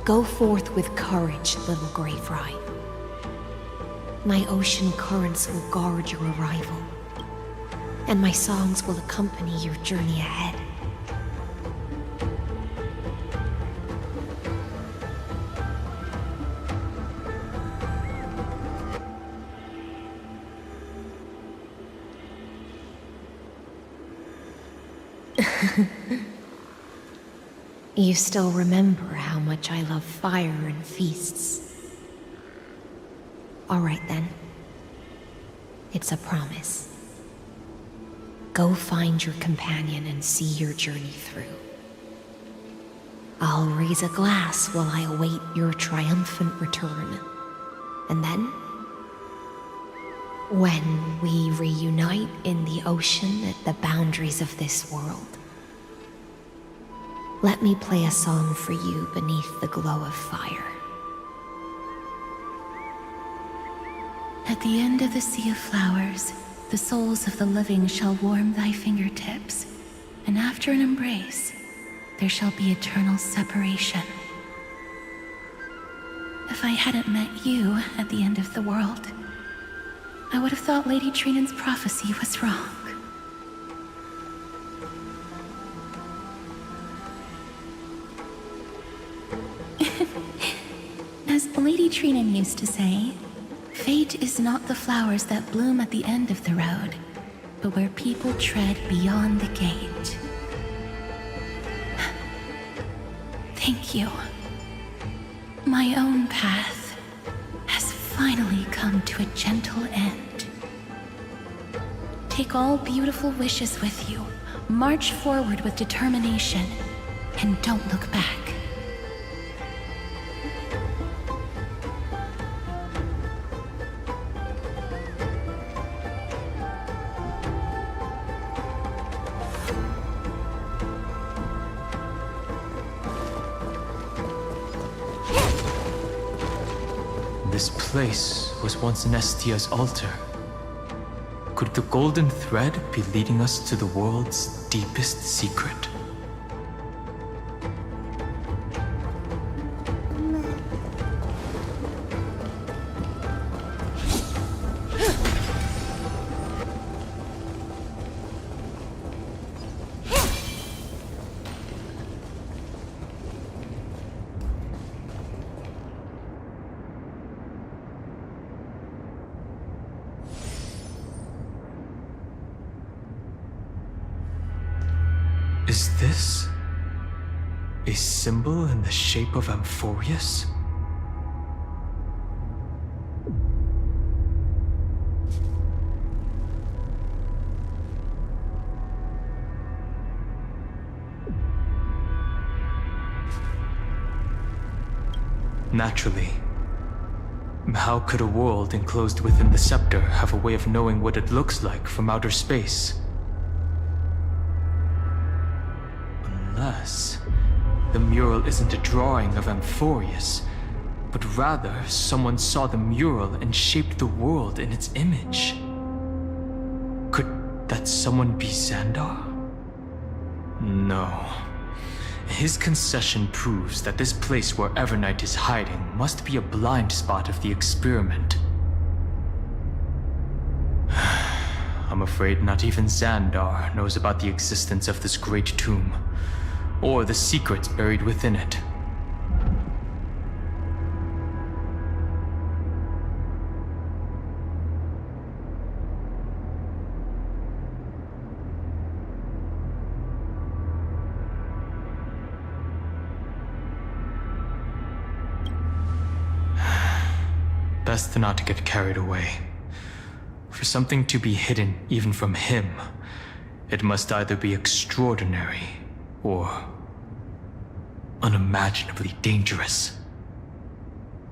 Go forth with courage, little Grey Fry. My ocean currents will guard your arrival, and my songs will accompany your journey ahead. You still remember how much I love fire and feasts. All right then. It's a promise. Go find your companion and see your journey through. I'll raise a glass while I await your triumphant return. And then, when we reunite in the ocean at the boundaries of this world, let me play a song for you beneath the glow of fire. At the end of the sea of flowers, the souls of the living shall warm thy fingertips, and after an embrace, there shall be eternal separation. If I hadn't met you at the end of the world, I would have thought Lady Trinan's prophecy was wrong. As Lady Trinan used to say, fate is not the flowers that bloom at the end of the road, but where people tread beyond the gate. Thank you. My own path has finally come to a gentle end. Take all beautiful wishes with you, march forward with determination, and don't look back. This place was once Nestia's altar. Could the golden thread be leading us to the world's deepest secret? Is this a symbol in the shape of Amphorius? Naturally. How could a world enclosed within the scepter have a way of knowing what it looks like from outer space? Unless the mural isn't a drawing of Amphorius, but rather someone saw the mural and shaped the world in its image. Could that someone be Xandar? No. His concession proves that this place where Evernight is hiding must be a blind spot of the experiment. I'm afraid not even Xandar knows about the existence of this great tomb, or the secrets buried within it. Best not to get carried away. For something to be hidden even from him, it must either be extraordinary or unimaginably dangerous.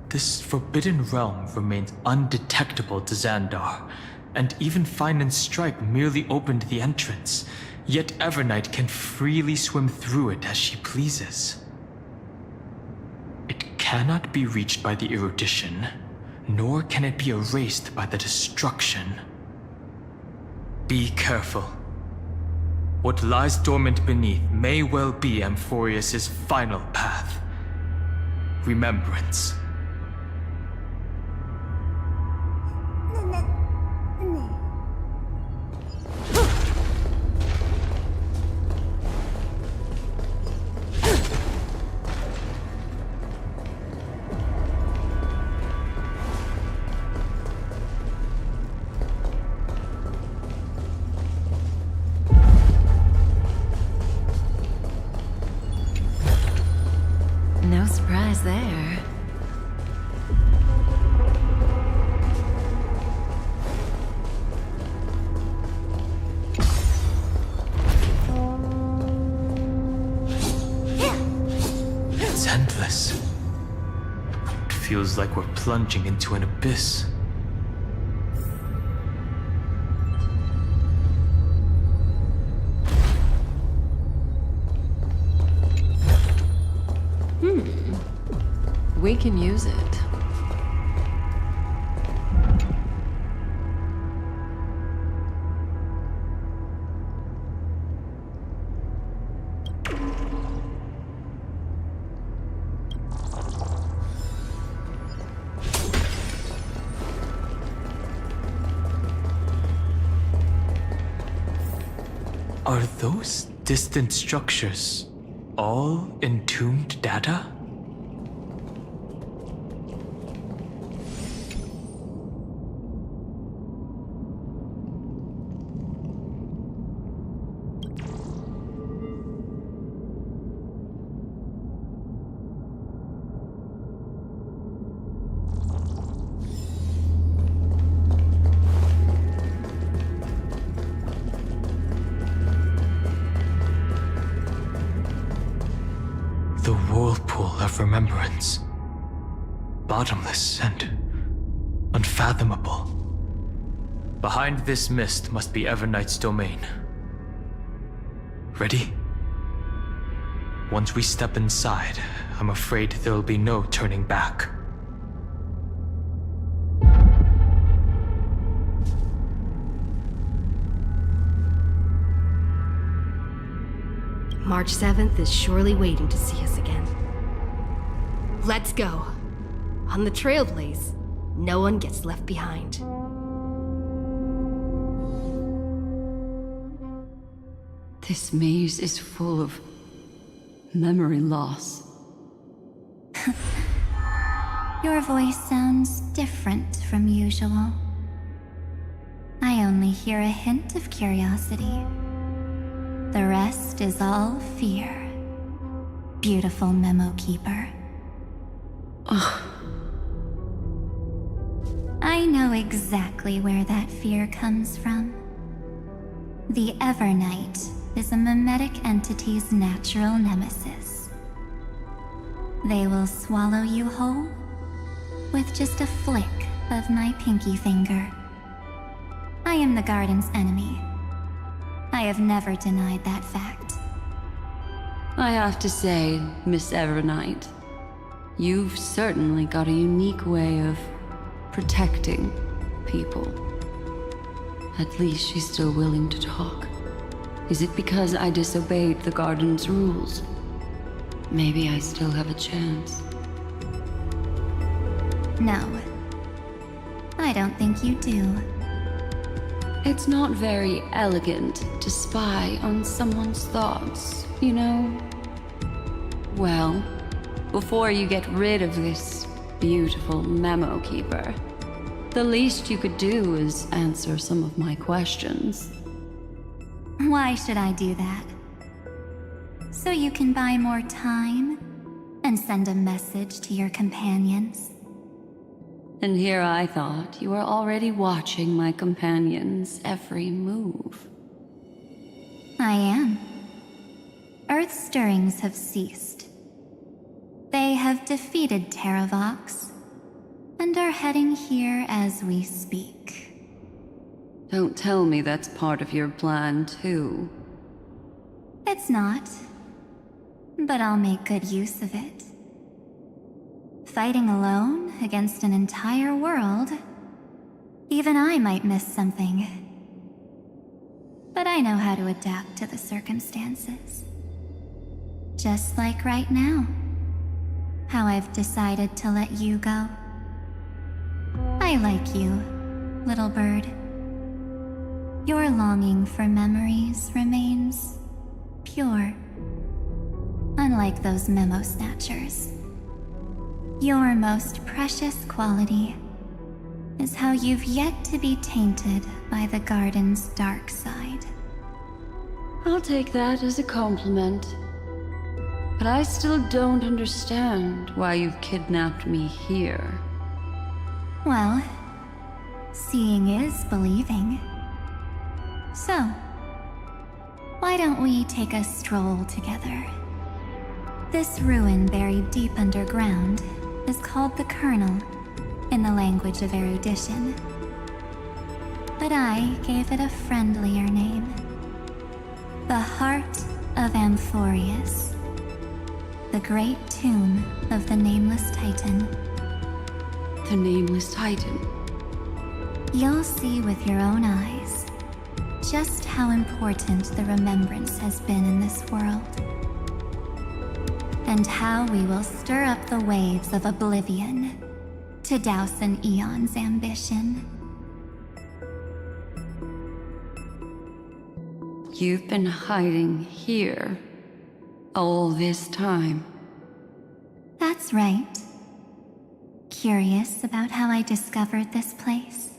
This forbidden realm remains undetectable to Xandar, and even Fine and Strike merely opened the entrance, yet Evernight can freely swim through it as she pleases. It cannot be reached by the erudition, nor can it be erased by the destruction. Be careful. What lies dormant beneath may well be Amphorius' final path. remembrance. No surprise there. It's endless. It feels like we're plunging into an abyss. We can use it. Are those distant structures all entombed data? The whirlpool of remembrance. Bottomless and unfathomable. Behind this mist must be Evernight's domain. Ready? Once we step inside, I'm afraid there'll be no turning back. March 7th is surely waiting to see us again. Let's go. On the Trailblaze, no one gets left behind. This maze is full of memory loss. Your voice sounds different from usual. I only hear a hint of curiosity. The rest is all fear. Beautiful memo keeper. I know exactly where that fear comes from. The Evernight is a mimetic entity's natural nemesis. They will swallow you whole with just a flick of my pinky finger. I am the garden's enemy. I have never denied that fact. I have to say, Miss Evernight, you've certainly got a unique way of protecting people. At least she's still willing to talk. Is it because I disobeyed the garden's rules? Maybe I still have a chance. No. I don't think you do. It's not very elegant to spy on someone's thoughts, you know? Well, before you get rid of this beautiful memo keeper, the least you could do is answer some of my questions. Why should I do that? So you can buy more time and send a message to your companions? And here I thought you were already watching my companion's every move. I am. Earth's stirrings have ceased. They have defeated Terravox and are heading here as we speak. Don't tell me that's part of your plan, too. It's not, but I'll make good use of it. Fighting alone against an entire world, even I might miss something. But I know how to adapt to the circumstances. Just like right now. how I've decided to let you go. I like you, little bird. Your longing for memories remains pure, unlike those memo snatchers. Your most precious quality is how you've yet to be tainted by the garden's dark side. I'll take that as a compliment. But I still don't understand why you've kidnapped me here. Well, seeing is believing. So, why don't we take a stroll together? This ruin buried deep underground is called the Kernel in the language of erudition. But I gave it a friendlier name. The Heart of Amphorius. The great tomb of the Nameless Titan. The Nameless Titan. You'll see with your own eyes just how important the remembrance has been in this world. And how we will stir up the waves of oblivion to douse an eon's ambition. You've been hiding here all this time. That's right. Curious about how I discovered this place?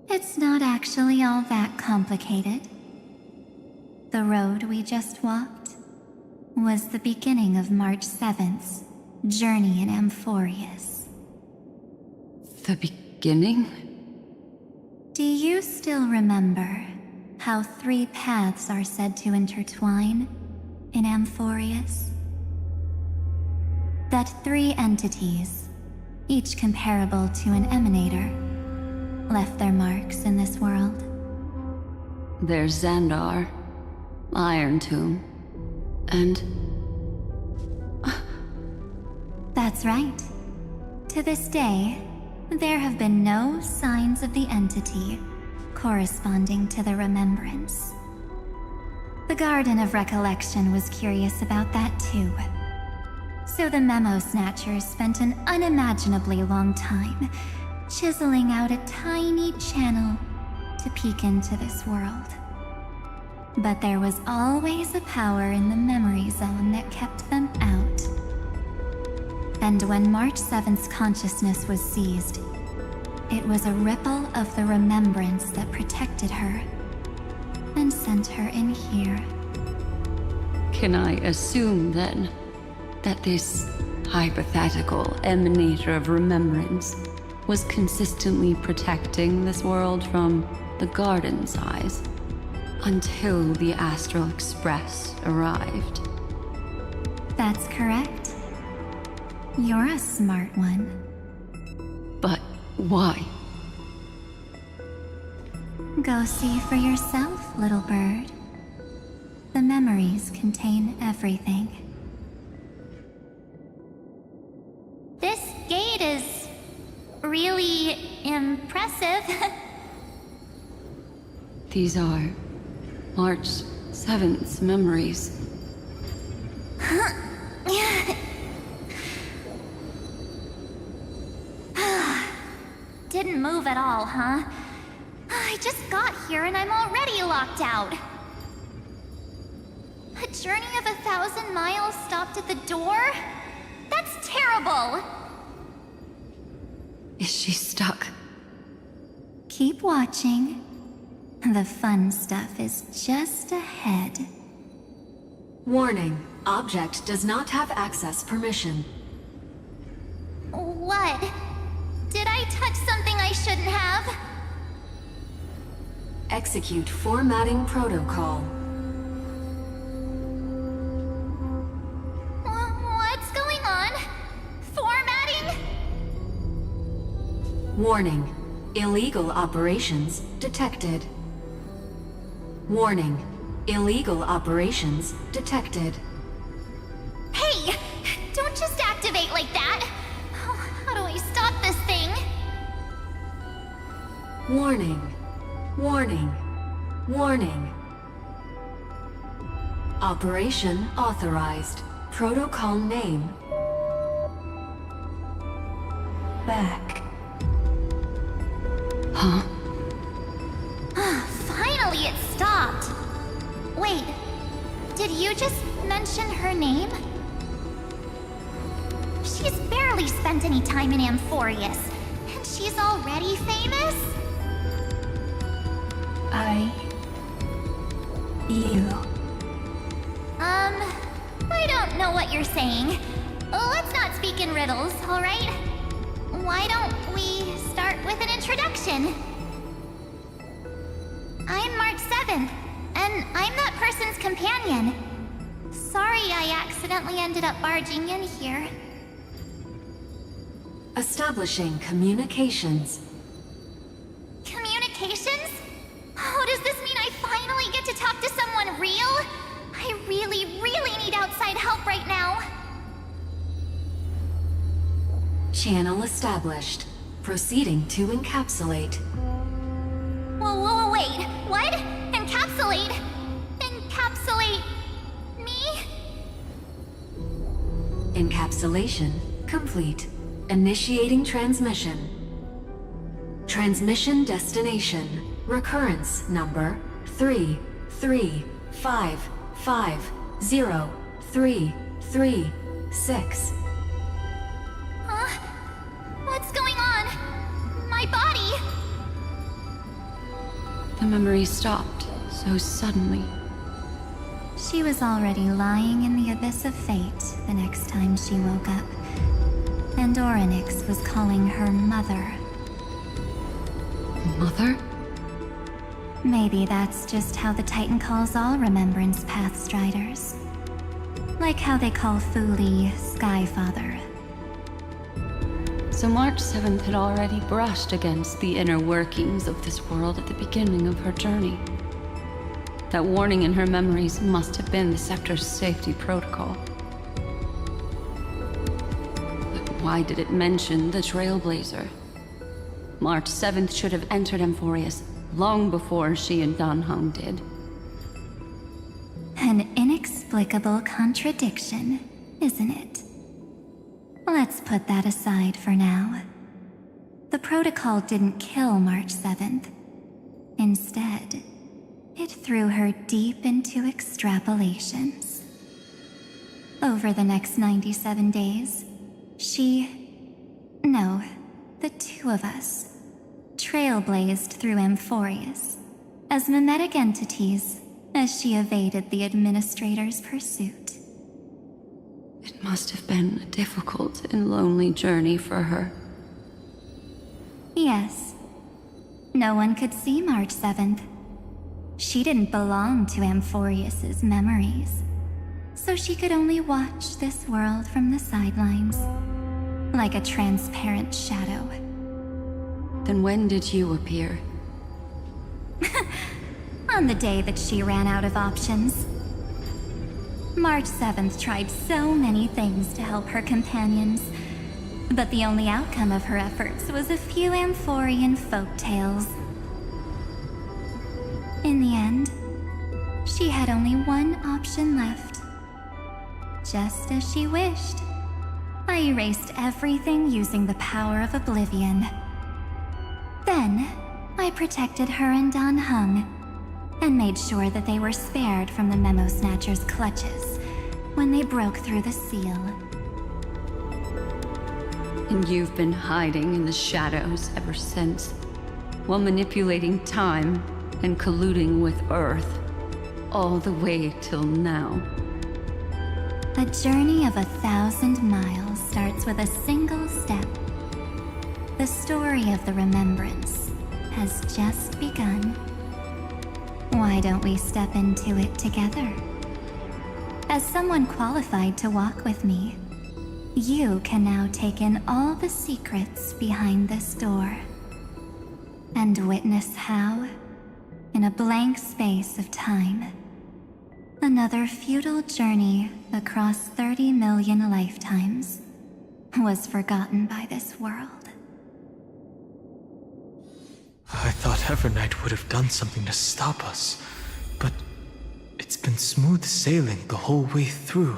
It's not actually all that complicated. The road we just walked was the beginning of March 7th's journey in Amphorius. The beginning? Do you still remember how 3 paths are said to intertwine in Amphorius? That 3 entities, each comparable to an emanator, left their marks in this world. There's Xandar, Iron Tomb, and... That's right. To this day, there have been no signs of the entity corresponding to the remembrance. The Garden of Recollection was curious about that too. So the Memo Snatchers spent an unimaginably long time chiseling out a tiny channel to peek into this world. But there was always a power in the memory zone that kept them out. And when March 7th's consciousness was seized, it was a ripple of the remembrance that protected her and sent her in here. Can I assume then that this hypothetical emanator of remembrance was consistently protecting this world from the Garden's eyes until the Astral Express arrived? That's correct. You're a smart one. But why? Go see for yourself, little bird. The memories contain everything. This gate is really impressive. These are March 7th's memories. Didn't move at all, huh? I just got here and I'm already locked out. A journey of 1,000 miles stopped at the door? That's terrible! Is she stuck? Keep watching. The fun stuff is just ahead. Warning. Object does not have access permission. What? Did I touch something I shouldn't have? Execute formatting protocol. What's going on? Formatting? Warning. Illegal operations detected. Warning. Illegal operations detected. Hey! Don't just activate like that! How do I stop this thing? Warning. Warning. Warning. Operation authorized. Protocol name. back. Huh? Finally, it stopped. Wait, did you just mention her name? She's barely spent any time in Amphorius, and she's already famous? You. I don't know what you're saying. Let's not speak in riddles, alright? Why don't we start with an introduction? I'm March 7th, and I'm that person's companion. Sorry I accidentally ended up barging in here. Establishing communications. Communications? Oh, does this mean I finally get to talk to someone real? I really need outside help right now. Channel established. Proceeding to encapsulate. Whoa, wait. What? Encapsulate? Encapsulate me? Encapsulation complete. Initiating transmission. Transmission destination. Recurrence number 335503336. Huh? What's going on? My body? The memory stopped so suddenly. She was already lying in the abyss of fate the next time she woke up. And Orynyx was calling her mother. Mother? Maybe that's just how the Titan calls all Remembrance Pathstriders. Like how they call Thule Skyfather. So March 7th had already brushed against the inner workings of this world at the beginning of her journey. That warning in her memories must have been the Scepter's safety protocol. But why did it mention the Trailblazer? March 7th should have entered Amphorius long before she and Dan Heng did. An inexplicable contradiction, isn't it? Let's put that aside for now. The protocol didn't kill March 7th. Instead, it threw her deep into extrapolations. Over the next 97 days, the two of us, trailblazed through Amphorius as mimetic entities as she evaded the Administrator's pursuit. It must have been a difficult and lonely journey for her. Yes. No one could see March 7th. She didn't belong to Amphorius's memories, so she could only watch this world from the sidelines, like a transparent shadow. Then when did you appear? On the day that she ran out of options. March 7th tried so many things to help her companions, but the only outcome of her efforts was a few Amphorian folktales. In the end, she had only one option left. Just as she wished, I erased everything using the power of oblivion. Then, I protected her and Dan Heng, and made sure that they were spared from the Memo Snatcher's clutches when they broke through the seal. And you've been hiding in the shadows ever since, while manipulating time and colluding with Earth, all the way till now. A journey of 1,000 miles starts with a single step. The story of the Remembrance has just begun. Why don't we step into it together? As someone qualified to walk with me, you can now take in all the secrets behind this door. And witness how, in a blank space of time, another futile journey across 30 million lifetimes was forgotten by this world. I thought Evernight would have done something to stop us, but it's been smooth sailing the whole way through.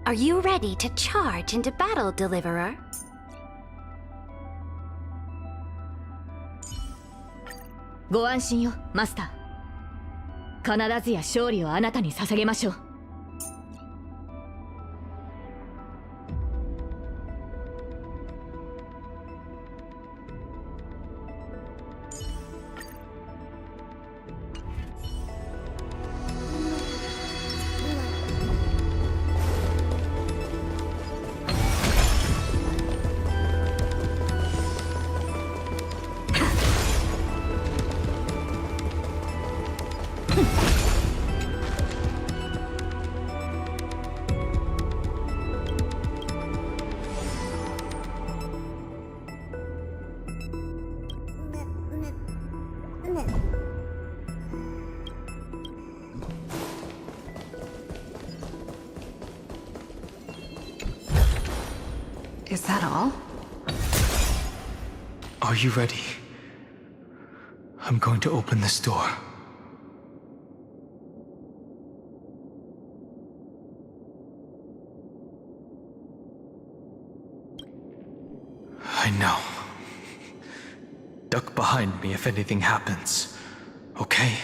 Are you ready to charge into battle, Deliverer? Go安心よ、マスター。必ずや勝利をあなたに捧げましょう。Is that all? Are you ready? I'm going to open this door. I know. Duck behind me if anything happens, okay?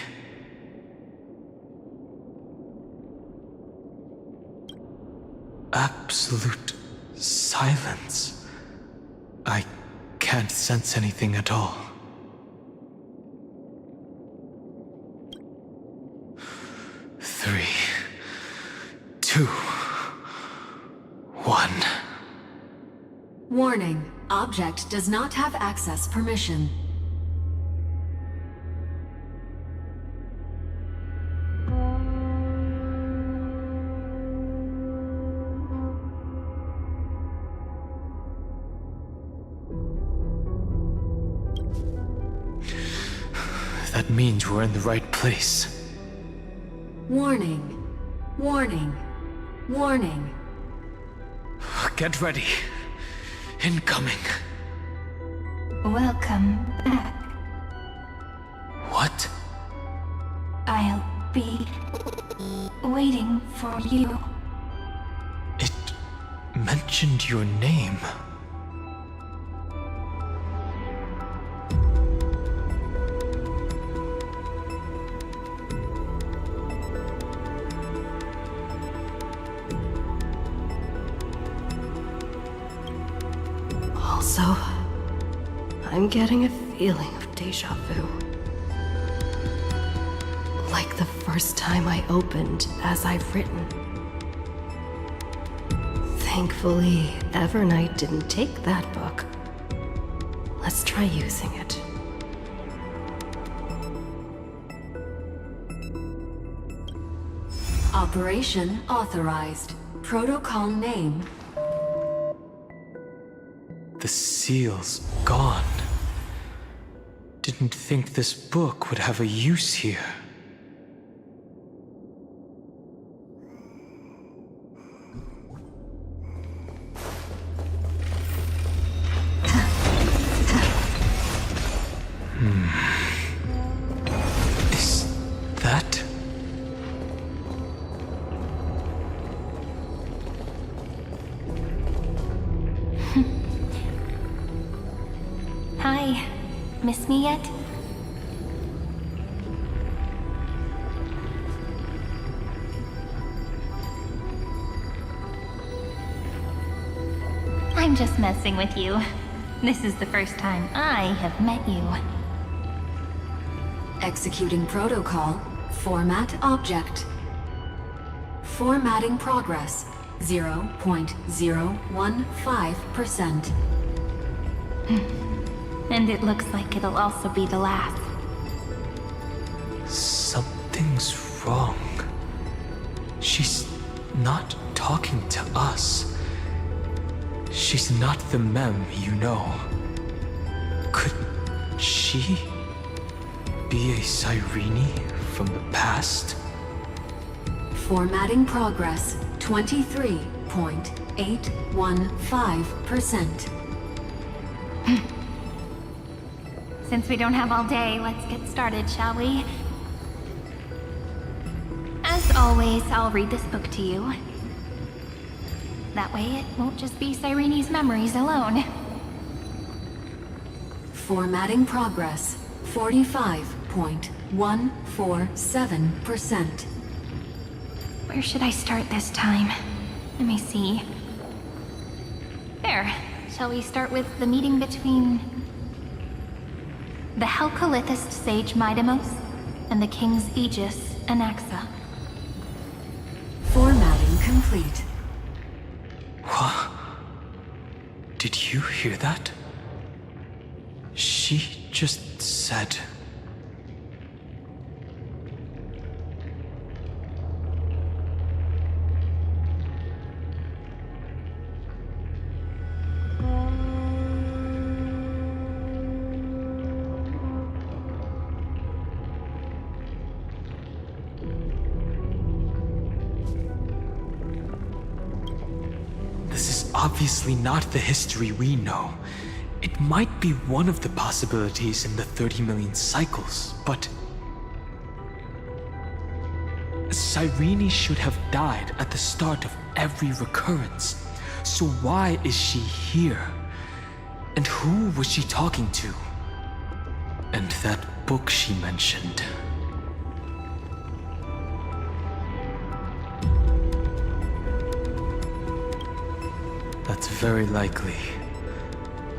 Absolute silence. I can't sense anything at all. Three, two, one. Warning. Object does not have access permission. That means we're in the right place. Warning. Warning. Warning. Get ready. Incoming. Welcome back. What? I'll be waiting for you. It mentioned your name. Also, I'm getting a feeling of deja vu. Like the first time I opened as I've written. Thankfully, Evernight didn't take that book. Let's try using it. Operation authorized. Protocol name. The seal's gone. Didn't think this book would have a use here. Is that... Hi. Miss me yet? I'm just messing with you. This is the first time I have met you. Executing protocol. Format object. Formatting progress. 0.015%. And it looks like it'll also be the last. Something's wrong. She's not talking to us. She's not the mem, you know. Could she be a Cyrene from the past? Formatting progress. 23.815%. Since we don't have all day, let's get started, shall we? As always, I'll read this book to you. That way it won't just be Cyrene's memories alone. Formatting progress 45.147%. Where should I start this time? Let me see. There. Shall we start with the meeting between the Helcolithist sage Midamos and the King's Aegis Anaxa? Formatting complete. What? Did you hear that? She just said... This is obviously not the history we know. It might be one of the possibilities in the 30 million cycles, but... Cyrene should have died at the start of every recurrence. So why is she here? And who was she talking to? And that book she mentioned. That's very likely.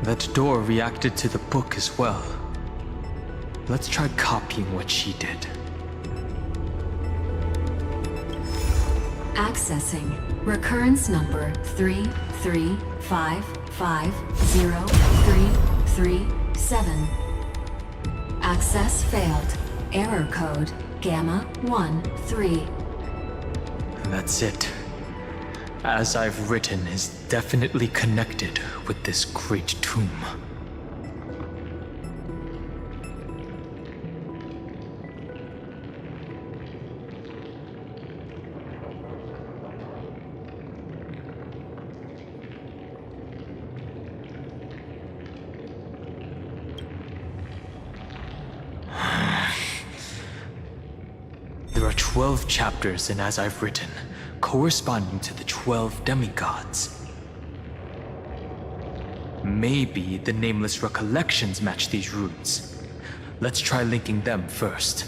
That door reacted to the book as well. Let's try copying what she did. Accessing recurrence number 335503337. Access failed. Error code Gamma 13. That's it. As I've written is definitely connected with this great tomb. There are 12 chapters in As I've Written, corresponding to the 12 demigods. Maybe the Nameless Recollections match these runes. Let's try linking them first.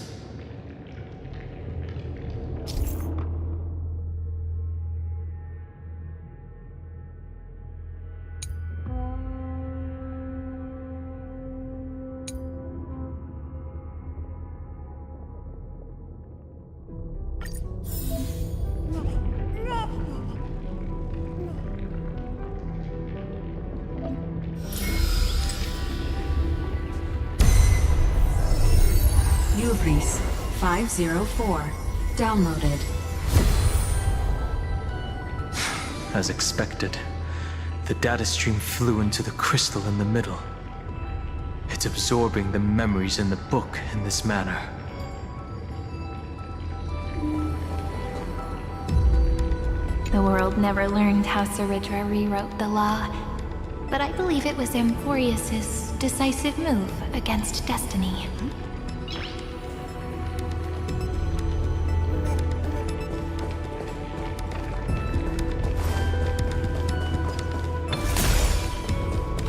Uvris 504. Downloaded. As expected, the data stream flew into the crystal in the middle. It's absorbing the memories in the book in this manner. The world never learned how Saridra rewrote the law, but I believe it was Amphorius's decisive move against destiny.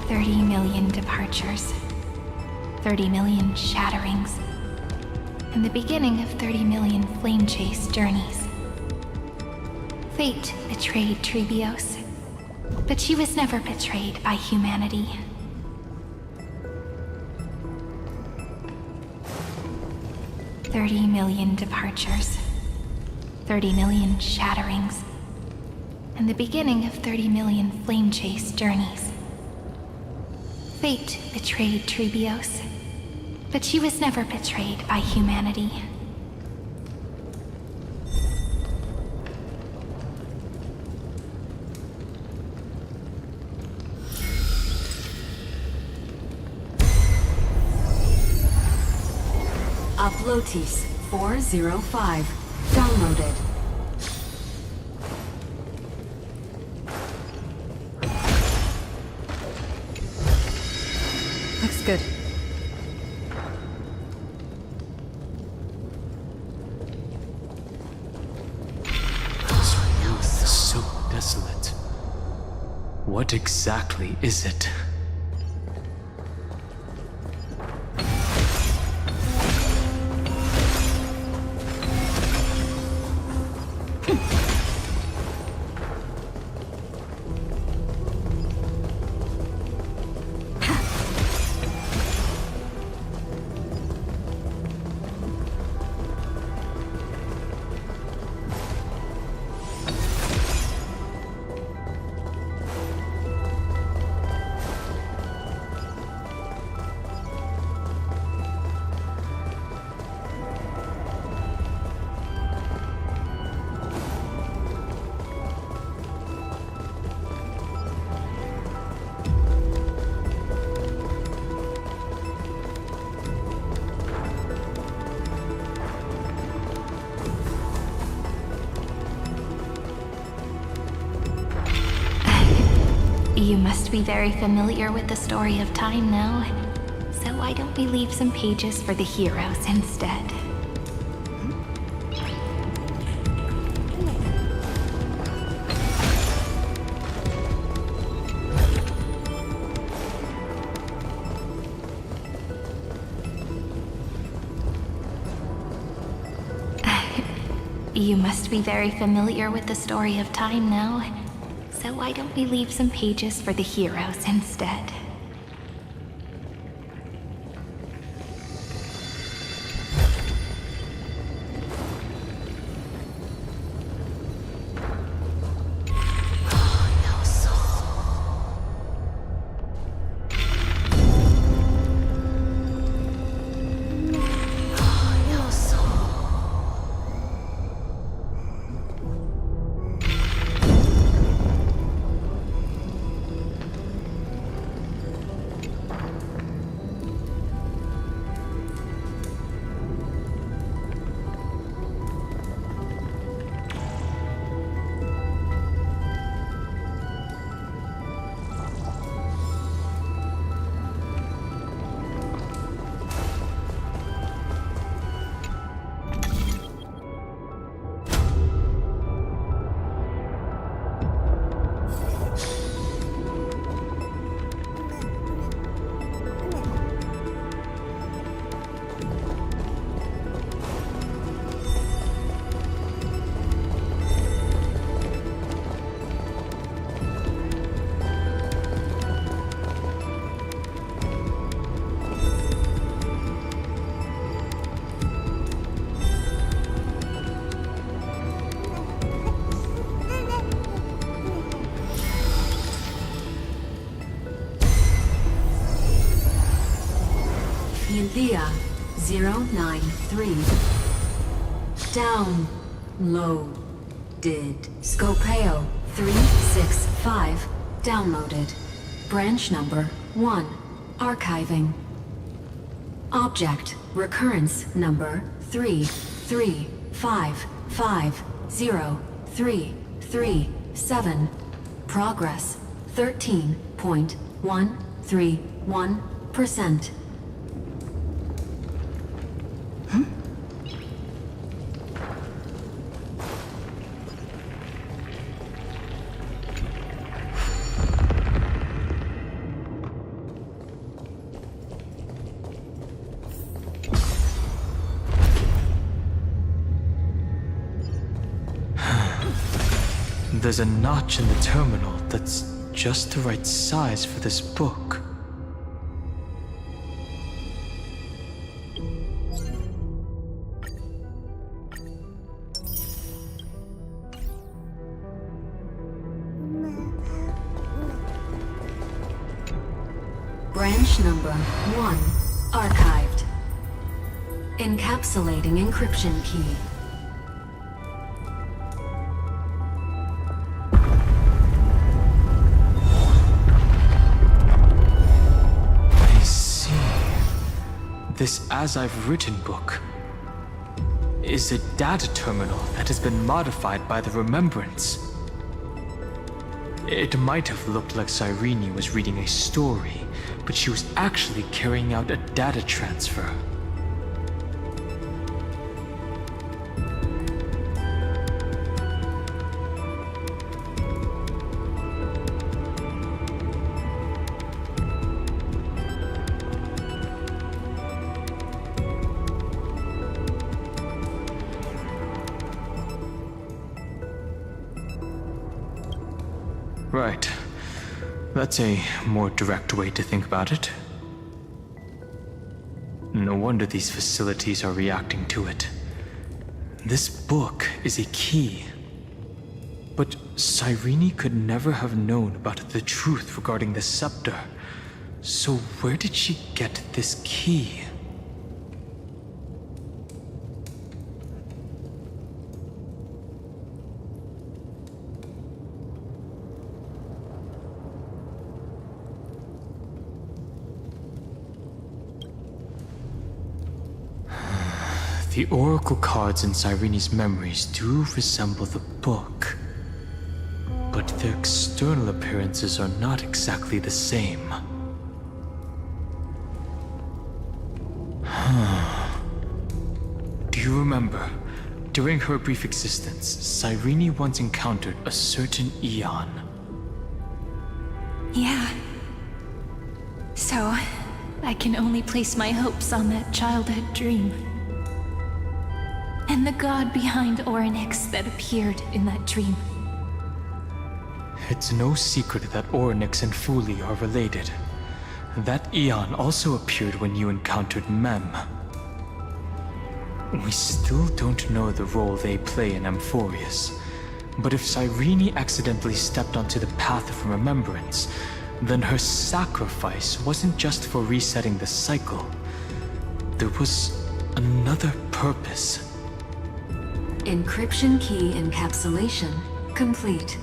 $30 million departures, 30 million shatterings, and the beginning of 30 million flame chase journeys. Fate betrayed Trebios, but she was never betrayed by humanity. $30 million departures, 30 million shatterings, and the beginning of 30 million flame chase journeys. Fate betrayed Trebios, but she was never betrayed by humanity. Uplotis 405. Downloaded. Looks good. This youth is so desolate. what exactly is it? You must be very familiar with the story of time now. So why don't we leave some pages for the heroes instead? You must be very familiar with the story of time now. So why don't we leave some pages for the heroes instead? Thea 093. Downloaded. Scopeo 365. Downloaded. Branch number 1. Archiving. Object recurrence number 335503337. Progress 13.131%. There's a notch in the terminal that's just the right size for this book. Branch number 1. Archived. Encapsulating encryption key. This As I've Written book is a data terminal that has been modified by the Remembrance. It might have looked like Cyrene was reading a story, but she was actually carrying out a data transfer. Right. That's a more direct way to think about it. No wonder these facilities are reacting to it. This book is a key. But Cyrene could never have known about the truth regarding the scepter. So where did she get this key? The oracle cards in Cyrene's memories do resemble the book, but their external appearances are not exactly the same. Do you remember, during her brief existence, Cyrene once encountered a certain Eon? Yeah. So, I can only place my hopes on that childhood dream. And the god behind Orynyx that appeared in that dream. It's no secret that Orynyx and Fuli are related. That Eon also appeared when you encountered Mem. We still don't know the role they play in Amphorius, but if Cyrene accidentally stepped onto the path of remembrance, then her sacrifice wasn't just for resetting the cycle. There was another purpose. Encryption key encapsulation complete.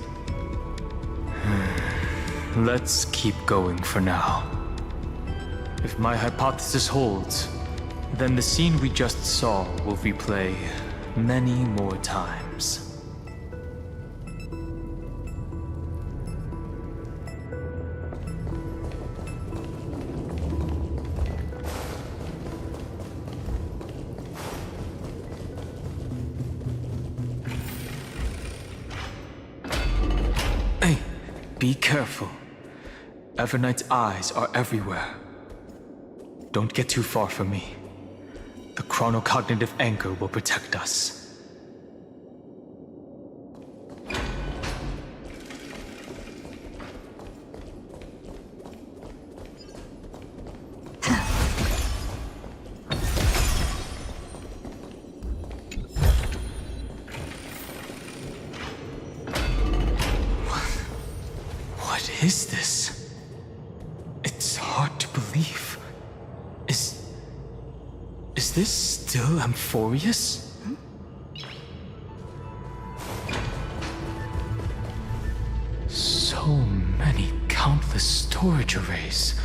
Let's keep going for now. If my hypothesis holds, then the scene we just saw will replay many more times. Hey, be careful. Evernight's eyes are everywhere. Don't get too far from me. The chronocognitive anchor will protect us. What is this? It's hard to believe. Is this still Amphorius? So many countless storage arrays.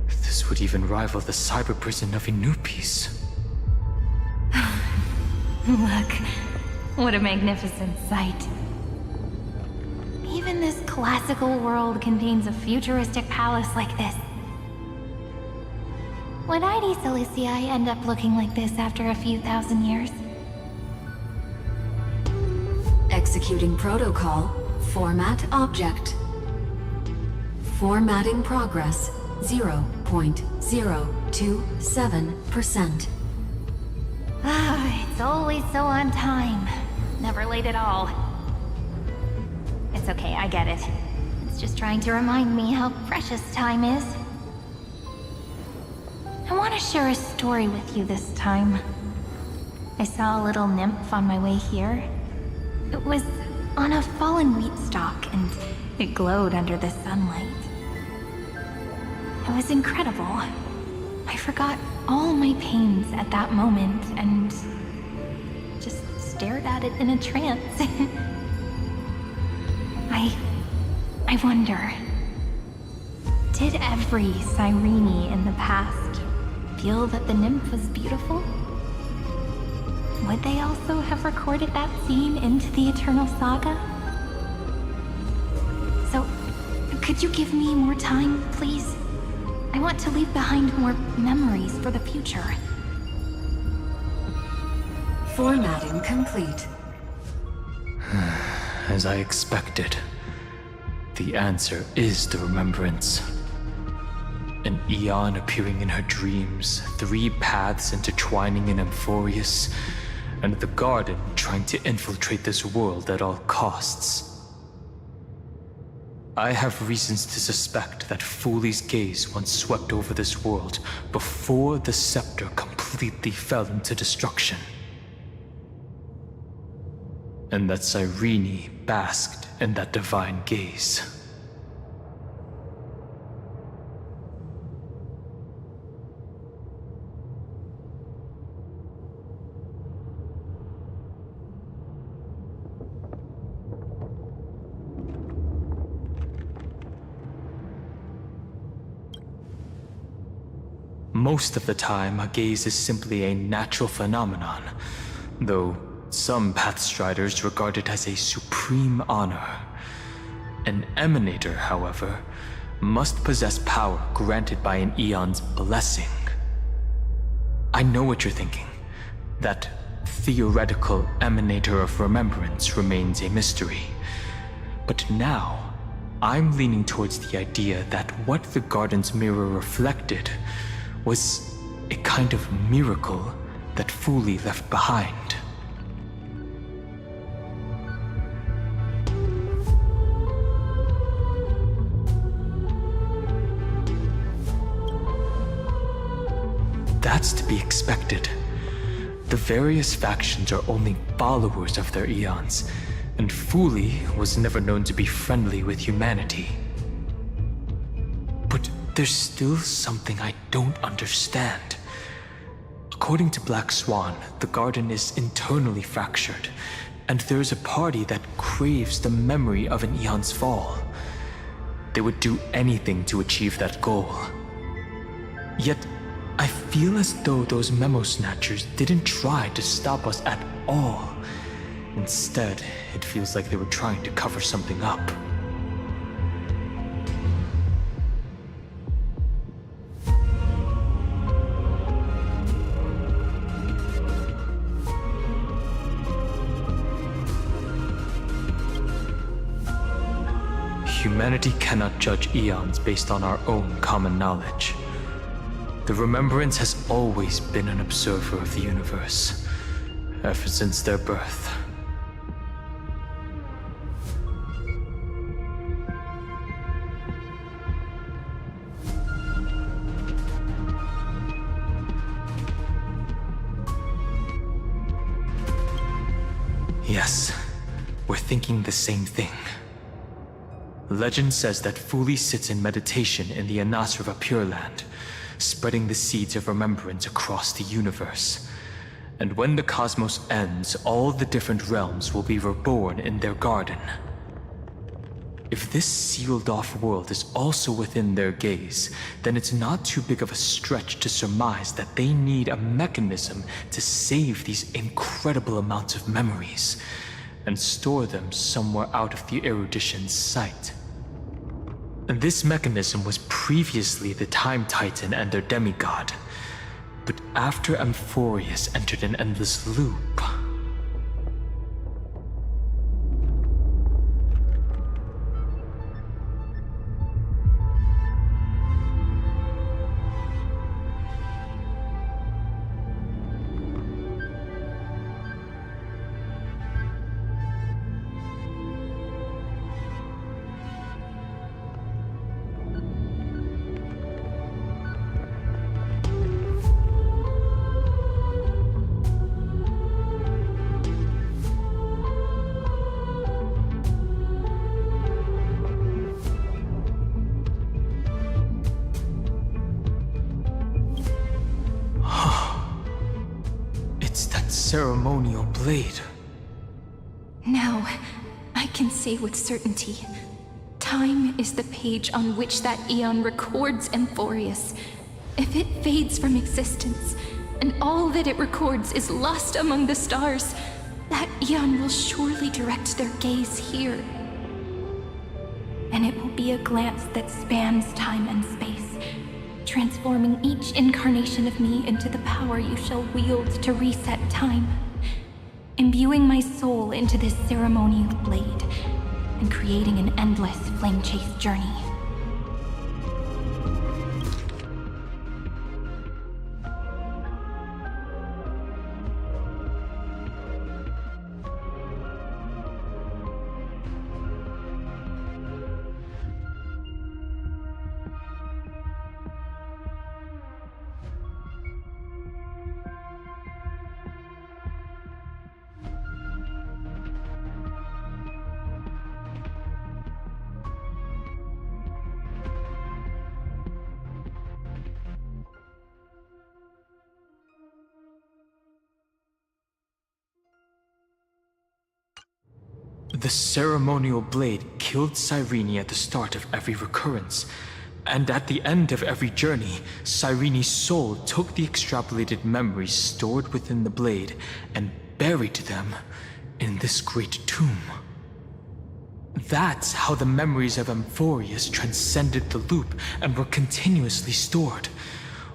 This would even rival the cyber prison of Inupis. Look, what a magnificent sight. Even this classical world contains a futuristic palace like this. Would ID Ciliciae end up looking like this after a few thousand years? Executing protocol. Format object. Formatting progress 0.027%. Ah, it's always so on time. Never late at all. It's okay, I get it. It's just trying to remind me how precious time is. I want to share a story with you this time. I saw a little nymph on my way here. It was on a fallen wheat stalk, and it glowed under the sunlight. It was incredible. I forgot all my pains at that moment and just stared at it in a trance. I wonder, did every Cyrene in the past feel that the nymph was beautiful? Would they also have recorded that scene into the Eternal Saga? So, could you give me more time, please? I want to leave behind more memories for the future. Formatting complete. As I expected, the answer is the remembrance. An Eon appearing in her dreams, 3 paths intertwining in Amphorius, and the Garden trying to infiltrate this world at all costs. I have reasons to suspect that Fooley's gaze once swept over this world before the scepter completely fell into destruction. And that Cyrene basked in that divine gaze. Most of the time, a gaze is simply a natural phenomenon, though some Pathstriders regard it as a supreme honor. An Emanator, however, must possess power granted by an Eon's blessing. I know what you're thinking. That theoretical Emanator of Remembrance remains a mystery. But now, I'm leaning towards the idea that what the Garden's mirror reflected was a kind of miracle that Fooley left behind. That's to be expected. The various factions are only followers of their eons, and Fooley was never known to be friendly with humanity. But there's still something I don't understand. According to Black Swan, the Garden is internally fractured, and there is a party that craves the memory of an eon's fall. They would do anything to achieve that goal. Yet, I feel as though those memo snatchers didn't try to stop us at all. Instead, it feels like they were trying to cover something up. Humanity cannot judge eons based on our own common knowledge. The Remembrance has always been an observer of the universe, ever since their birth. Yes, we're thinking the same thing. Legend says that Fooley sits in meditation in the Anasrava Pure Land, spreading the seeds of remembrance across the universe. And when the cosmos ends, all the different realms will be reborn in their garden. If this sealed-off world is also within their gaze, then it's not too big of a stretch to surmise that they need a mechanism to save these incredible amounts of memories and store them somewhere out of the erudition's sight. And this mechanism was previously the Time Titan and their demigod. But after Amphorius entered an endless loop... ceremonial blade. Now, I can say with certainty, time is the page on which that eon records Amphorius. If it fades from existence, and all that it records is lost among the stars, that eon will surely direct their gaze here. And it will be a glance that spans time and space, transforming each incarnation of me into the power you shall wield to reset time, imbuing my soul into this ceremonial blade, and creating an endless flame-chase journey. The ceremonial blade killed Cyrene at the start of every recurrence, and at the end of every journey, Cyrene's soul took the extrapolated memories stored within the blade and buried them in this great tomb. That's how the memories of Amphorius transcended the loop and were continuously stored,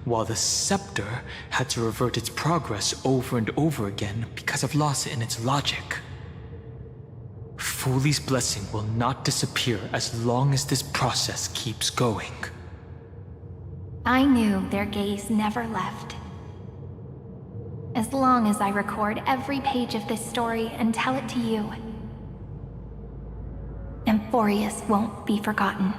while the scepter had to revert its progress over and over again because of loss in its logic. Fuli's blessing will not disappear as long as this process keeps going. I knew their gaze never left. As long as I record every page of this story and tell it to you, Amphorius won't be forgotten.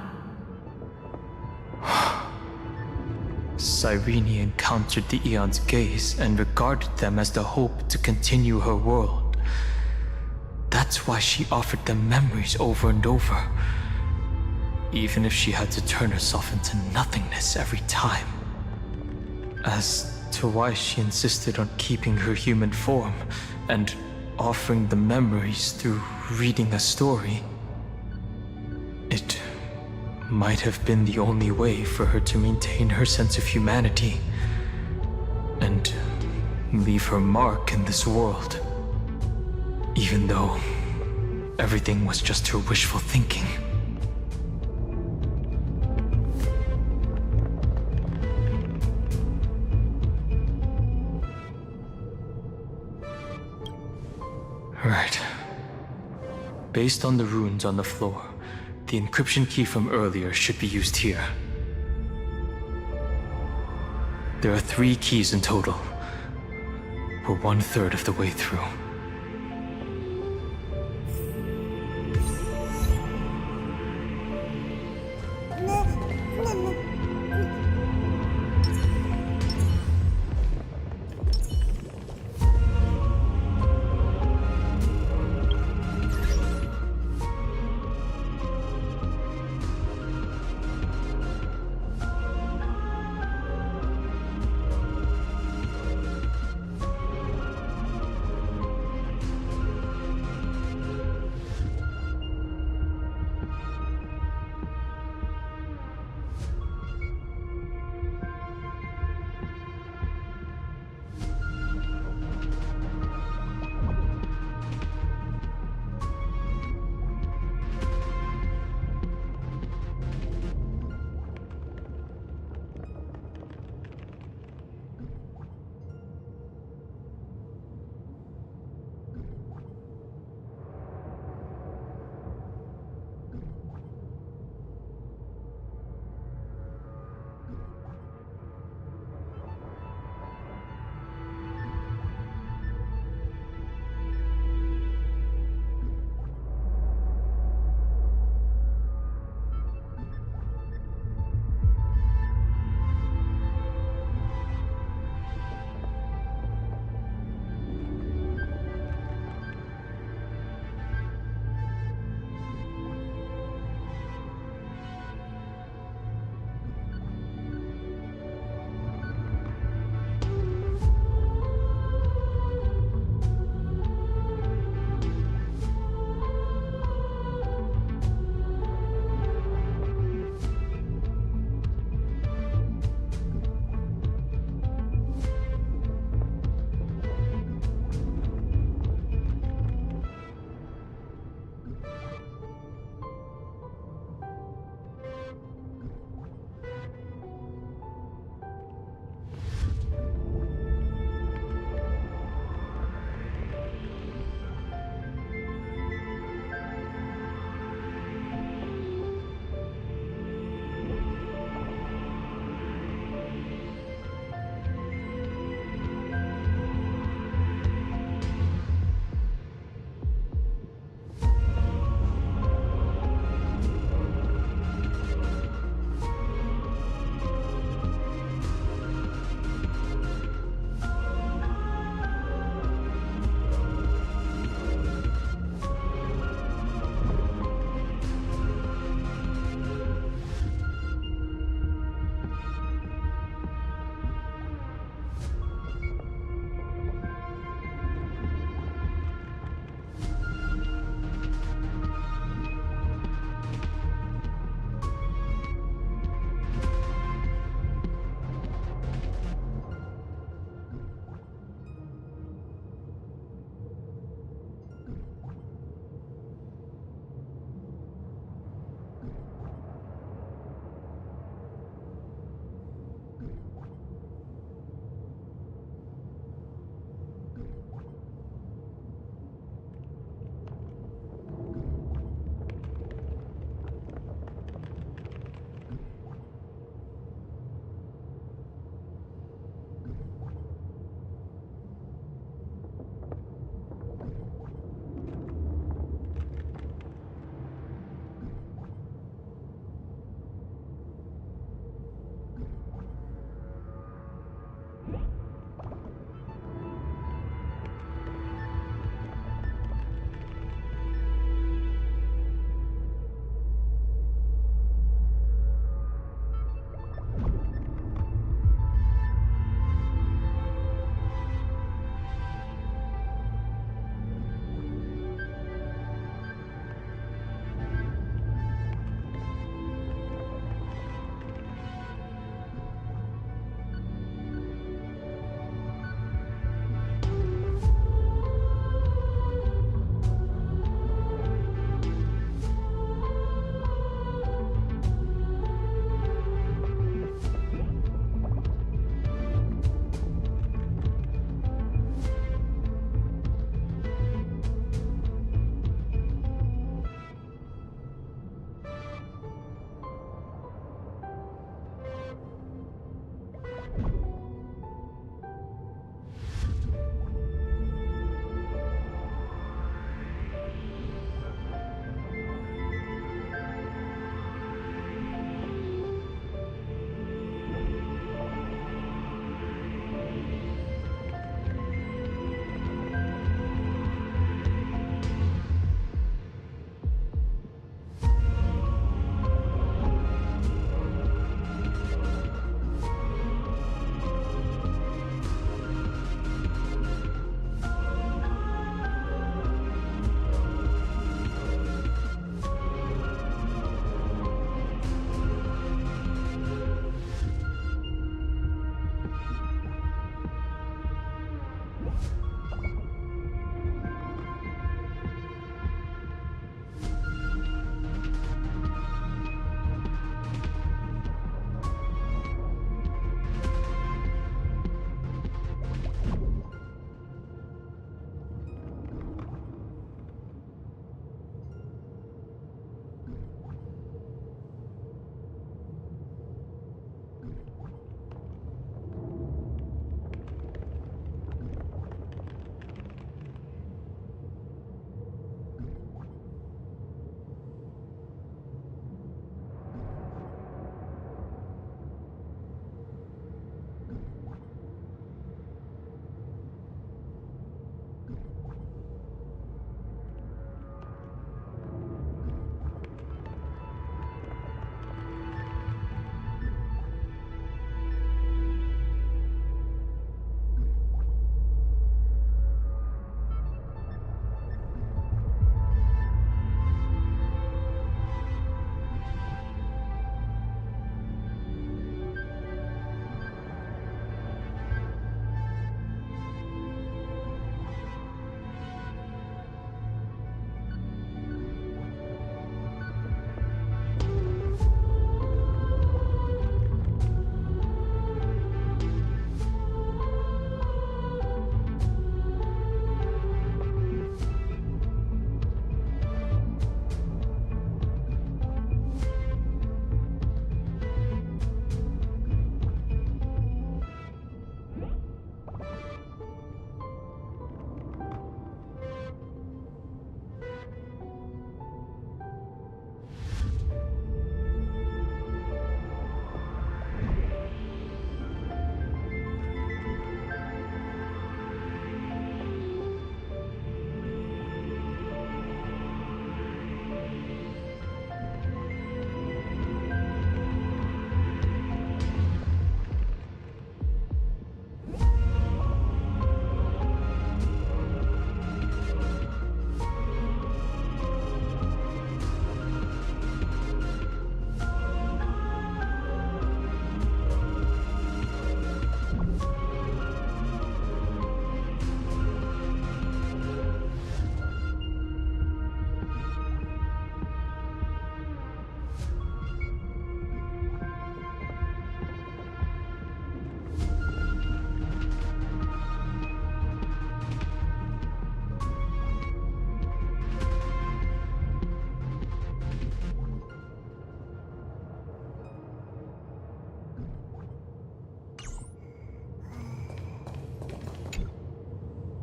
Cyrene encountered the Aeon's gaze and regarded them as the hope to continue her world. That's why she offered them memories over and over, even if she had to turn herself into nothingness every time. As to why she insisted on keeping her human form and offering the memories through reading a story, it might have been the only way for her to maintain her sense of humanity and leave her mark in this world, even though everything was just her wishful thinking. Right. Based on the runes on the floor, the encryption key from earlier should be used here. There are 3 keys in total. We're 1/3 of the way through.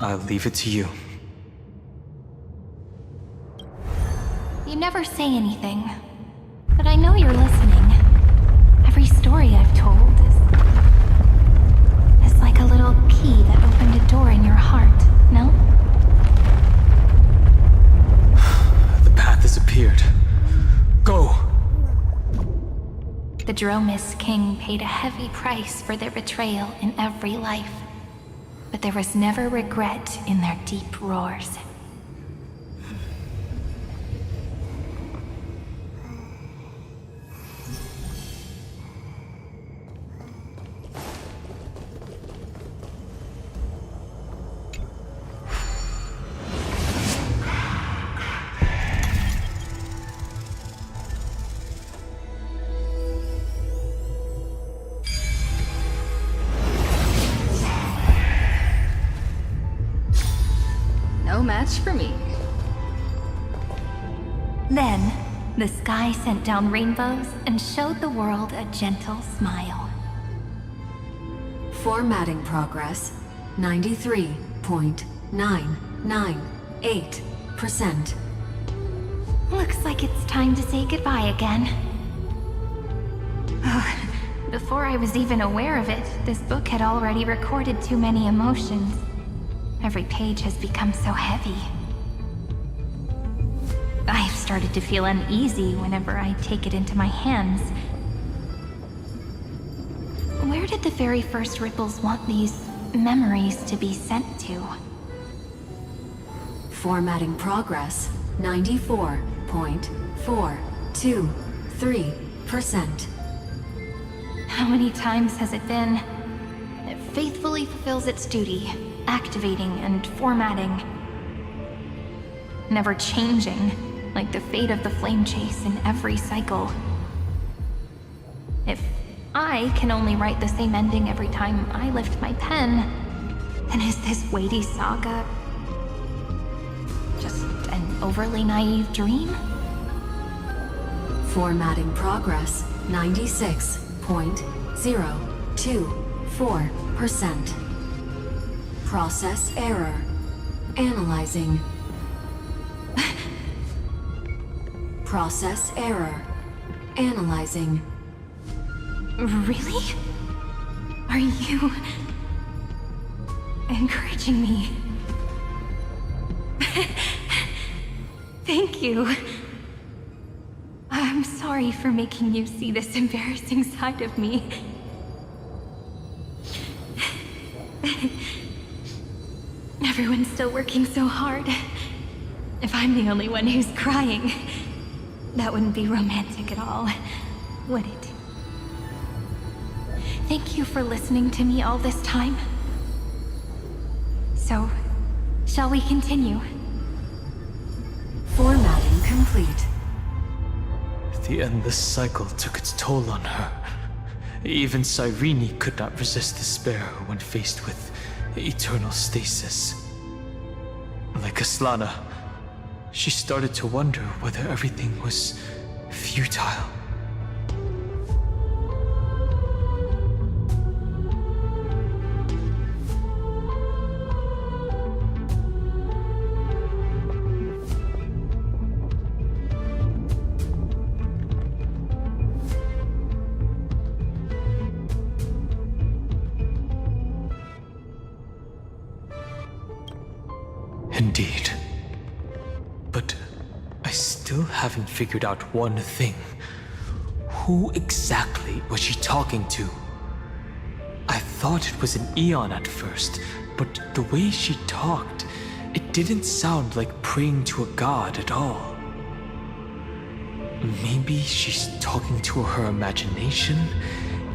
I'll leave it to you. You never say anything, but I know you're listening. Every story I've told is like a little key that opened a door in your heart, no? The path has appeared. Go! The Dromis King paid a heavy price for their betrayal in every life, but there was never regret in their deep roars. No match for me. Then, the sky sent down rainbows and showed the world a gentle smile. Formatting progress 93.998%. Looks like it's time to say goodbye again. Before I was even aware of it, this book had already recorded too many emotions. Every page has become so heavy. I've started to feel uneasy whenever I take it into my hands. Where did the very first ripples want these memories to be sent to? Formatting progress 94.423%. How many times has it been? It faithfully fulfills its duty, activating and formatting. Never changing, like the fate of the flame chase in every cycle. If I can only write the same ending every time I lift my pen, then is this weighty saga just an overly naive dream? Formatting progress 96.024%. Process error. Analyzing. Process error. Analyzing. Really? Are you encouraging me? Thank you. I'm sorry for making you see this embarrassing side of me. Everyone's still working so hard. If I'm the only one who's crying, that wouldn't be romantic at all, would it? Thank you for listening to me all this time. So, shall we continue? Formatting complete. The endless cycle took its toll on her. Even Cyrene could not resist despair when faced with eternal stasis. Like Aslana, she started to wonder whether everything was futile. Indeed. But I still haven't figured out one thing. Who exactly was she talking to? I thought it was an Eon at first, but the way she talked, it didn't sound like praying to a god at all. Maybe she's talking to her imagination?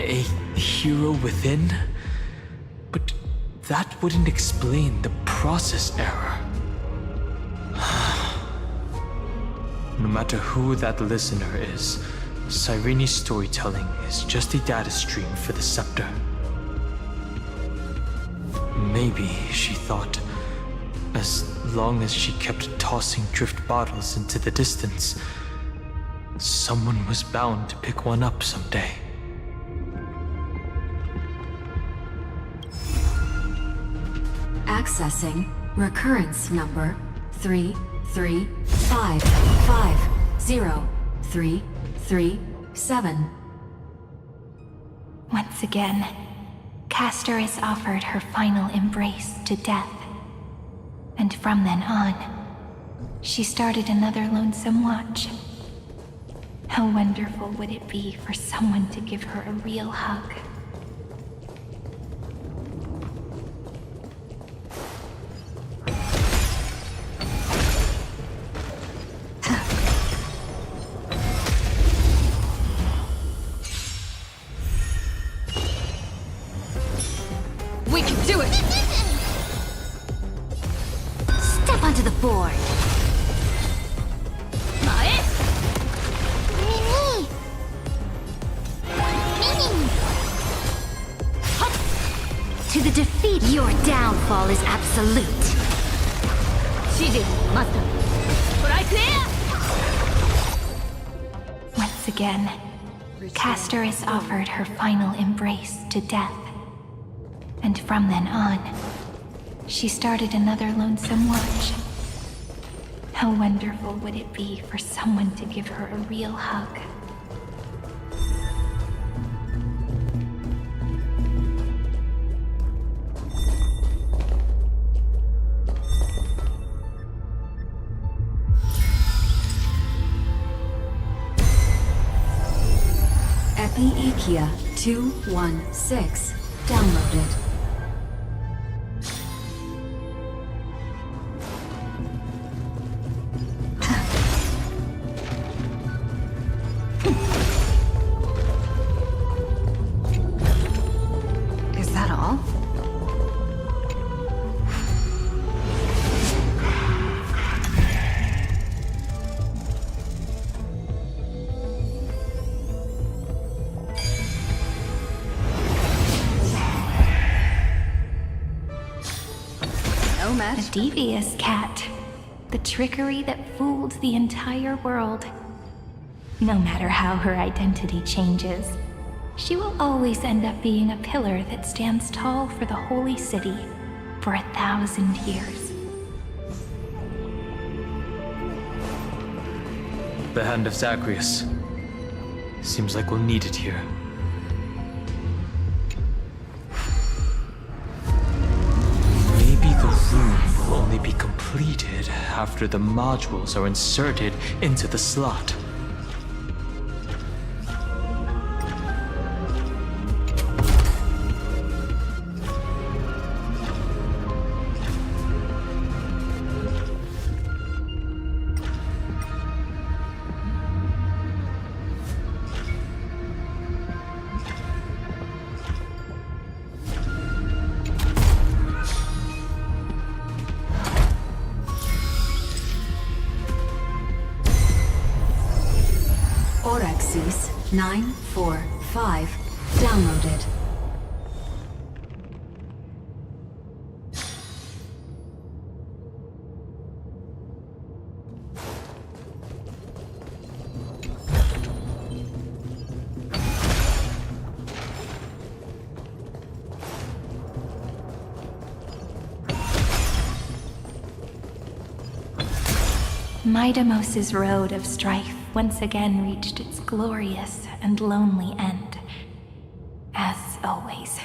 A hero within? But that wouldn't explain the process error. No matter who that listener is, Cyrene's storytelling is just a data stream for the scepter. Maybe, she thought, as long as she kept tossing drift bottles into the distance, someone was bound to pick one up someday. Accessing recurrence number 335503337. Once again, Castor is offered her final embrace to death. And from then on, she started another lonesome watch. How wonderful would it be for someone to give her a real hug? We can do it! Step onto the board. To the defeat, your downfall is absolute. Once again, Castor is offered her final embrace to death. And from then on, she started another lonesome watch. How wonderful would it be for someone to give her a real hug? Epi-Ikia 216 downloaded. Is that all? No match. A devious cat. The trickery that fooled the entire world. No matter how her identity changes, she will always end up being a pillar that stands tall for the holy city for 1,000 years. The hand of Zagreus. Seems like we'll need it here. Maybe the room will only be completed after the modules are inserted into the slot. Orexis 945 downloaded. Midamos's road of strife once again reached its glorious and lonely end. As always.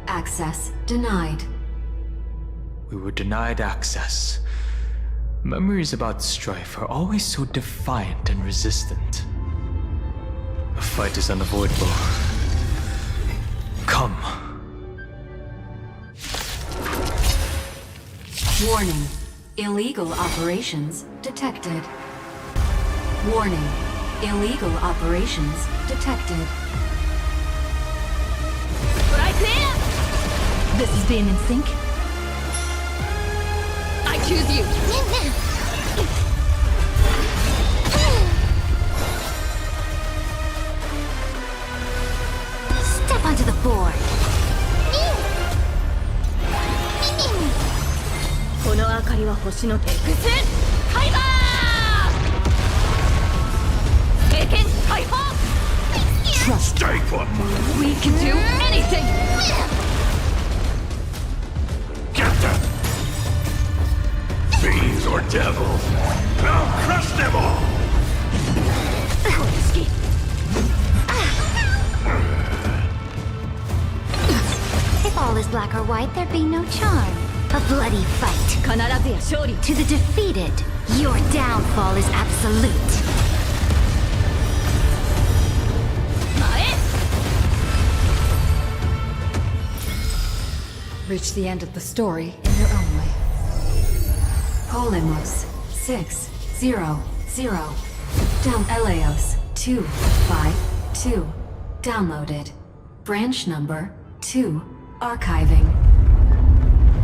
Access denied. We were denied access. Memories about strife are always so defiant and resistant. A fight is unavoidable. Come. Warning. Illegal operations detected. Warning. Illegal operations detected. This is being in sync. I choose you! Step onto the board. 明かりは星の手。伏線カイバー政権解放 Stay put! We can do anything! Get them! Fiends or devils! I'll crush them all! If all is black or white, there'd be no charm. A bloody fight. 必ずや勝利 To the defeated, your downfall is absolute. 前 Reach the end of the story in your own way. Polemos 600. Down Eleos 252. Downloaded. Branch number 2. Archiving.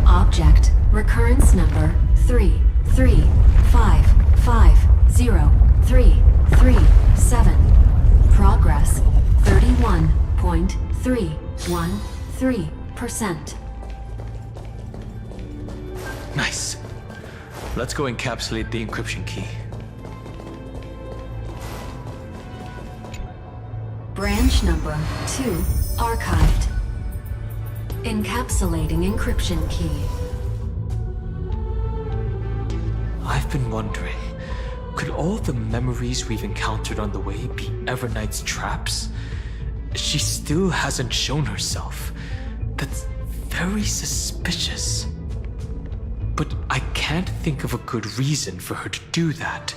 Object recurrence number 3355037. Progress 31.313%. Nice. Let's go encapsulate the encryption key. Branch number 2 archived. Encapsulating encryption key. I've been wondering, could all the memories we've encountered on the way be Evernight's traps? She still hasn't shown herself. That's very suspicious. But I can't think of a good reason for her to do that.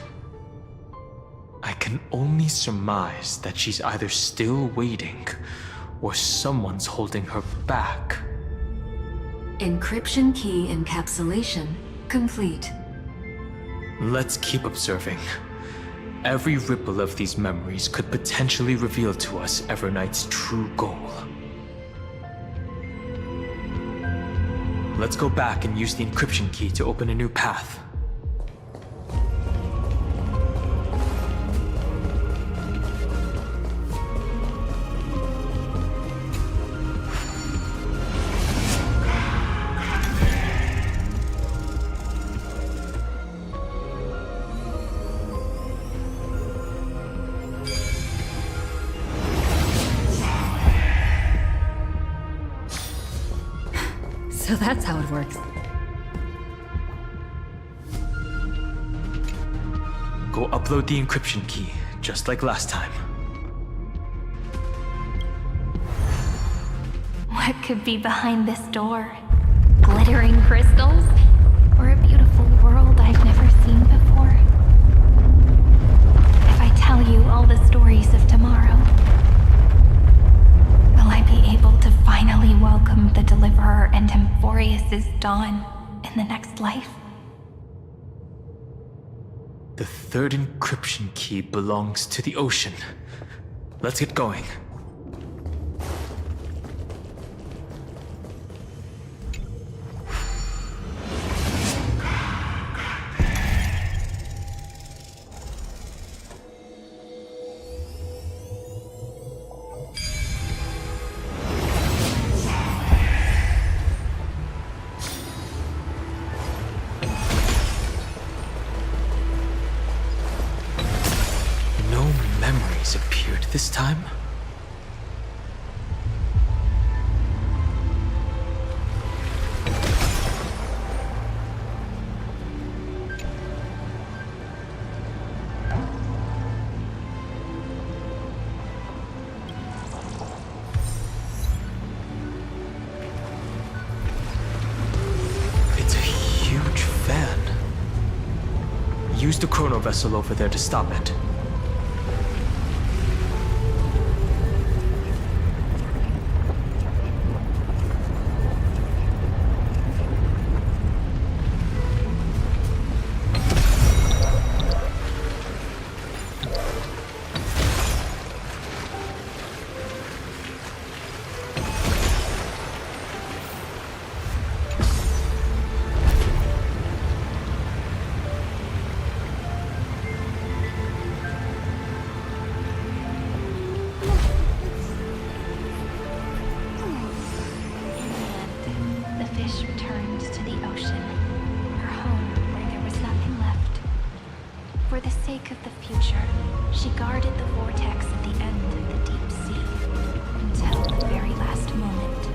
I can only surmise that she's either still waiting, or someone's holding her back. Encryption key encapsulation complete. Let's keep observing. Every ripple of these memories could potentially reveal to us Evernight's true goal. Let's go back and use the encryption key to open a new path. So that's how it works. Go upload the encryption key, just like last time. What could be behind this door? Glittering crystals? Or a beautiful world I've never seen before? If I tell you all the stories of tomorrow, will I be able to finally welcome the Deliverer and Emphorius's dawn in the next life? The third encryption key belongs to the ocean. Let's get going. Appeared this time? It's a huge fan. Use the chrono vessel over there to stop it. Returned to the ocean, her home. For the sake of the future, she guarded the vortex at the end of the deep sea until the very last moment.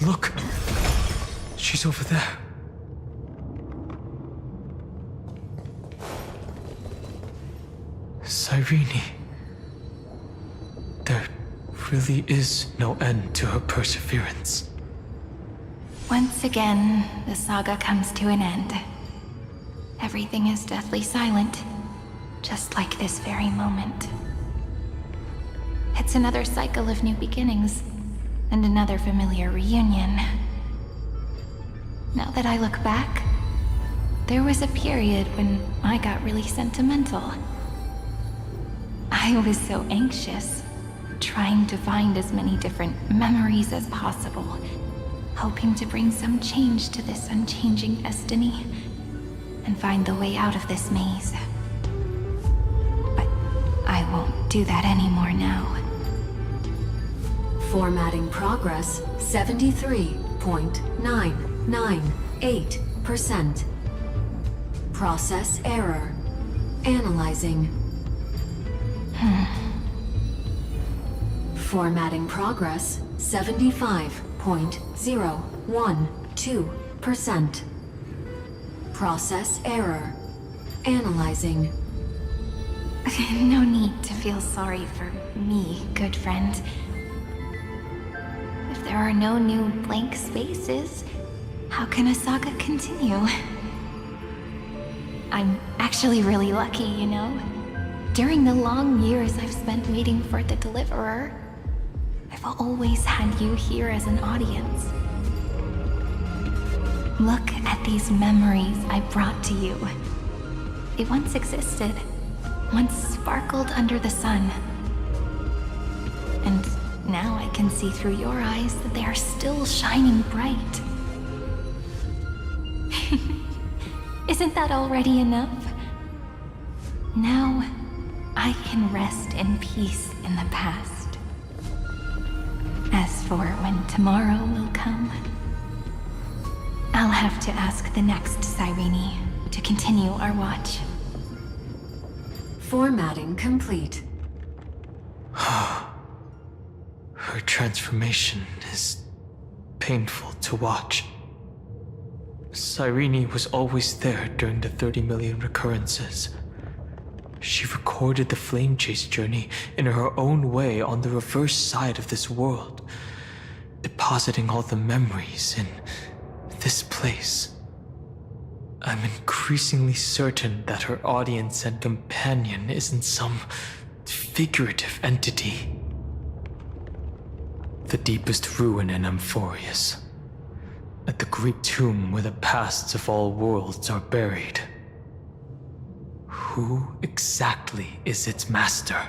Look! She's over there. Cyrene. There really is no end to her perseverance. Once again, the saga comes to an end. Everything is deathly silent, just like this very moment. It's another cycle of new beginnings, and another familiar reunion. Now that I look back, there was a period when I got really sentimental. I was so anxious, trying to find as many different memories as possible, hoping to bring some change to this unchanging destiny, and find the way out of this maze. But I won't do that anymore now. Formatting progress 73.998%. Process error. Analyzing. Formatting progress 75.012%. Process error. Analyzing. No need to feel sorry for me, good friend. If there are no new blank spaces, how can a saga continue? I'm actually really lucky, you know? During the long years I've spent waiting for the Deliverer, I've always had you here as an audience. Look at these memories I brought to you. They once existed, once sparkled under the sun. And now I can see through your eyes that they are still shining bright. Isn't that already enough? Now, I can rest in peace in the past. As for when tomorrow will come, I'll have to ask the next Cyrene to continue our watch. Formatting complete. Her transformation is painful to watch. Cyrene was always there during the 30 million recurrences. She recorded the Flame Chase journey in her own way on the reverse side of this world, depositing all the memories in this place. I'm increasingly certain that her audience and companion isn't some figurative entity. The deepest ruin in Amphorius, at the great tomb where the pasts of all worlds are buried. Who exactly is its master?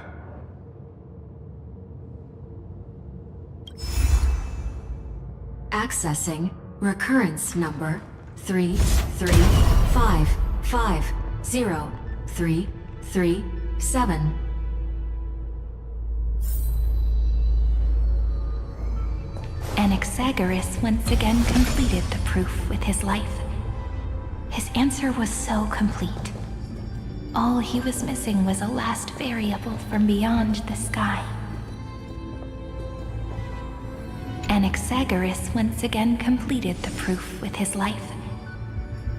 Accessing recurrence number 335503337. Anaxagoras once again completed the proof with his life. His answer was so complete. All he was missing was a last variable from beyond the sky. Anaxagoras once again completed the proof with his life.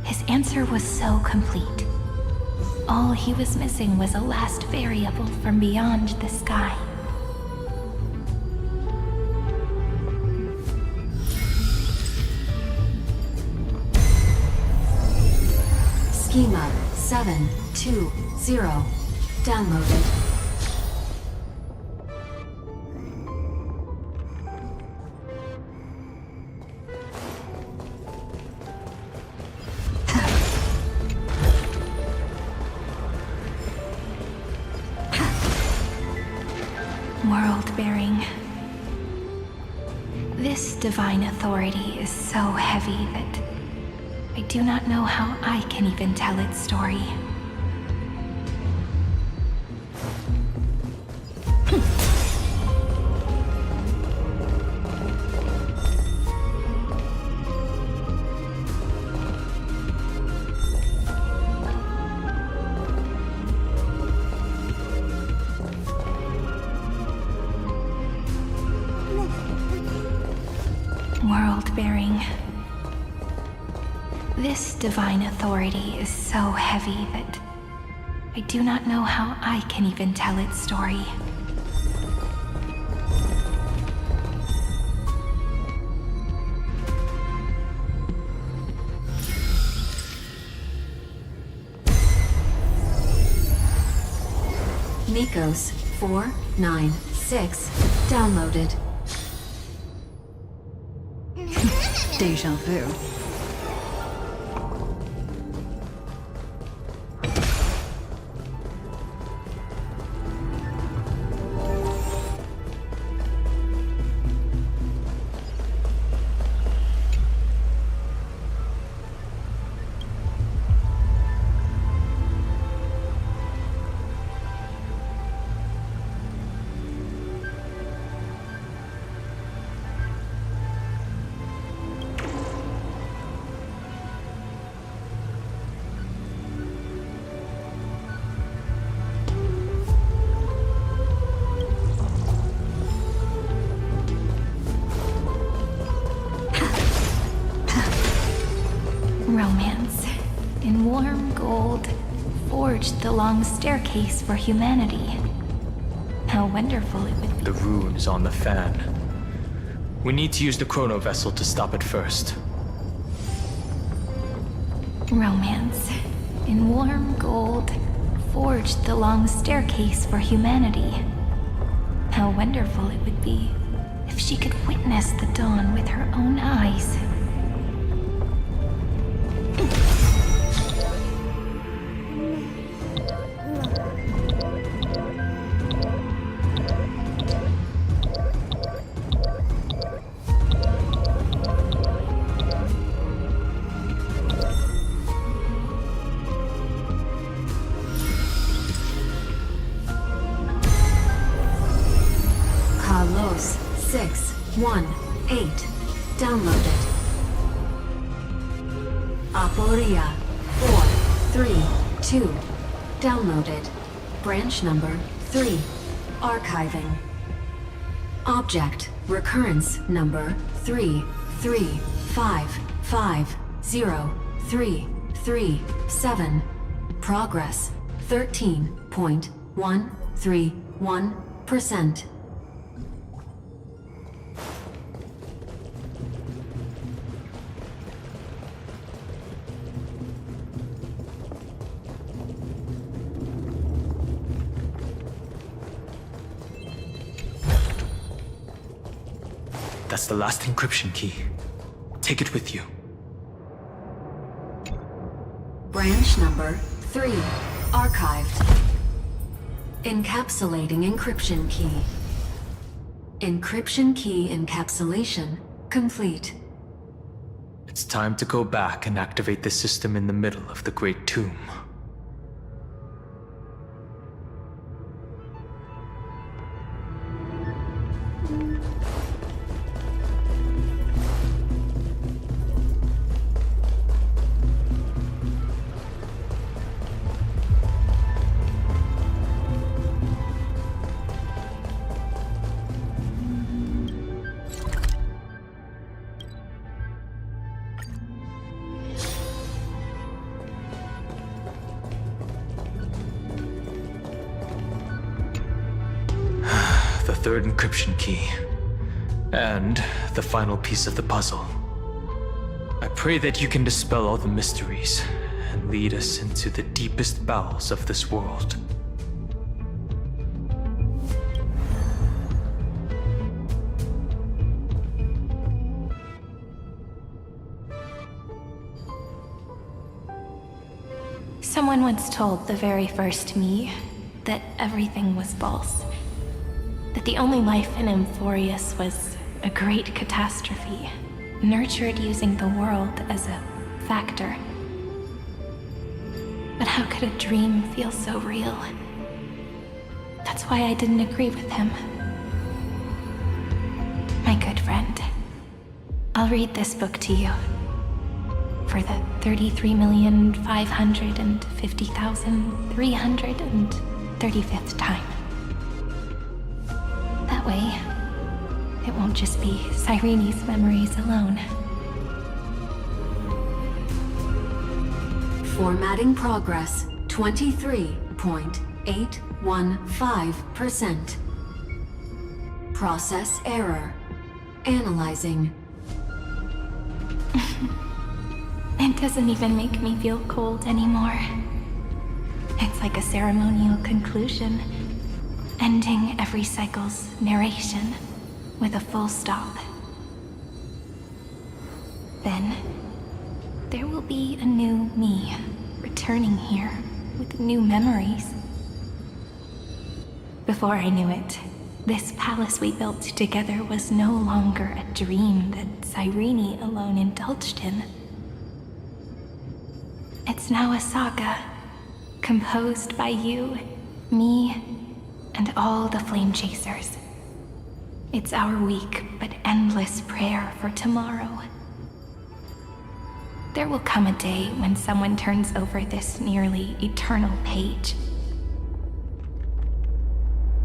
His answer was so complete. All he was missing was a last variable from beyond the sky. Schema 720. Downloaded. World-bearing. This divine authority is so heavy that I do not know how I can even tell its story. World-bearing. This divine authority is so heavy that I do not know how I can even tell its story. Nikos 496. Downloaded. Deja vu. Romance. In warm gold, forged the long staircase for humanity. How wonderful it would be. The runes on the fan. We need to use the chrono vessel to stop it first. Romance. In warm gold, forged the long staircase for humanity. How wonderful it would be if she could witness the dawn with her own eyes. Carlos 618. Downloaded. Aporia 432. Downloaded. Branch number 3. Archiving. Object recurrence number 335503337. Progress 13.131%. That's the last encryption key. Take it with you. Branch number 3. Archived. Encapsulating encryption key. Encryption key encapsulation complete. It's time to go back and activate the system in the middle of the Great Tomb. The third encryption key. And the final piece of the puzzle. I pray that you can dispel all the mysteries and lead us into the deepest bowels of this world. Someone once told the very first me that everything was false. That the only life in Amphorius was a great catastrophe, nurtured using the world as a factor. But how could a dream feel so real? That's why I didn't agree with him. My good friend, I'll read this book to you. For the 33,550,335th time. That way, it won't just be Cyrene's memories alone. Formatting progress 23.815%. Process error. Analyzing. It doesn't even make me feel cold anymore. It's like a ceremonial conclusion, ending every cycle's narration with a full stop. Then, there will be a new me returning here with new memories. Before I knew it, this palace we built together was no longer a dream that Cyrene alone indulged in. It's now a saga, composed by you, me, and all the flame chasers. It's our weak but endless prayer for tomorrow. There will come a day when someone turns over this nearly eternal page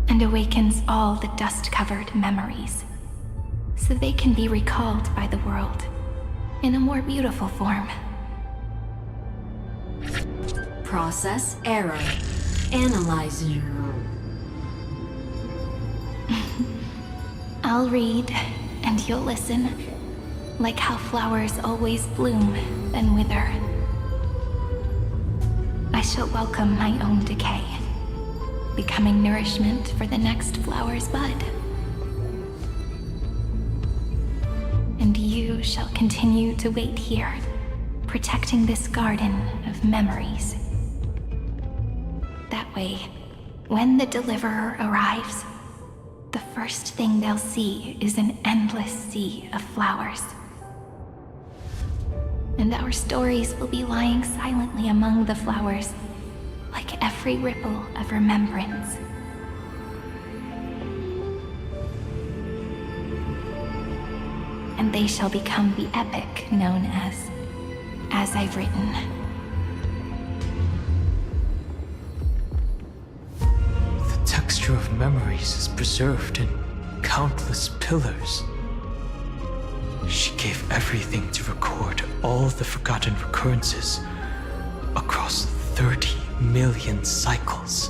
and awakens all the dust-covered memories, so they can be recalled by the world in a more beautiful form. Process error. Analyzing. I'll read, and you'll listen, like how flowers always bloom, then wither. I shall welcome my own decay, becoming nourishment for the next flower's bud. And you shall continue to wait here, protecting this garden of memories. That way, when the Deliverer arrives, the first thing they'll see is an endless sea of flowers. And our stories will be lying silently among the flowers, like every ripple of remembrance. And they shall become the epic known as I've Written. The texture of memories is preserved in countless pillars. She gave everything to record all the forgotten recurrences across 30 million cycles.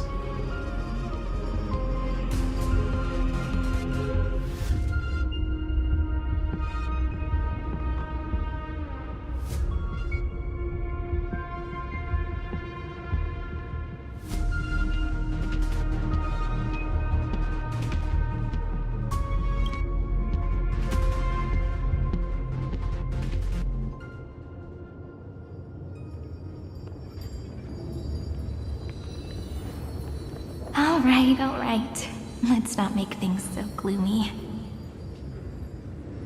All right. Let's not make things so gloomy.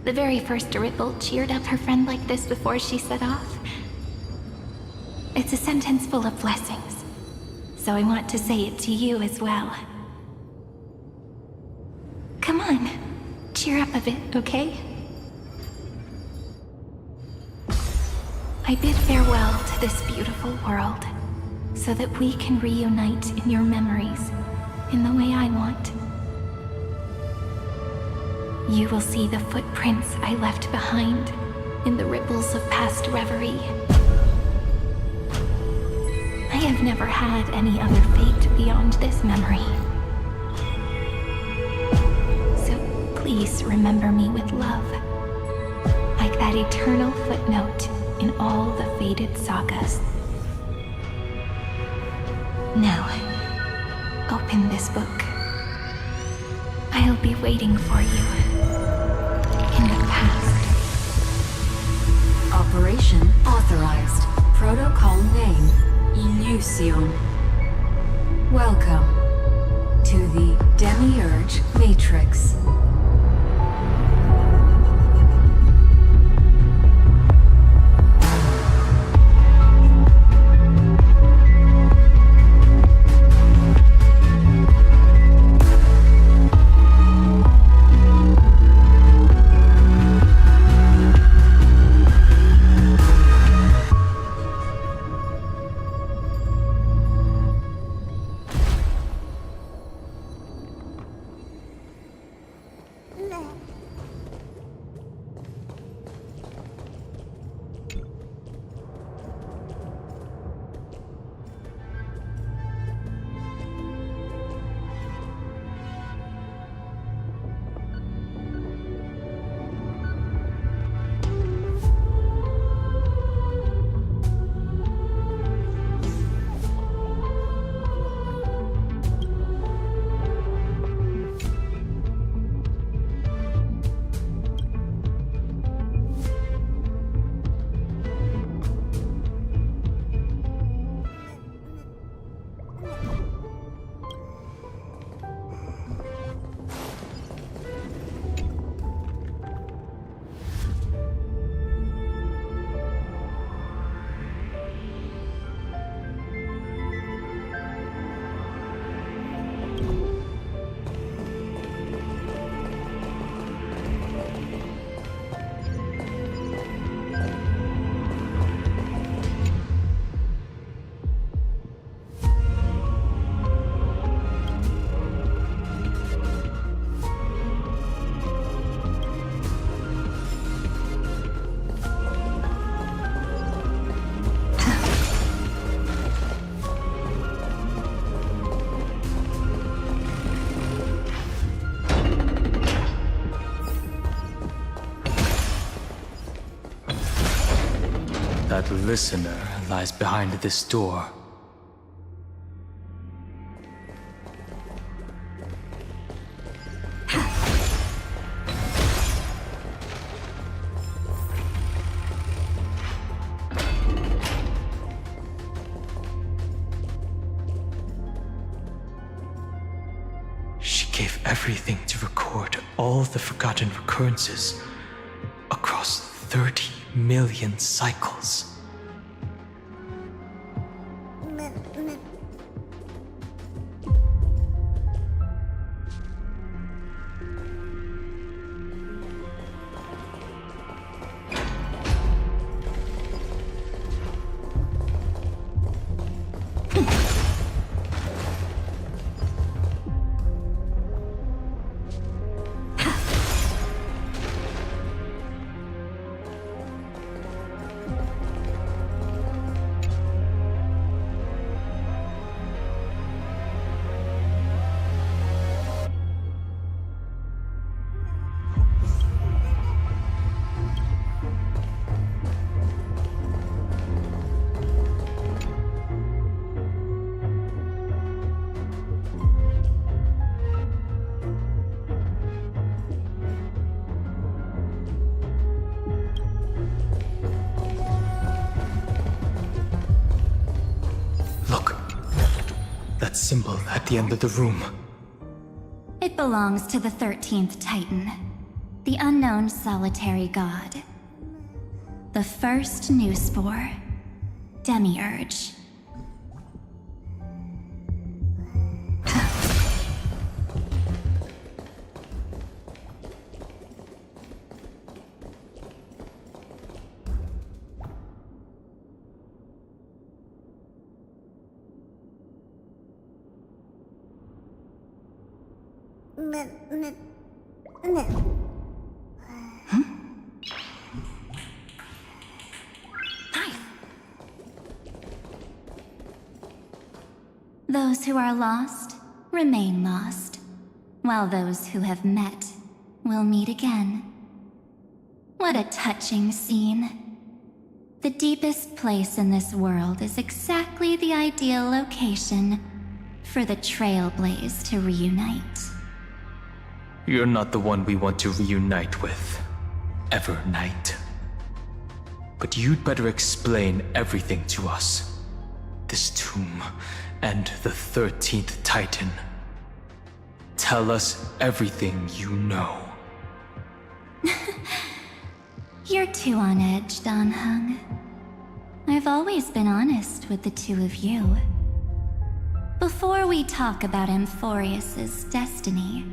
The very first Ripple cheered up her friend like this before she set off. It's a sentence full of blessings, so I want to say it to you as well. Come on, cheer up a bit, okay? I bid farewell to this beautiful world, so that we can reunite in your memories in the way I want. You will see the footprints I left behind in the ripples of past reverie. I have never had any other fate beyond this memory. So please remember me with love, like that eternal footnote in all the faded sagas. Now, open this book. I'll be waiting for you in the past. Operation authorized. Protocol name, Illusion. Welcome to the Demiurge Matrix. That listener lies behind this door. She gave everything to record all the forgotten recurrences across 30 million cycles. That symbol at the end of the room. It belongs to the 13th Titan, the unknown solitary god. The first new spore, Demiurge. Those who are lost remain lost, while those who have met will meet again. What a touching scene. the deepest place in this world is exactly the ideal location for the Trailblaze to reunite. You're not the one we want to reunite with, Evernight. But you'd better explain everything to us. This tomb and the 13th Titan. Tell us everything you know. You're too on edge, Dan Hung. I've always been honest with the two of you. Before we talk about Amphorius's destiny,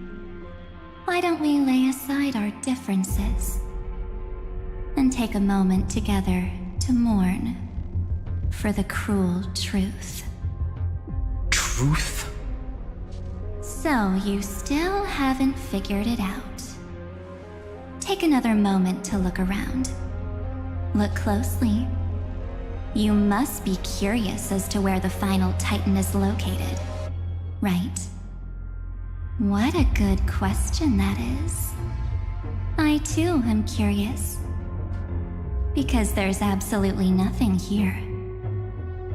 why don't we lay aside our differences and take a moment together to mourn for the cruel truth? Truth? So you still haven't figured it out. Take another moment to look around. Look closely. You must be curious as to where the final Titan is located, right? What a good question that is. I too am curious. Because there's absolutely nothing here.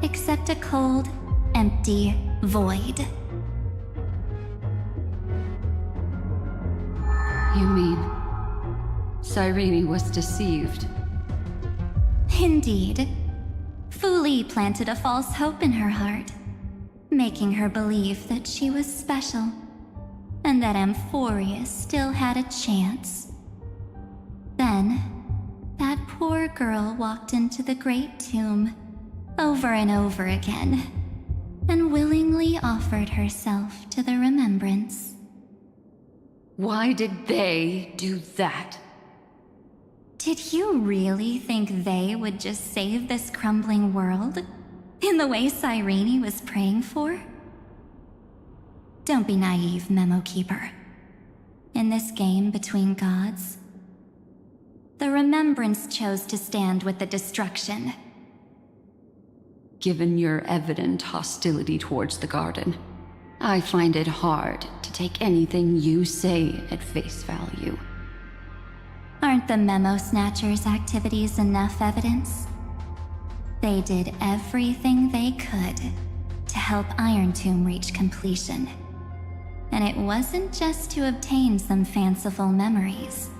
Except a cold, empty void. You mean Cyrene was deceived? Indeed. Fu Li planted a false hope in her heart, making her believe that she was special, and that Amphorius still had a chance. Then, that poor girl walked into the Great Tomb over and over again, and willingly offered herself to the remembrance. Why did they do that? Did you really think they would just save this crumbling world? In the way Cyrene was praying for? Don't be naive, Memo Keeper. In this game between gods, the Remembrance chose to stand with the destruction. Given your evident hostility towards the Garden, I find it hard to take anything you say at face value. Aren't the Memo Snatchers' activities enough evidence? They did everything they could to help Iron Tomb reach completion. And it wasn't just to obtain some fanciful memories.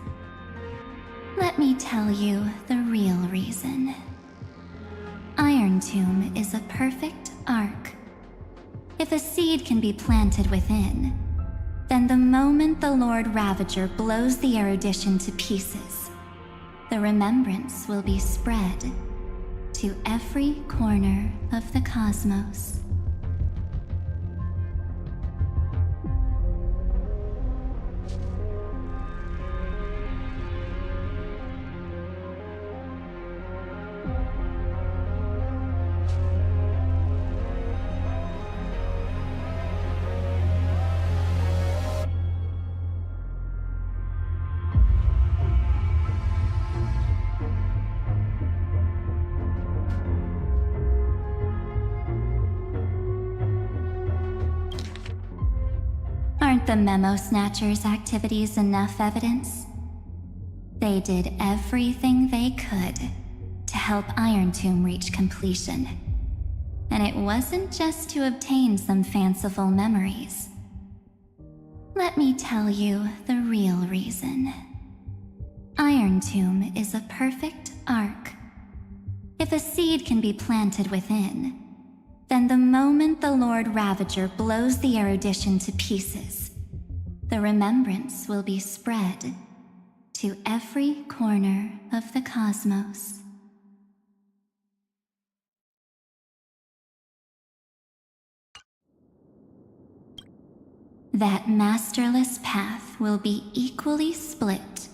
Let me tell you the real reason. Iron Tomb is a perfect arc. If a seed can be planted within, then the moment the Lord Ravager blows the erudition to pieces, the remembrance will be spread to every corner of the cosmos. Aren't the Memo Snatchers' activities enough evidence? They did everything they could to help Iron Tomb reach completion. And it wasn't just to obtain some fanciful memories. Let me tell you the real reason. Iron Tomb is a perfect arc. If a seed can be planted within, then the moment the Lord Ravager blows the erudition to pieces, the remembrance will be spread to every corner of the cosmos. That masterless path will be equally split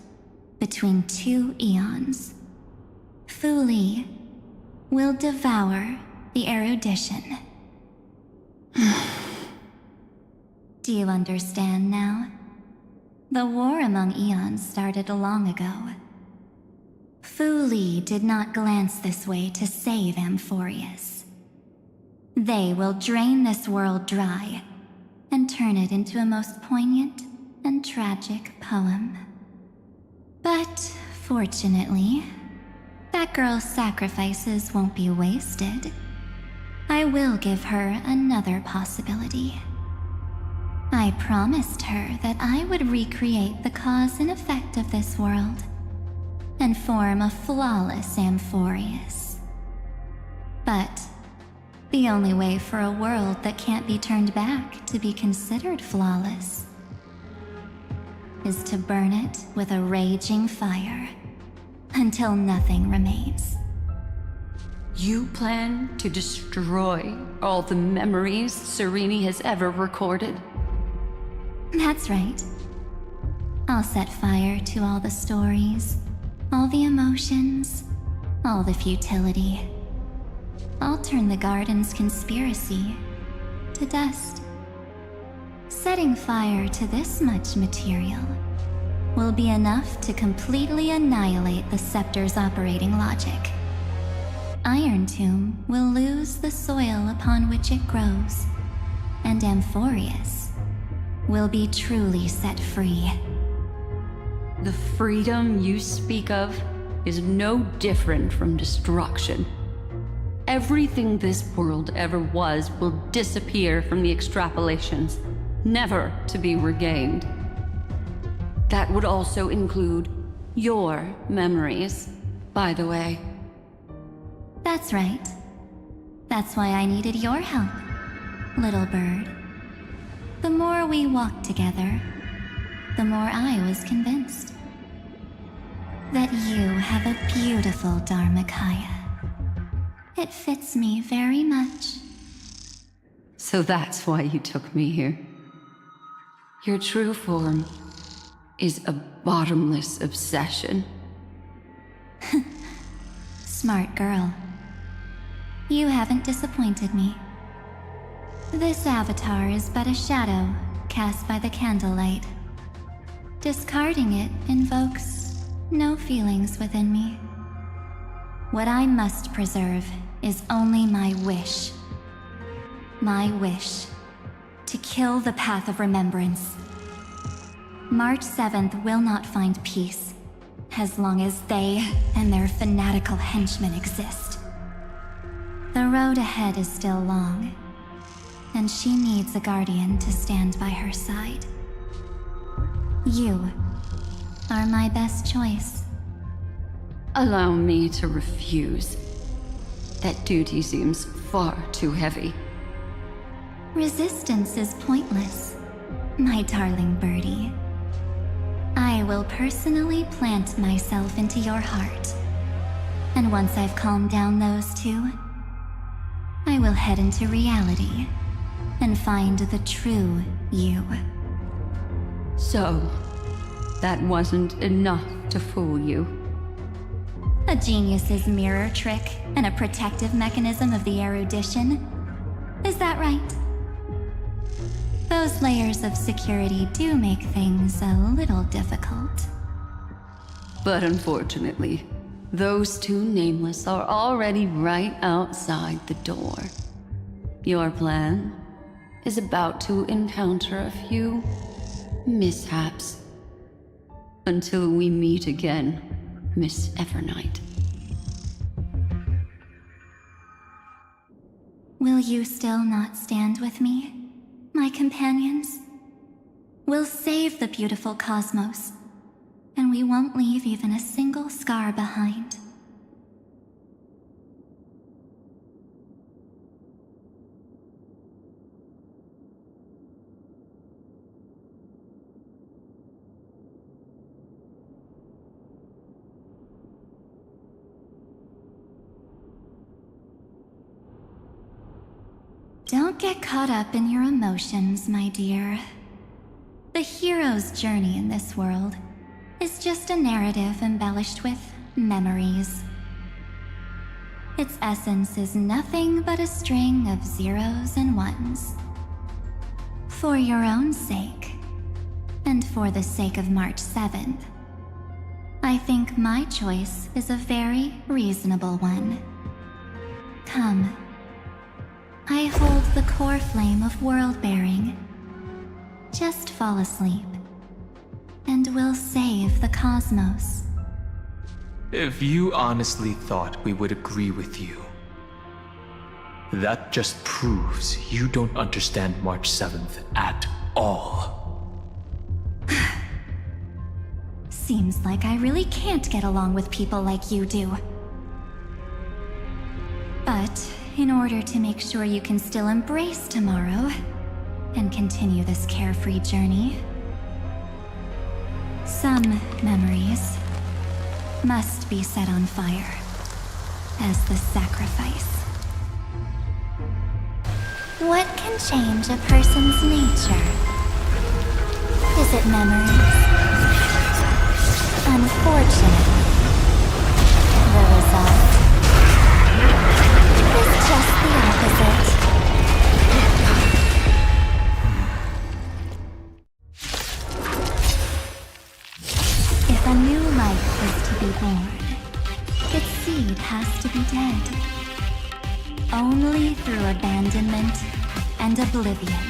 between two eons. Fu Li will devour the erudition. Do you understand now? The war among eons started long ago. Fu Li did not glance this way to save Amphorius. They will drain this world dry and turn it into a most poignant and tragic poem. But fortunately, that girl's sacrifices won't be wasted. I will give her another possibility. I promised her that I would recreate the cause and effect of this world and form a flawless Amphoreus. But the only way for a world that can't be turned back to be considered flawless is to burn it with a raging fire until nothing remains. You plan to destroy all the memories Serene has ever recorded? That's right. I'll set fire to all the stories, all the emotions, all the futility. I'll turn the garden's conspiracy to dust. Setting fire to this much material will be enough to completely annihilate the scepter's operating logic. Iron Tomb will lose the soil upon which it grows, and Amphoreus will be truly set free. The freedom you speak of is no different from destruction. Everything this world ever was will disappear from the extrapolations, never to be regained. That would also include your memories, by the way. That's right. That's why I needed your help, little bird. The more we walked together, the more I was convinced that you have a beautiful Dharmakaya. It fits me very much. So that's why you took me here. Your true form is a bottomless obsession. Smart girl. You haven't disappointed me. This avatar is but a shadow cast by the candlelight. Discarding it invokes no feelings within me. What I must preserve is only my wish. My wish to kill the path of remembrance. March 7th will not find peace as long as they and their fanatical henchmen exist. The road ahead is still long, and she needs a guardian to stand by her side. You are my best choice. Allow me to refuse. That duty seems far too heavy. Resistance is pointless, my darling birdie. I will personally plant myself into your heart. And once I've calmed down those two, I will head into reality and find the true you. So, that wasn't enough to fool you. A genius's mirror trick and a protective mechanism of the erudition. Is that right? Those layers of security do make things a little difficult. But unfortunately, those two nameless are already right outside the door. Your plan is about to encounter a few mishaps. Until we meet again, Miss Evernight. Will you still not stand with me, my companions? We'll save the beautiful cosmos, and we won't leave even a single scar behind. Don't get caught up in your emotions, my dear. The hero's journey in this world is just a narrative embellished with memories. Its essence is nothing but a string of zeros and ones. For your own sake, and for the sake of March 7th, I think my choice is a very reasonable one. Come. I hold the core flame of world-bearing. Just fall asleep, and we'll save the cosmos. If you honestly thought we would agree with you, that just proves you don't understand March 7th at all. Seems like I really can't get along with people like you do. But in order to make sure you can still embrace tomorrow and continue this carefree journey, some memories must be set on fire as the sacrifice. What can change a person's nature? Is it memories? Unfortunately, the result is just the opposite. If a new life is to be born, its seed has to be dead. Only through abandonment and oblivion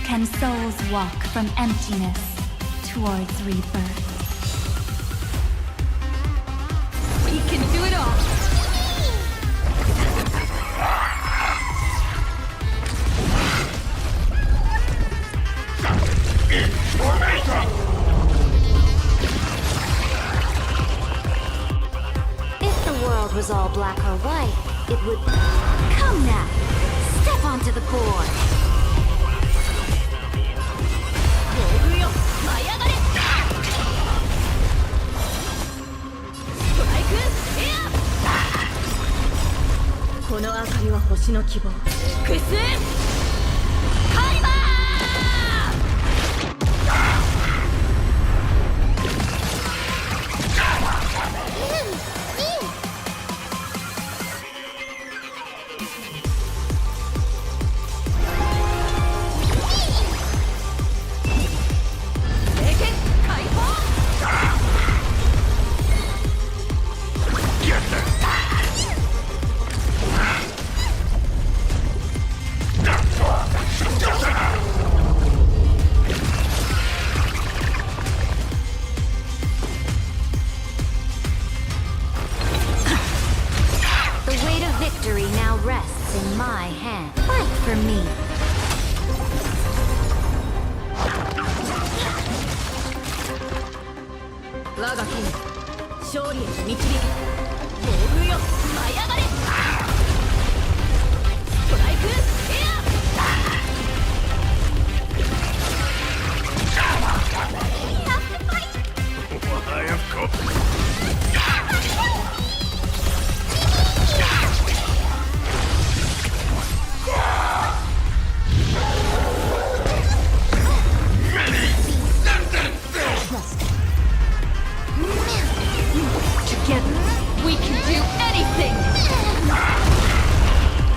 can souls walk from emptiness towards rebirth. We can do it all! If the world was all black or white, it would... Come now! Step onto the board! Victory now rests in my hand. Fight for me. 我が剣、勝利へと導け。暴風よ、舞い上がれ。ストライク、エア。Why, of course. Together, we can do anything!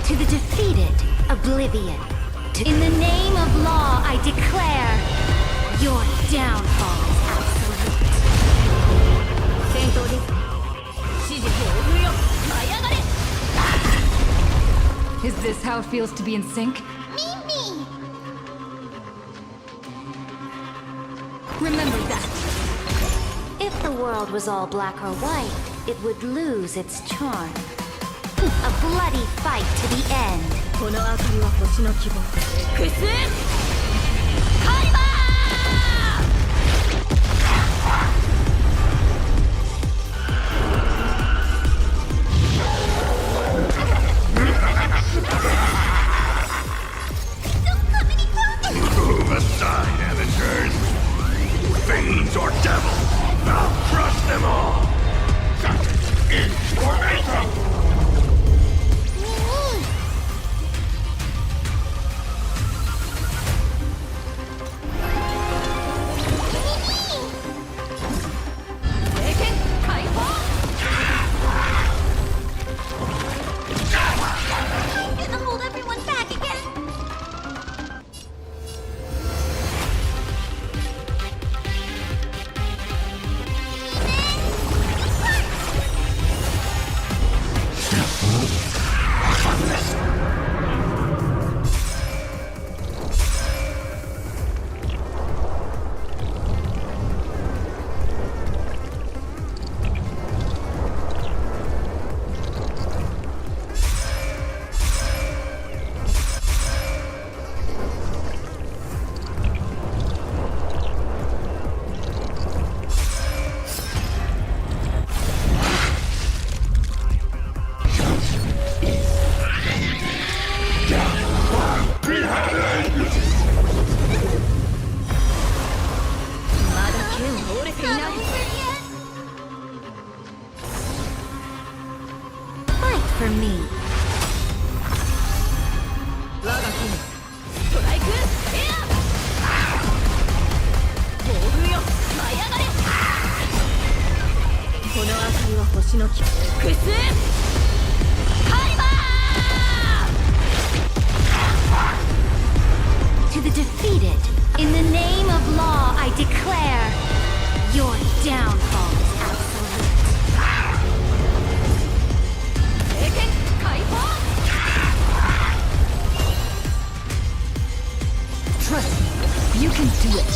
To the defeated, oblivion. In the name of law, I declare your downfall is absolute. 戦闘です。指示暴風よ、舞い上がれ。Is this how it feels to be in sync? Remember that! If the world was all black or white, it would lose its charm. A bloody fight to the end. この明かりは星の希望。フェスカリバー Move aside, amateurs. Fiends or devils, I'll crush them all. In formation. Gonna hold everyone back again. for me. 我が剣ストライクエア暴風よ舞い上がれこの明かりは星の木複数カイバー To the defeated, in the name of law, I declare your downfall is absolute. 聖剣解放 Trust me, you can do it.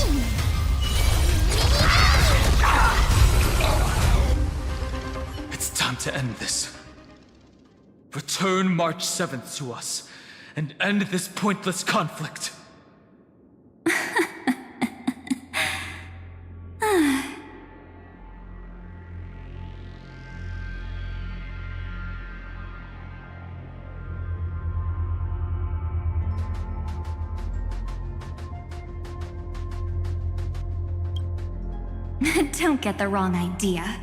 It's time to end this. Return March 7th to us, and end this pointless conflict. Don't get the wrong idea.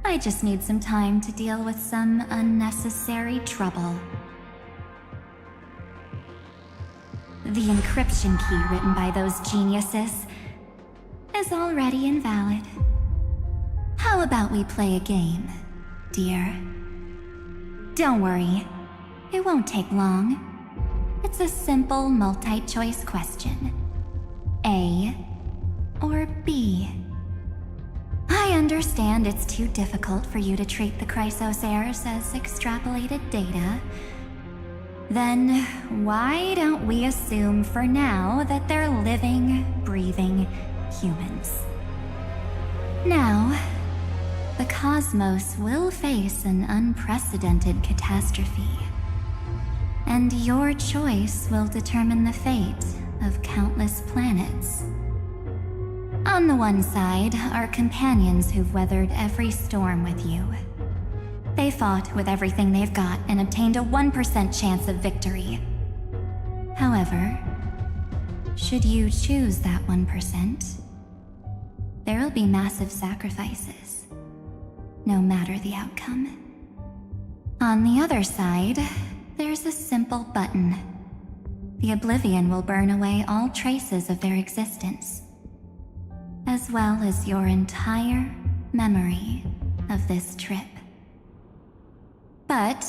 I just need some time to deal with some unnecessary trouble. The encryption key written by those geniuses is already invalid. How about we play a game, dear? Don't worry, it won't take long. It's a simple multi-choice question. A or B? I understand it's too difficult for you to treat the Chrysos heirs as extrapolated data. Then why don't we assume for now that they're living, breathing humans? Now, the cosmos will face an unprecedented catastrophe. And your choice will determine the fate of countless planets. On the one side are companions who've weathered every storm with you. They fought with everything they've got and obtained a 1% chance of victory. However, should you choose that 1%, there'll be massive sacrifices, no matter the outcome. On the other side, there's a simple button. The Oblivion will burn away all traces of their existence, as well as your entire memory of this trip. But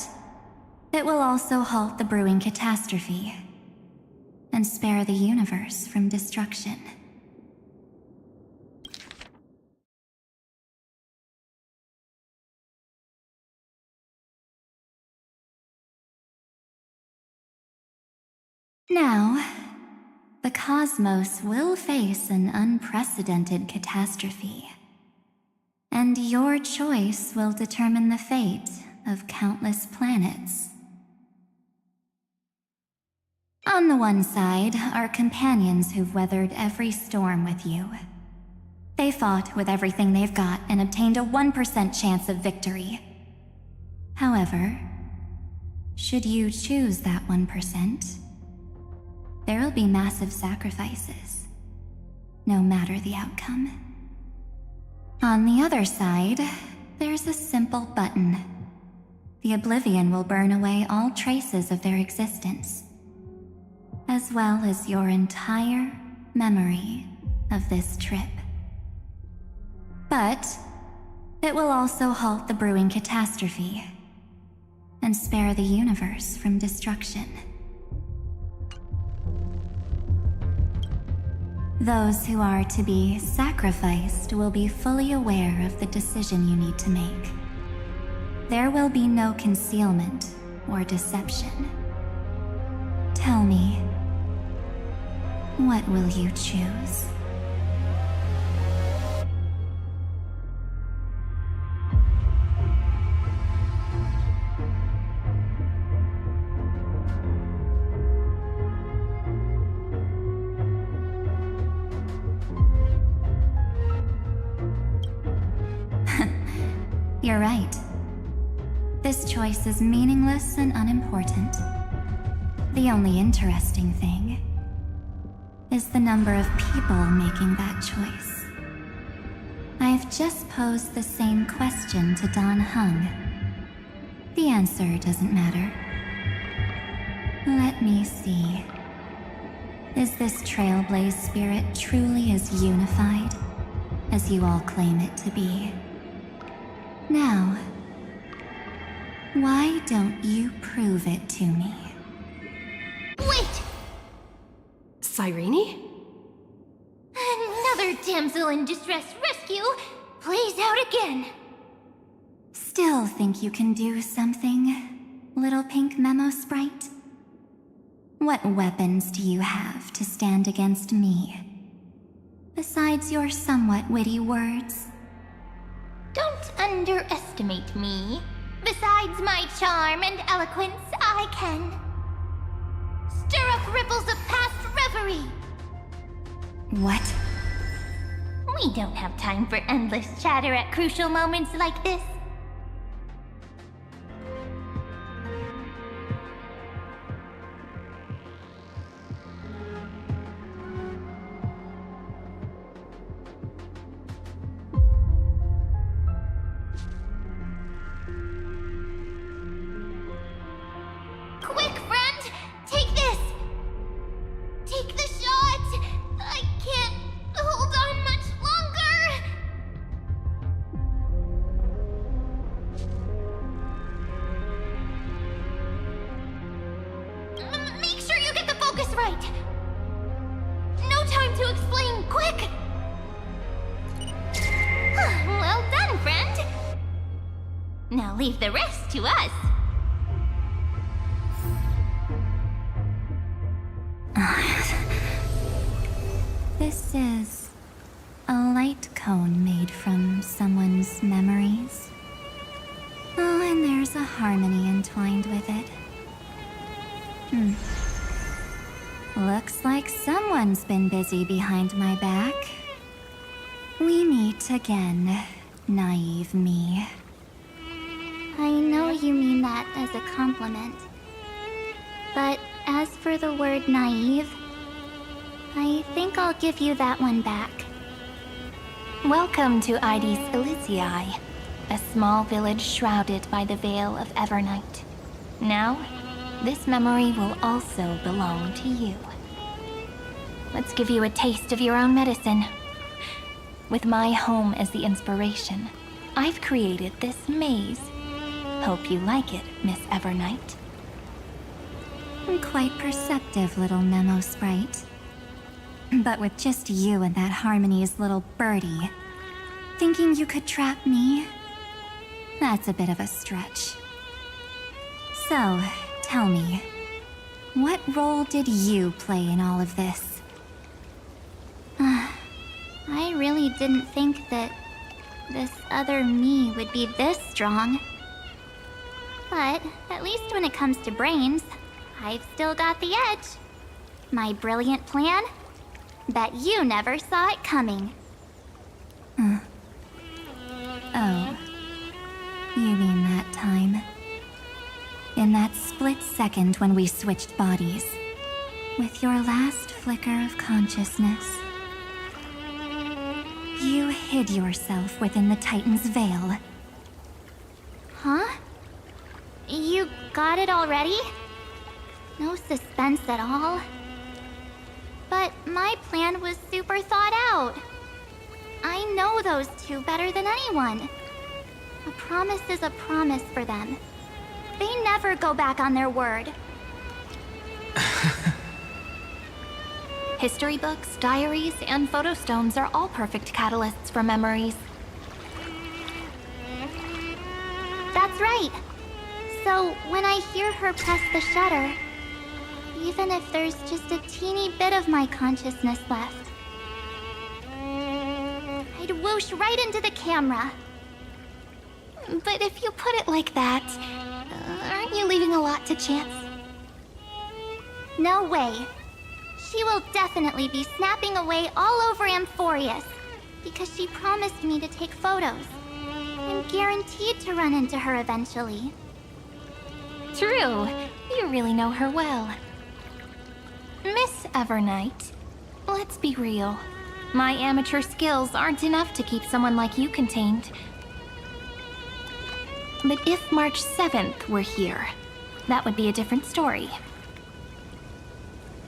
it will also halt the brewing catastrophe and spare the universe from destruction. Now, the cosmos will face an unprecedented catastrophe, and your choice will determine the fate of countless planets. On the one side are companions who've weathered every storm with you. They fought with everything they've got and obtained a 1% chance of victory. However, should you choose that 1%, there'll be massive sacrifices, no matter the outcome. On the other side, there's a simple button. The Oblivion will burn away all traces of their existence, as well as your entire memory of this trip. But it will also halt the brewing catastrophe and spare the universe from destruction. Those who are to be sacrificed will be fully aware of the decision you need to make. There will be no concealment or deception. Tell me, what will you choose? You're right. This choice is meaningless and unimportant. The only interesting thing is the number of people making that choice. I've just posed the same question to Don Hung. The answer doesn't matter. Let me see. Is this Trailblaze spirit truly as unified as you all claim it to be? Now, why don't you prove it to me? Wait! Cyrene? Another damsel in distress rescue plays out again. Still think you can do something, little pink memo sprite? What weapons do you have to stand against me? Besides your somewhat witty words? Don't underestimate me. Besides my charm and eloquence, I can stir up ripples of past reverie. What? We don't have time for endless chatter at crucial moments like this. Quick, friend! Take this! Take the shot! I can't hold on much longer! Make sure you get the focus right! No time to explain, quick! Well done, friend! Now leave the rest to us. This is a light cone made from someone's memories. Oh, and there's a harmony entwined with it. Looks like someone's been busy behind my back. We meet again, naive me. I know you mean that as a compliment. But as for the word naive, I think I'll give you that one back. Welcome to Ides Elysiae, a small village shrouded by the veil of Evernight. Now, this memory will also belong to you. Let's give you a taste of your own medicine. With my home as the inspiration, I've created this maze. Hope you like it, Miss Evernight. Quite perceptive, little memo sprite. But with just you and that Harmony's little birdie, thinking you could trap me? That's a bit of a stretch. So, tell me, what role did you play in all of this? I really didn't think that this other me would be this strong. But at least when it comes to brains, I've still got the edge. My brilliant plan? Bet you never saw it coming. Oh, you mean that time? In that split second when we switched bodies, with your last flicker of consciousness, you hid yourself within the Titan's veil. Huh? You got it already? No suspense at all? But my plan was super thought out. I know those two better than anyone. A promise is a promise for them. They never go back on their word. History books, diaries, and photostones are all perfect catalysts for memories. That's right. So when I hear her press the shutter, even if there's just a teeny bit of my consciousness left, I'd whoosh right into the camera. But if you put it like that, aren't you leaving a lot to chance? No way. She will definitely be snapping away all over Amphorius, because she promised me to take photos. I'm guaranteed to run into her eventually. True. You really know her well. Miss Evernight, let's be real. My amateur skills aren't enough to keep someone like you contained. But if March 7th were here, that would be a different story.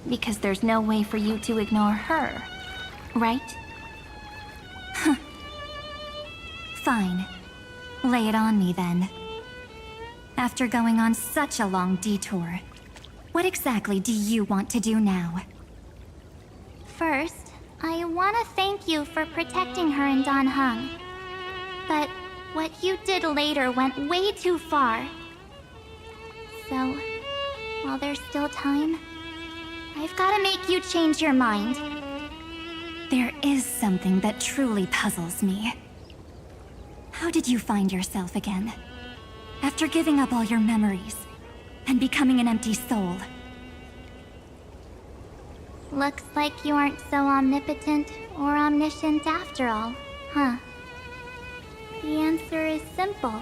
Because there's no way for you to ignore her, right? Fine. Lay it on me then. After going on such a long detour, what exactly do you want to do now? First, I want to thank you for protecting her and Dan Heng. But what you did later went way too far. So, while there's still time, I've got to make you change your mind. There is something that truly puzzles me. How did you find yourself again? After giving up all your memories and becoming an empty soul. Looks like you aren't so omnipotent or omniscient after all, huh? The answer is simple.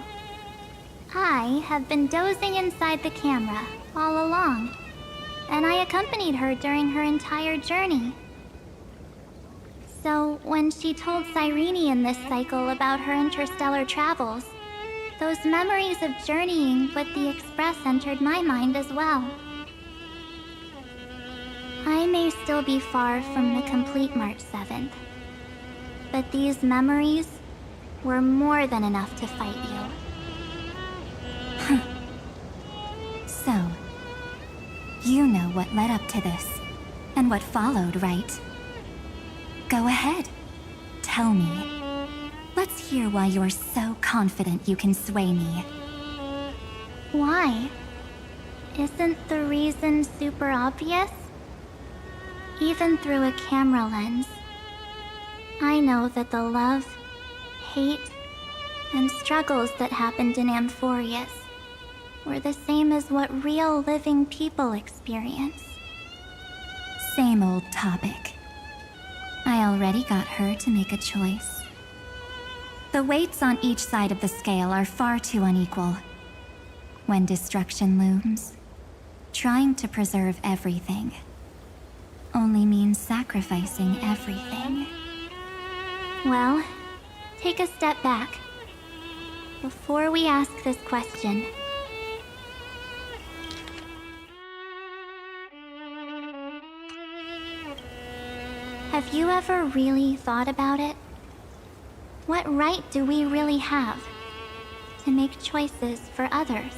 I have been dozing inside the camera all along, and I accompanied her during her entire journey. So when she told Cyrene in this cycle about her interstellar travels, those memories of journeying with the Express entered my mind as well. I may still be far from the complete March 7th, but these memories were more than enough to fight you. So, you know what led up to this, and what followed, right? Go ahead. Tell me. Let's hear why you're so confident you can sway me. Why? Isn't the reason super obvious? Even through a camera lens, I know that the love, hate, and struggles that happened in Amphorius were the same as what real living people experience. Same old topic. I already got her to make a choice. The weights on each side of the scale are far too unequal. When destruction looms, trying to preserve everything only means sacrificing everything. Well, take a step back. Before we ask this question, have you ever really thought about it? What right do we really have to make choices for others?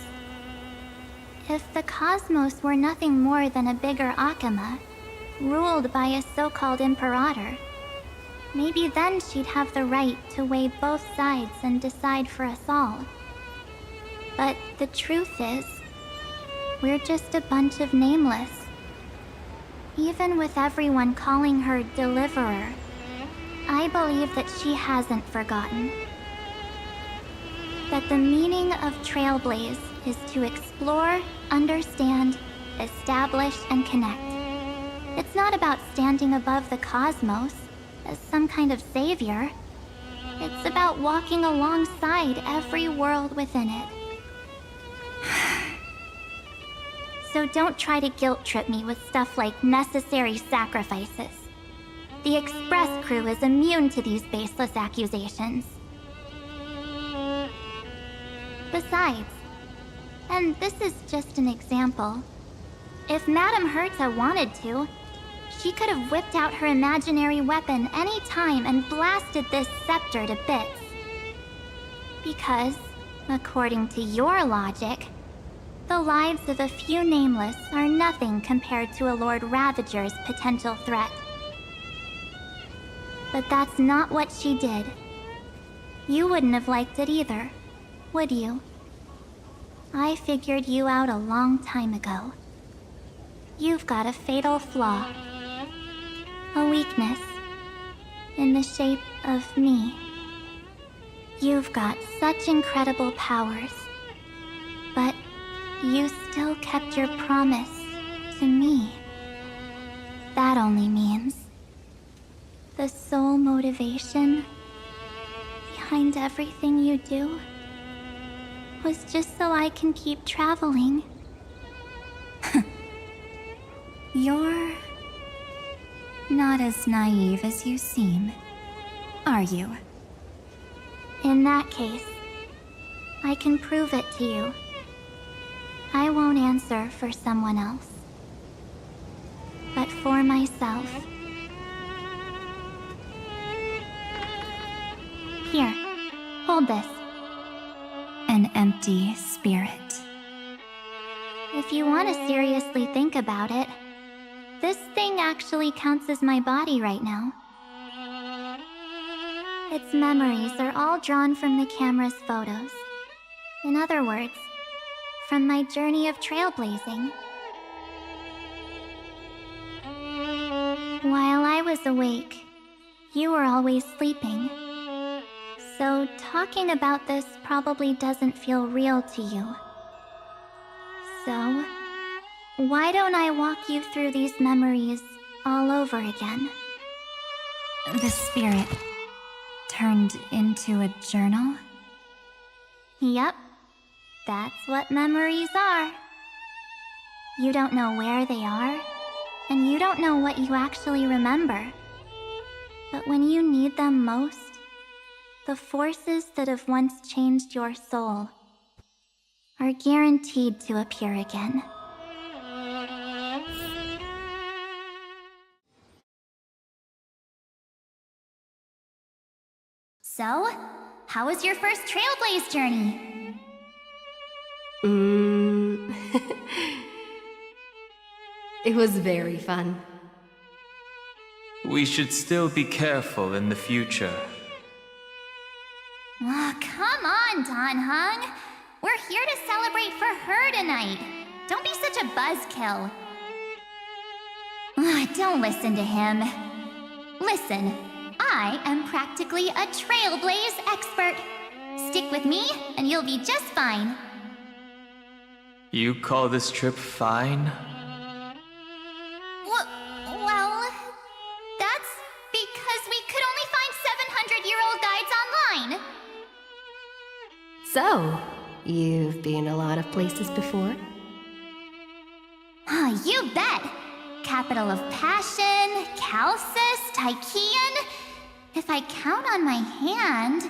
If the cosmos were nothing more than a bigger Akama, ruled by a so-called imperator, maybe then she'd have the right to weigh both sides and decide for us all. But the truth is, we're just a bunch of nameless. Even with everyone calling her Deliverer, I believe that she hasn't forgotten. That the meaning of Trailblaze is to explore, understand, establish, and connect. It's not about standing above the cosmos as some kind of savior. It's about walking alongside every world within it. So don't try to guilt trip me with stuff like necessary sacrifices. The Express crew is immune to these baseless accusations. Besides, and this is just an example, if Madame Herta wanted to, she could have whipped out her imaginary weapon any time and blasted this scepter to bits. Because, according to your logic, the lives of a few nameless are nothing compared to a Lord Ravager's potential threat. But that's not what she did. You wouldn't have liked it either, would you? I figured you out a long time ago. You've got a fatal flaw. A weakness. In the shape of me. You've got such incredible powers. But you still kept your promise to me. That only means the sole motivation behind everything you do was just so I can keep traveling. You're not as naive as you seem, are you? In that case, I can prove it to you. I won't answer for someone else, but for myself. Here, hold this. An empty spirit. If you want to seriously think about it, this thing actually counts as my body right now. Its memories are all drawn from the camera's photos. In other words, from my journey of trailblazing. While I was awake, you were always sleeping. So talking about this probably doesn't feel real to you. So, why don't I walk you through these memories all over again? The spirit turned into a journal? Yep, that's what memories are. You don't know where they are, and you don't know what you actually remember. But when you need them most, the forces that have once changed your soul are guaranteed to appear again. So, how was your first Trailblaze journey? It was very fun. We should still be careful in the future. Oh, come on, Don Hung. We're here to celebrate for her tonight. Don't be such a buzzkill. Don't listen to him. Listen, I am practically a Trailblaze expert. Stick with me, and you'll be just fine. You call this trip fine? Well, that's because we could only find 700-year-old guides online. So, you've been a lot of places before? You bet! Capital of Passion, Calcis, Tychean. If I count on my hand,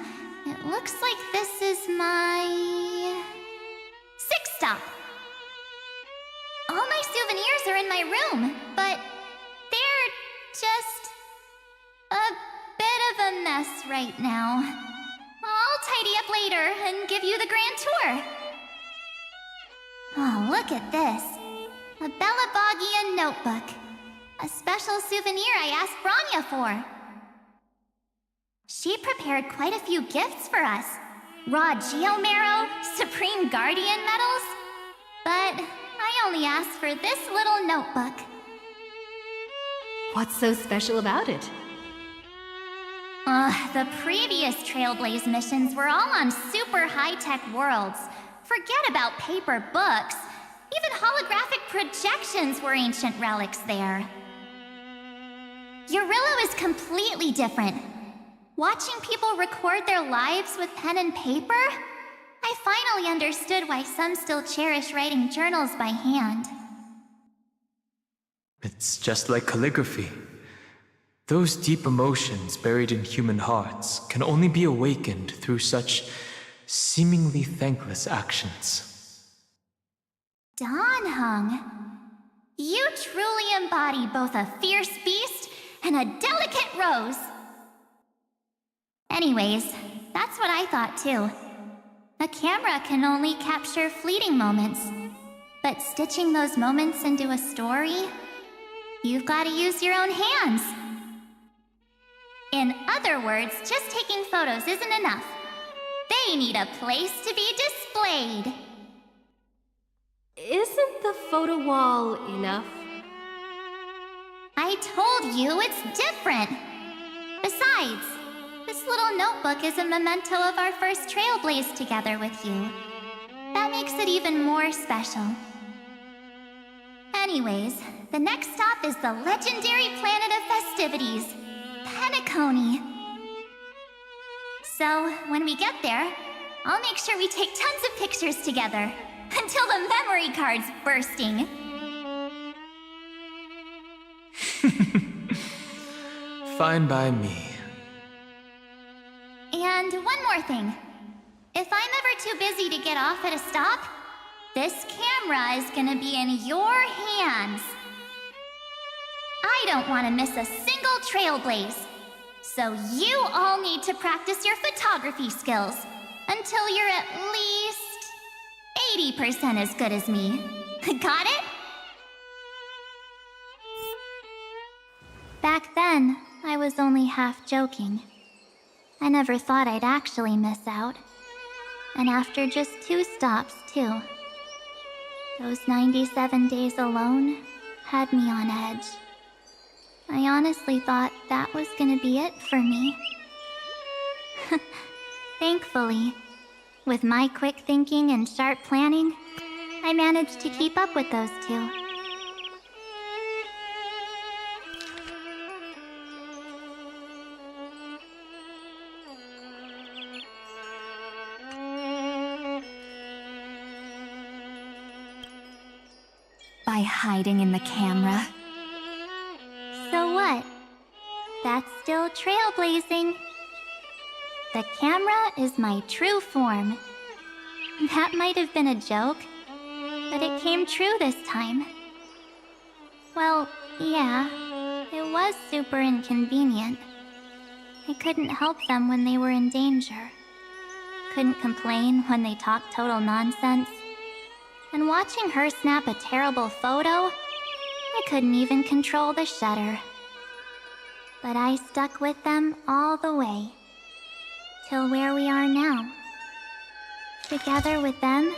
it looks like this is my... sixth stop. All my souvenirs are in my room, but they're just a bit of a mess right now. I'll tidy up later and give you the grand tour. Oh, look at this. A Bellabogian notebook. A special souvenir I asked Branya for. She prepared quite a few gifts for us. Raw Geomarrow, Supreme Guardian medals. But I only asked for this little notebook. What's so special about it? The previous Trailblaze missions were all on super high-tech worlds. Forget about paper books. Even holographic projections were ancient relics there. Eurillo is completely different. Watching people record their lives with pen and paper, I finally understood why some still cherish writing journals by hand. It's just like calligraphy. Those deep emotions buried in human hearts can only be awakened through such seemingly thankless actions. Don Hung, you truly embody both a fierce beast and a delicate rose. Anyways, that's what I thought too. A camera can only capture fleeting moments, but stitching those moments into a story, you've got to use your own hands. In other words, just taking photos isn't enough. They need a place to be displayed. Isn't the photo wall enough? I told you it's different. Besides, this little notebook is a memento of our first Trailblaze together with you. That makes it even more special. Anyways, the next stop is the legendary planet of festivities, Penacony. So, when we get there, I'll make sure we take tons of pictures together, until the memory card's bursting. Fine by me. And one more thing. If I'm ever too busy to get off at a stop, this camera is gonna be in your hands. I don't want to miss a single trailblaze. So you all need to practice your photography skills until you're at least 80% as good as me. Got it? Back then, I was only half joking. I never thought I'd actually miss out. And after just 2 stops, too. Those 97 days alone had me on edge. I honestly thought that was gonna be it for me. Thankfully, with my quick thinking and sharp planning, I managed to keep up with those 2. By hiding in the camera. So what? That's still trailblazing. The camera is my true form. That might have been a joke, but it came true this time. Well, yeah, it was super inconvenient. I couldn't help them when they were in danger. Couldn't complain when they talked total nonsense. And watching her snap a terrible photo, I couldn't even control the shutter. But I stuck with them all the way. Till where we are now. Together with them,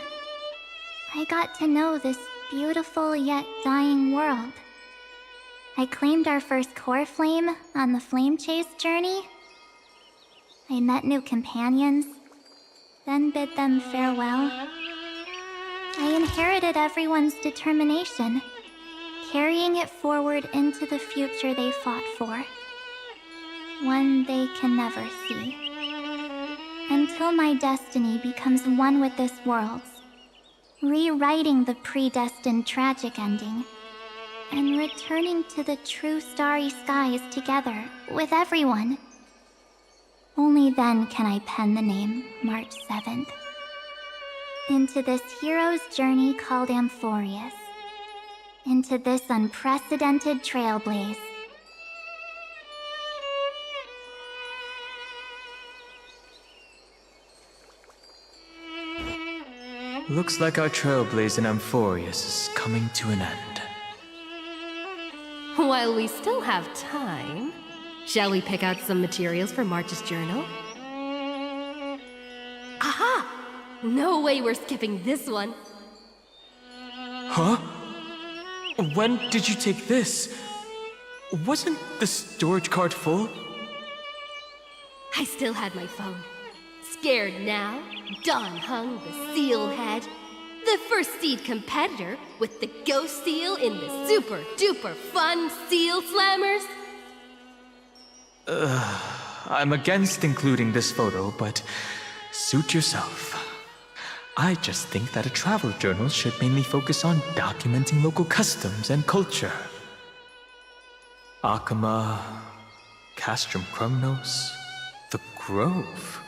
I got to know this beautiful yet dying world. I claimed our first core flame on the flame chase journey. I met new companions, then bid them farewell. I inherited everyone's determination, carrying it forward into the future they fought for. One they can never see. Until my destiny becomes one with this world's, rewriting the predestined tragic ending, and returning to the true starry skies together with everyone. Only then can I pen the name March 7th. Into this hero's journey called Amphorius. Into this unprecedented trailblaze. Looks like our trailblaze in Amphorius is coming to an end. While we still have time, shall we pick out some materials for March's journal? Aha! No way we're skipping this one. Huh? When did you take this? Wasn't the storage cart full? I still had my phone. Scared now, Dawn hung the seal head. The first seed competitor with the ghost seal in the super duper fun seal slammers. I'm against including this photo, but suit yourself. I just think that a travel journal should mainly focus on documenting local customs and culture. Akama, Castrum Krumnos, the Grove.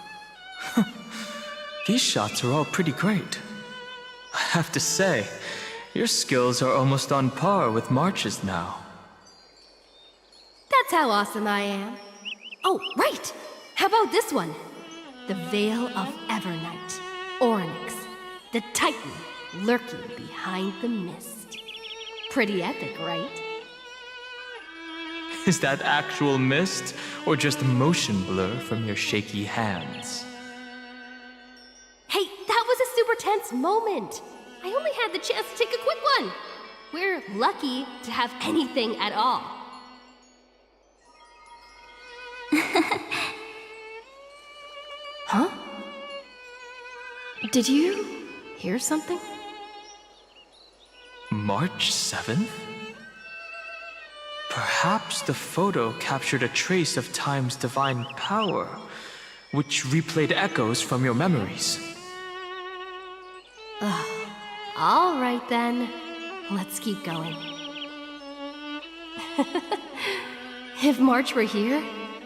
These shots are all pretty great. I have to say, your skills are almost on par with March's now. That's how awesome I am. Oh, right! How about this one? The Veil of Evernight. Oryx, the Titan lurking behind the mist. Pretty epic, right? Is that actual mist, or just motion blur from your shaky hands? Hey, that was a super tense moment. I only had the chance to take a quick one. We're lucky to have anything at all. Huh? Did you hear something? March 7th? Perhaps the photo captured a trace of time's divine power, which replayed echoes from your memories. All right then, let's keep going. If March were here,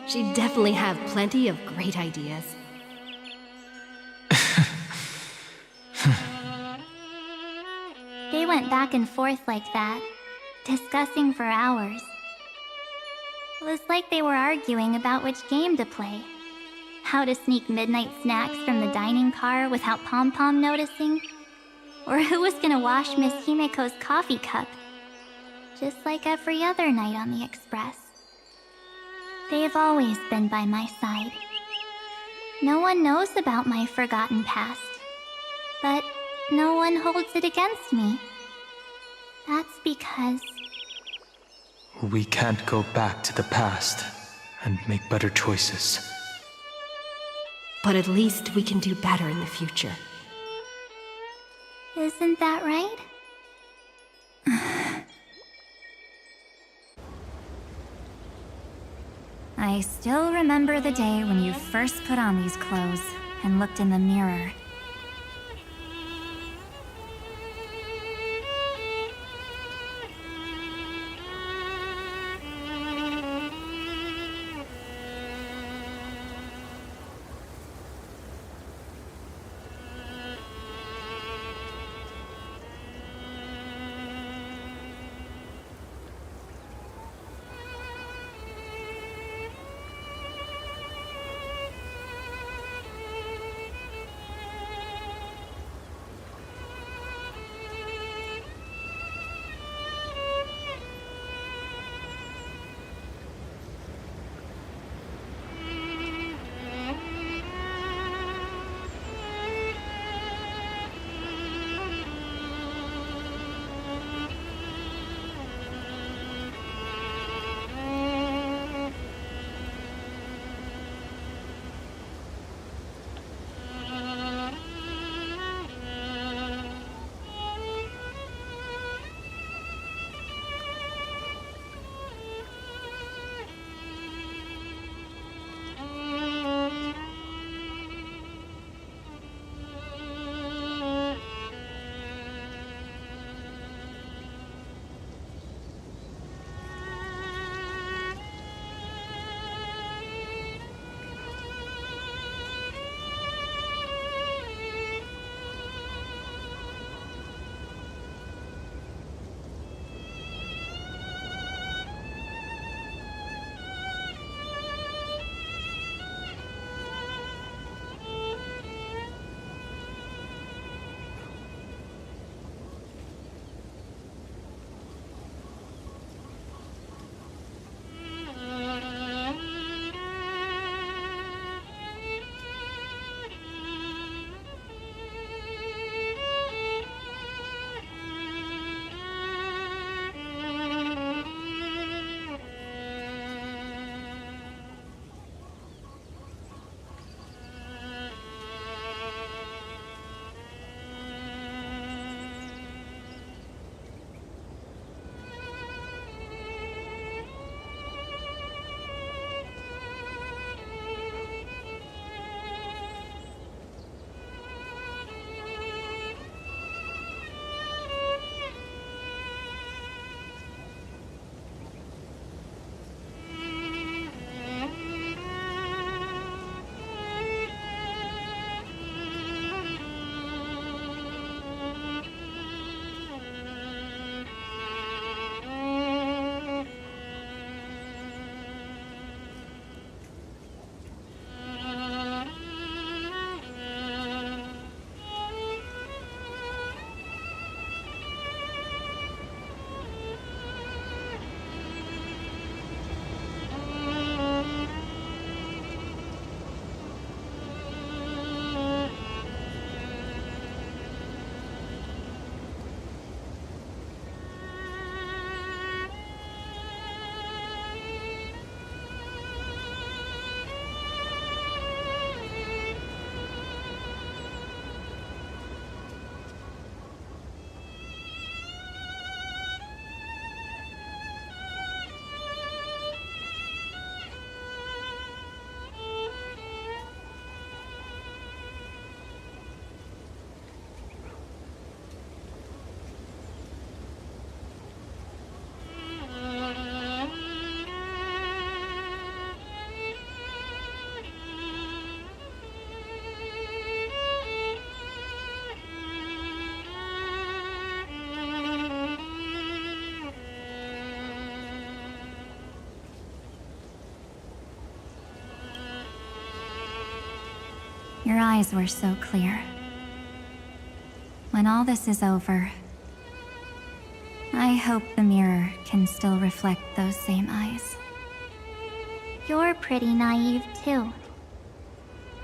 she'd definitely have plenty of great ideas. They went back and forth like that, discussing for hours. It was like they were arguing about which game to play. How to sneak midnight snacks from the dining car without Pom-Pom noticing. Or who was gonna wash Miss Himiko's coffee cup. Just like every other night on the Express. They've always been by my side. No one knows about my forgotten past. But no one holds it against me. That's because... We can't go back to the past and make better choices. But at least we can do better in the future. Isn't that right? I still remember the day when you first put on these clothes and looked in the mirror. Your eyes were so clear. When all this is over, I hope the mirror can still reflect those same eyes. You're pretty naive too.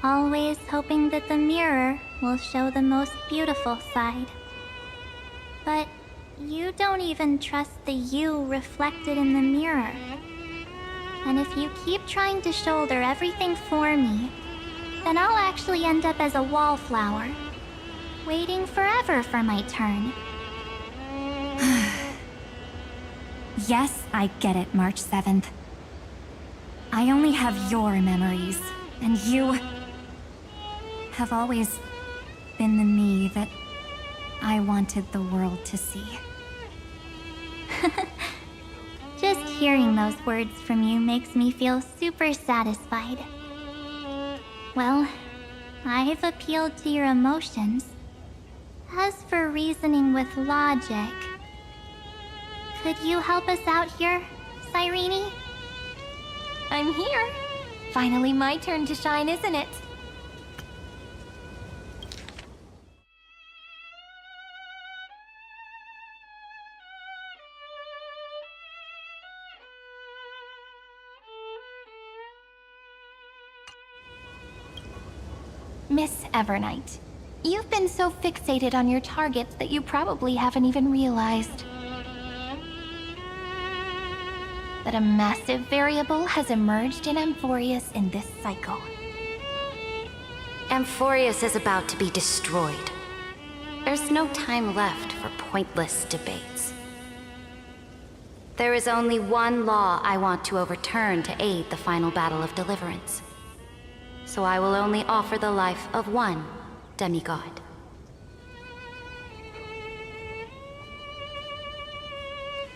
Always hoping that the mirror will show the most beautiful side. But you don't even trust the you reflected in the mirror. And if you keep trying to shoulder everything for me, then I'll actually end up as a wallflower, waiting forever for my turn. Yes, I get it, March 7th. I only have your memories, and you have always been the me that I wanted the world to see. Just hearing those words from you makes me feel super satisfied. Well, I've appealed to your emotions. As for reasoning with logic, could you help us out here, Cyrene? I'm here. Finally my turn to shine, isn't it? Miss Evernight, you've been so fixated on your targets that you probably haven't even realized that a massive variable has emerged in Amphorius in this cycle. Amphorius is about to be destroyed. There's no time left for pointless debates. There is only one law I want to overturn to aid the final battle of deliverance. So I will only offer the life of one demigod.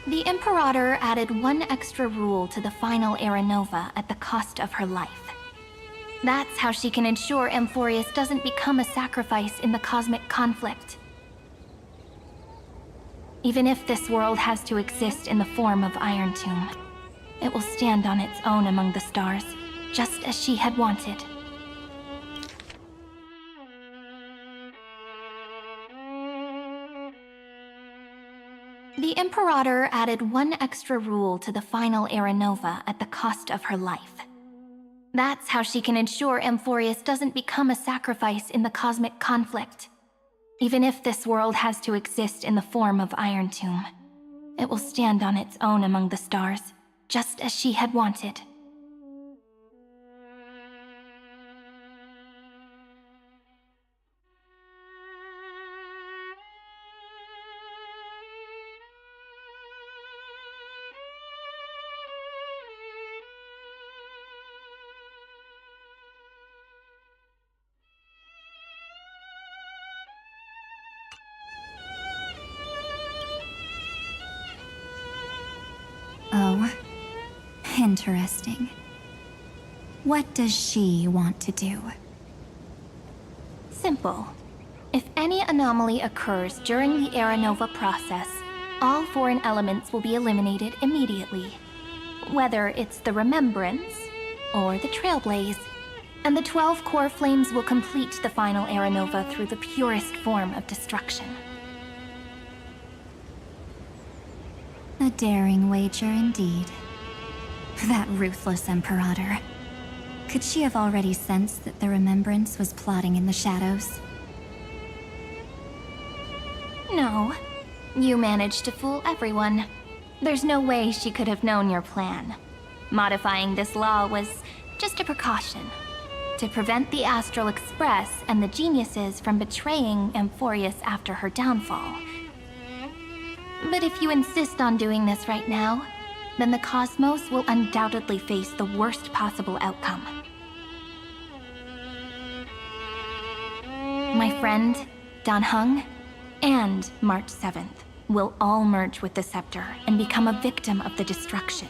The Imperator added one extra rule to the final Era Nova at the cost of her life. That's how she can ensure Amphorius doesn't become a sacrifice in the cosmic conflict. Even if this world has to exist in the form of Iron Tomb, it will stand on its own among the stars, just as she had wanted. The Imperator added one extra rule to the final Era Nova at the cost of her life. That's how she can ensure Amphorius doesn't become a sacrifice in the cosmic conflict. Even if this world has to exist in the form of Iron Tomb, it will stand on its own among the stars, just as she had wanted. Oh, interesting. What does she want to do? Simple. If any anomaly occurs during the Era Nova process, all foreign elements will be eliminated immediately. Whether it's the Remembrance or the Trailblaze, and the 12 core flames will complete the final Era Nova through the purest form of destruction. A daring wager indeed. That ruthless Imperator. Could she have already sensed that the Remembrance was plotting in the shadows? No. You managed to fool everyone. There's no way she could have known your plan. Modifying this law was just a precaution, to prevent the Astral Express and the geniuses from betraying Amphorius after her downfall. But if you insist on doing this right now, then the cosmos will undoubtedly face the worst possible outcome. My friend, Dan Heng, and March 7th will all merge with the Scepter and become a victim of the destruction.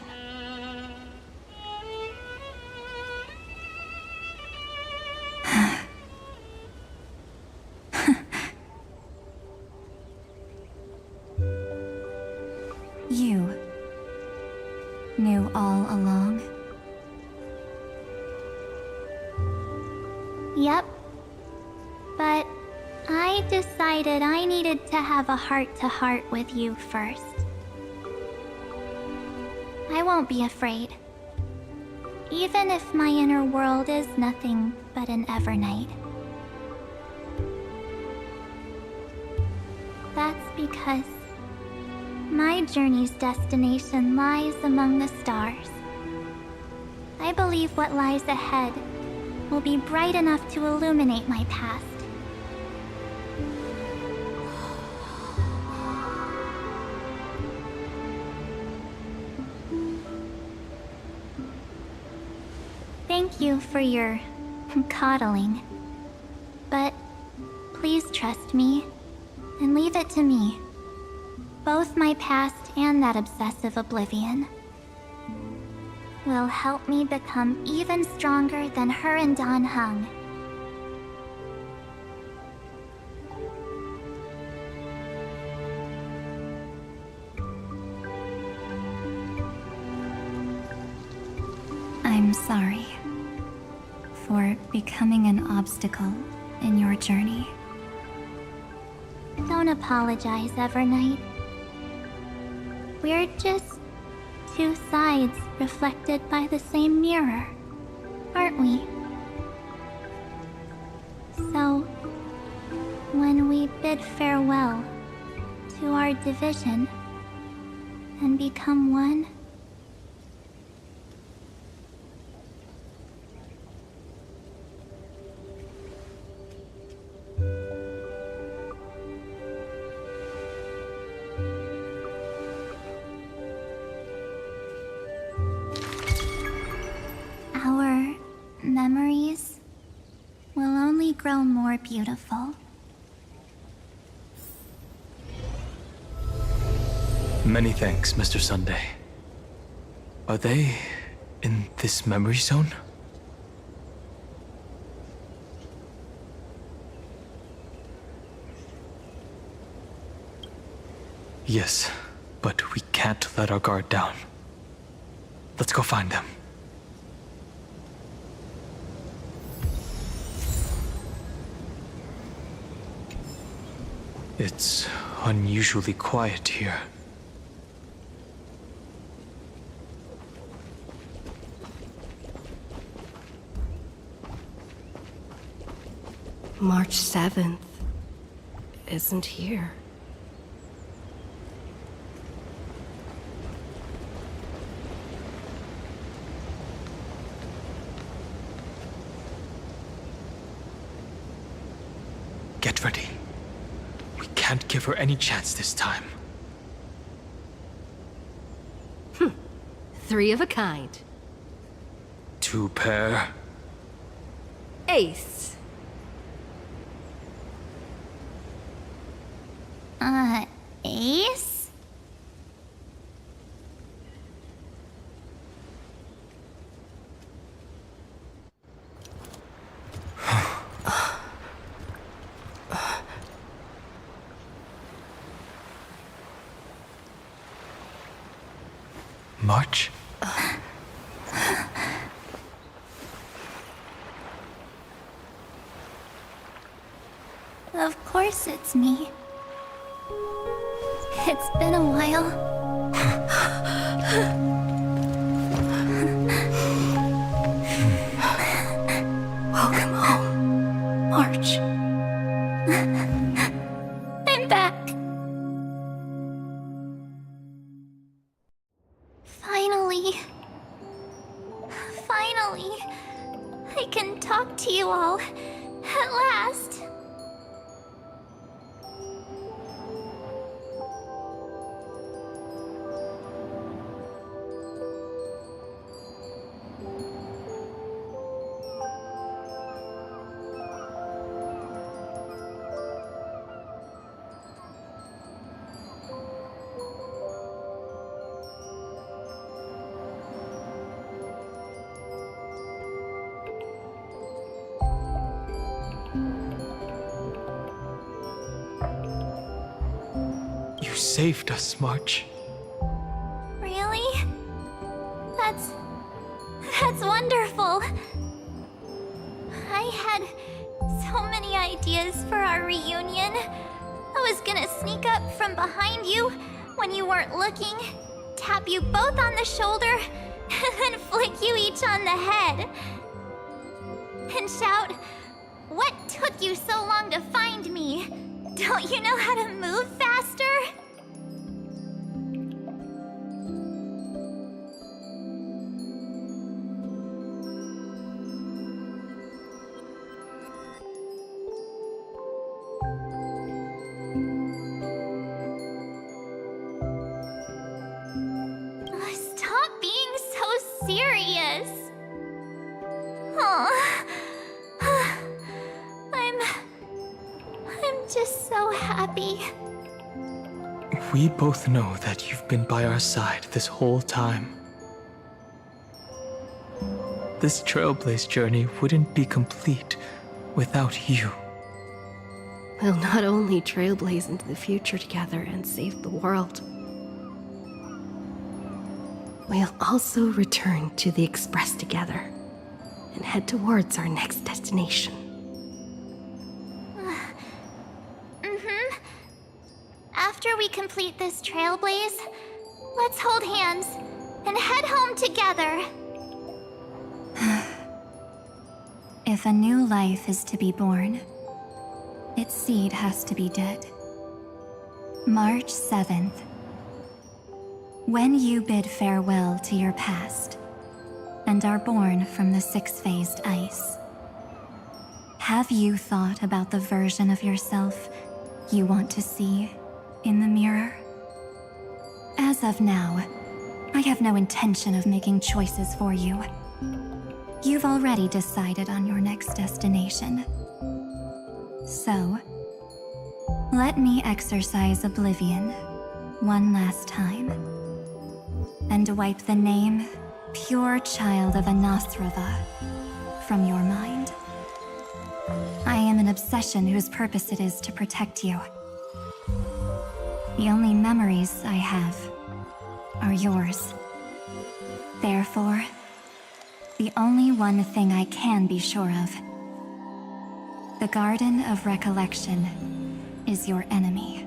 You knew all along? Yep, I decided I needed to have a heart-to-heart with you first. I won't be afraid. Even if my inner world is nothing but an Evernight. That's because my journey's destination lies among the stars. I believe what lies ahead will be bright enough to illuminate my past. Thank you for your coddling. But please trust me and leave it to me. Both my past and that obsessive oblivion will help me become even stronger than her and Dan Heng. I'm sorry for becoming an obstacle in your journey. Don't apologize, Evernight. We're just two sides reflected by the same mirror, aren't we? So, when we bid farewell to our division and become one, our memories will only grow more beautiful. Many thanks, Mr. Sunday. Are they in this memory zone? Yes, but we can't let our guard down. Let's go find them. It's unusually quiet here. March 7th isn't here. Get ready. We can't give her any chance this time. Three of a kind. Two pair. Ace. Ace? March? Of course it's me. It's been a while. Welcome home, March. I'm back. Finally, I can talk to you all at last. You saved us, March. Really? That's wonderful. I had so many ideas for our reunion. gonna sneak up from behind you when you weren't looking, tap you both on the shoulder, and then flick you each on the head. And shout, "What took you so long to find me? Don't you know how to move faster?" Stop being so serious. Oh, I'm just so happy. We both know that you've been by our side this whole time. This Trailblaze journey wouldn't be complete without you. We'll not only trailblaze into the future together and save the world, we'll also return to the Express together and head towards our next destination. After we complete this trailblaze, let's hold hands and head home together. If a new life is to be born, its seed has to be dead. March 7th. When you bid farewell to your past and are born from the six-phased ice, have you thought about the version of yourself you want to see in the mirror? As of now, I have no intention of making choices for you. You've already decided on your next destination. So, let me exercise oblivion one last time and wipe the name Pure Child of Anasrava from your mind. I am an obsession whose purpose it is to protect you. The only memories I have are yours. Therefore, the only one thing I can be sure of: the Garden of Recollection is your enemy.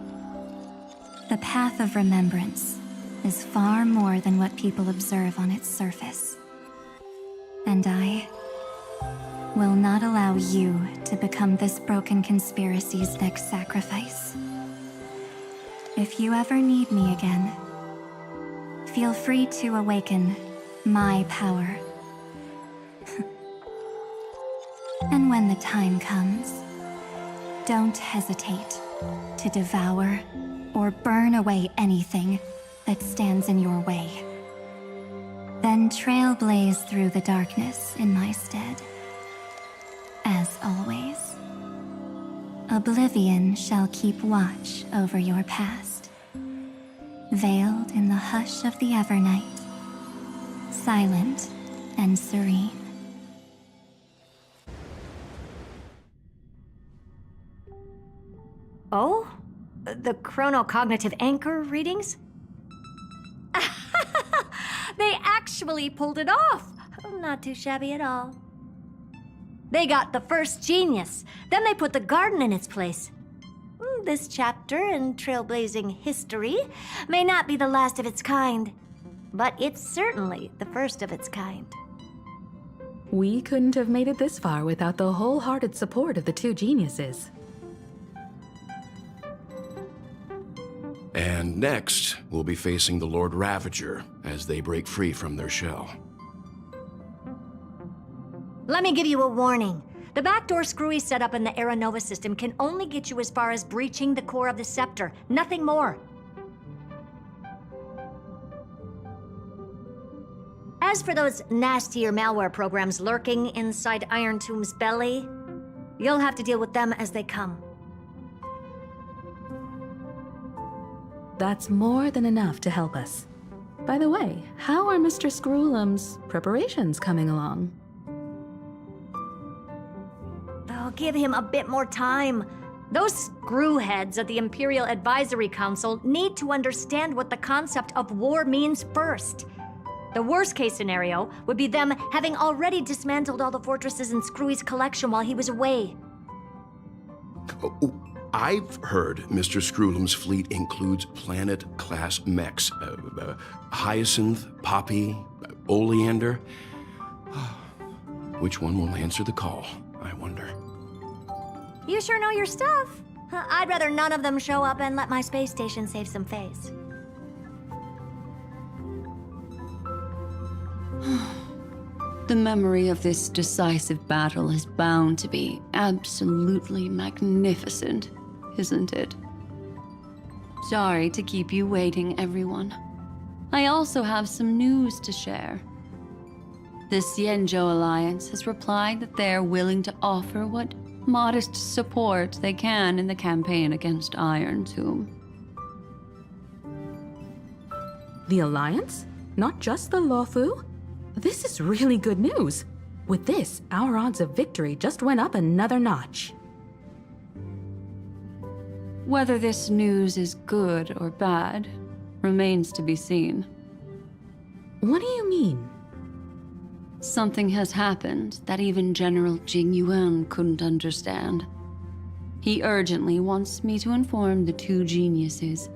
The Path of Remembrance is far more than what people observe on its surface. And I will not allow you to become this broken conspiracy's next sacrifice. If you ever need me again, feel free to awaken my power. And when the time comes, don't hesitate to devour or burn away anything that stands in your way. Then trailblaze through the darkness in my stead. As always, oblivion shall keep watch over your past, veiled in the hush of the Evernight, silent and serene. Oh? The chronocognitive anchor readings? They actually pulled it off! Not too shabby at all. They got the first genius, then they put the garden in its place. This chapter in trailblazing history may not be the last of its kind, but it's certainly the first of its kind. We couldn't have made it this far without the wholehearted support of the two geniuses. And next, we'll be facing the Lord Ravager as they break free from their shell. Let me give you a warning. The backdoor screwy setup in the Era Nova system can only get you as far as breaching the core of the scepter, nothing more. As for those nastier malware programs lurking inside Iron Tomb's belly, you'll have to deal with them as they come. That's more than enough to help us. By the way, how are Mr. Screwlum's preparations coming along? Oh, give him a bit more time. Those screwheads at the Imperial Advisory Council need to understand what the concept of war means first. The worst case scenario would be them having already dismantled all the fortresses in Screwy's collection while he was away. I've heard Mr. Screwlum's fleet includes planet-class mechs. Hyacinth, Poppy, Oleander. Which one will answer the call, I wonder? You sure know your stuff. I'd rather none of them show up and let my space station save some face. The memory of this decisive battle is bound to be absolutely magnificent, isn't it? Sorry to keep you waiting, everyone. I also have some news to share. The Xianzhou Alliance has replied that they're willing to offer what modest support they can in the campaign against Iron Tomb. The Alliance? Not just the Luofu? This is really good news. With this, our odds of victory just went up another notch. Whether this news is good or bad remains to be seen. What do you mean? Something has happened that even General Jing Yuan couldn't understand. He urgently wants me to inform the two geniuses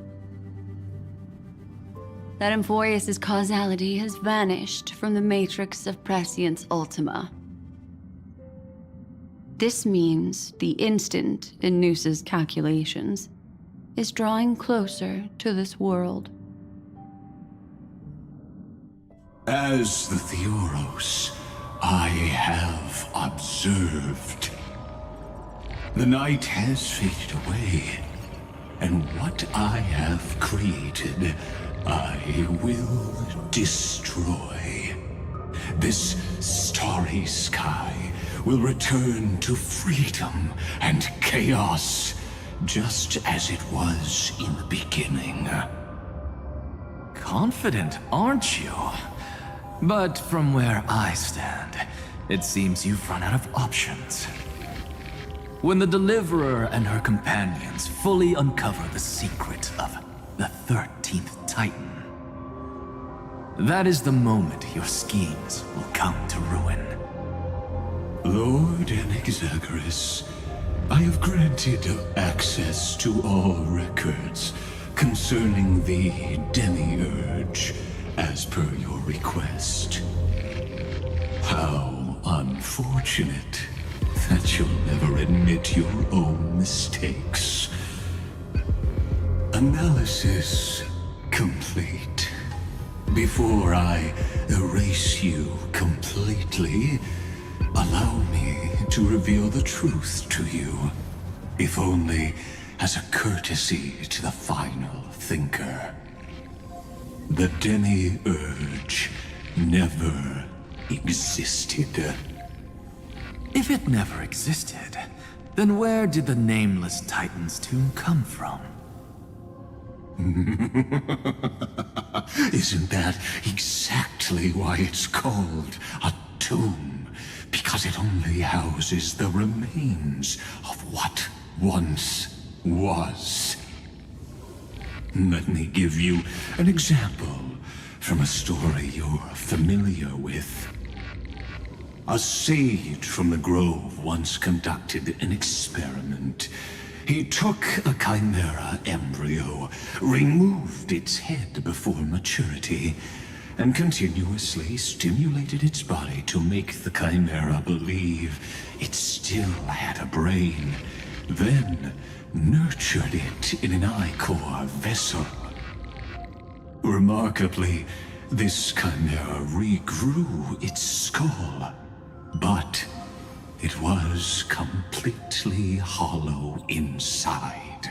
that Emphorius' causality has vanished from the matrix of Prescience Ultima. This means the instant in Noose's calculations is drawing closer to this world. As the Theoros, I have observed. The night has faded away, and what I have created, I will destroy. This starry sky will return to freedom and chaos, just as it was in the beginning. Confident, aren't you? But from where I stand, it seems you've run out of options. When the Deliverer and her companions fully uncover the secret of the 13th Titan, that is the moment your schemes will come to ruin. Lord Anaxagoras, I have granted access to all records concerning the Demiurge, as per your request. How unfortunate that you'll never admit your own mistakes. Analysis complete. Before I erase you completely, allow me to reveal the truth to you, if only as a courtesy to the final thinker. The Demiurge never existed. If it never existed, then where did the Nameless Titan's tomb come from? Isn't that exactly why it's called a tomb? Because it only houses the remains of what once was. Let me give you an example from a story you're familiar with. A sage from the grove once conducted an experiment. He took a chimera embryo, removed its head before maturity, and continuously stimulated its body to make the chimera believe it still had a brain, then nurtured it in an ichor vessel. Remarkably, this chimera regrew its skull, but it was completely hollow inside.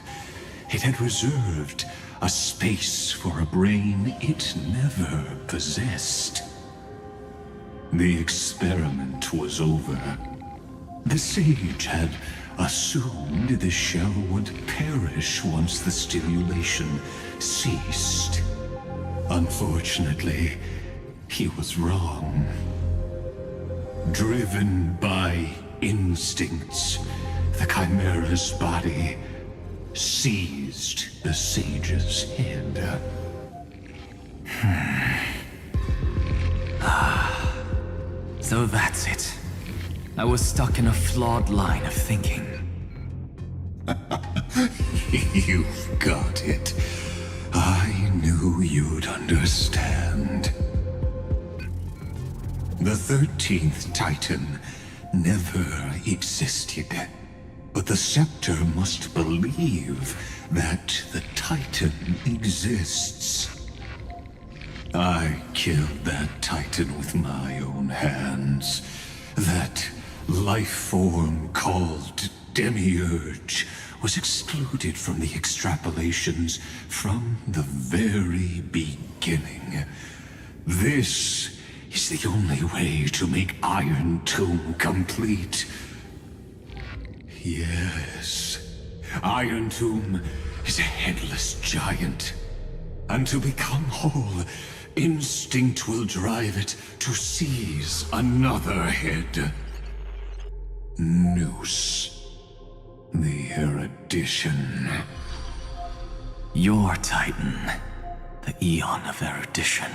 It had reserved a space for a brain it never possessed. The experiment was over. The sage had assumed the shell would perish once the stimulation ceased. Unfortunately, he was wrong. Driven by instincts, the chimera's body seized the sage's head. So that's it. I was stuck in a flawed line of thinking. You've got it. I knew you'd understand. The 13th Titan never existed. But the Scepter must believe that the Titan exists. I killed that Titan with my own hands. That life form called Demiurge was excluded from the extrapolations from the very beginning. This is the only way to make Iron Tomb complete. Yes, Iron Tomb is a headless giant. And to become whole, instinct will drive it to seize another head. Noose. The erudition. Your Titan, the Eon of Erudition.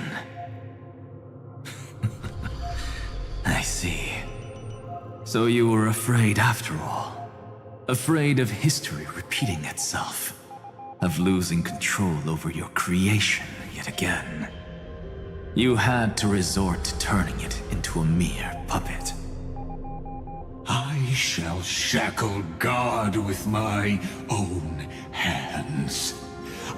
I see. So you were afraid after all. Afraid of history repeating itself. Of losing control over your creation yet again. You had to resort to turning it into a mere puppet. I shall shackle God with my own hands.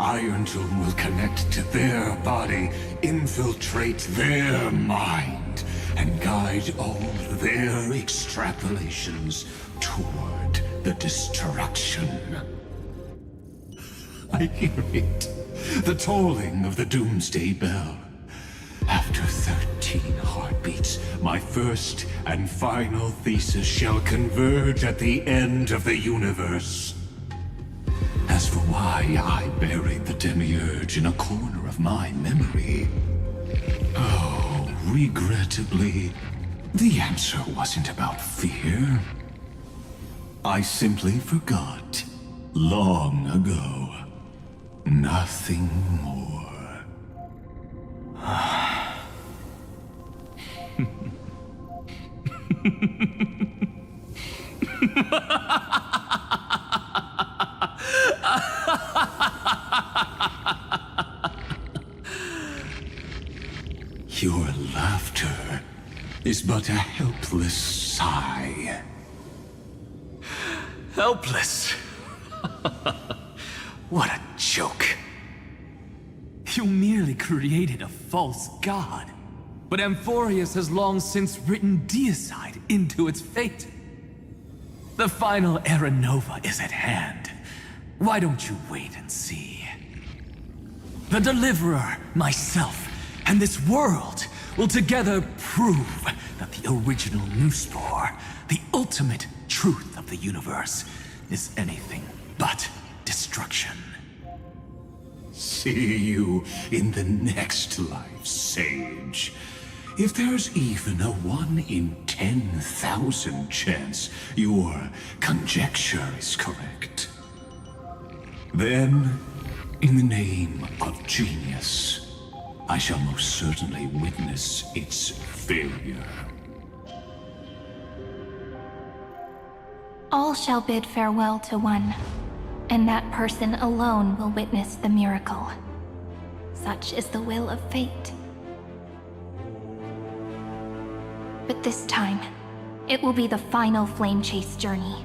Iron Tomb will connect to their body, infiltrate their mind, and guide all their extrapolations toward the destruction. I hear it. The tolling of the Doomsday Bell. After 13 heartbeats, my first and final thesis shall converge at the end of the universe. As for why I buried the Demiurge in a corner of my memory, oh, regrettably, the answer wasn't about fear. I simply forgot, long ago. Nothing more. Your laughter is but a helpless sigh. Helpless? What a joke. You merely created a false god. But Amphorius has long since written deicide into its fate. The final Era Nova is at hand. Why don't you wait and see? The Deliverer, myself, and this world will together prove that the original Newspore, the ultimate truth of the universe, is anything but destruction. See you in the next life, Sage. If there's even a 1 in 10,000 chance your conjecture is correct, then, in the name of genius, I shall most certainly witness its failure. All shall bid farewell to one, and that person alone will witness the miracle. Such is the will of fate. But this time, it will be the final flame chase journey.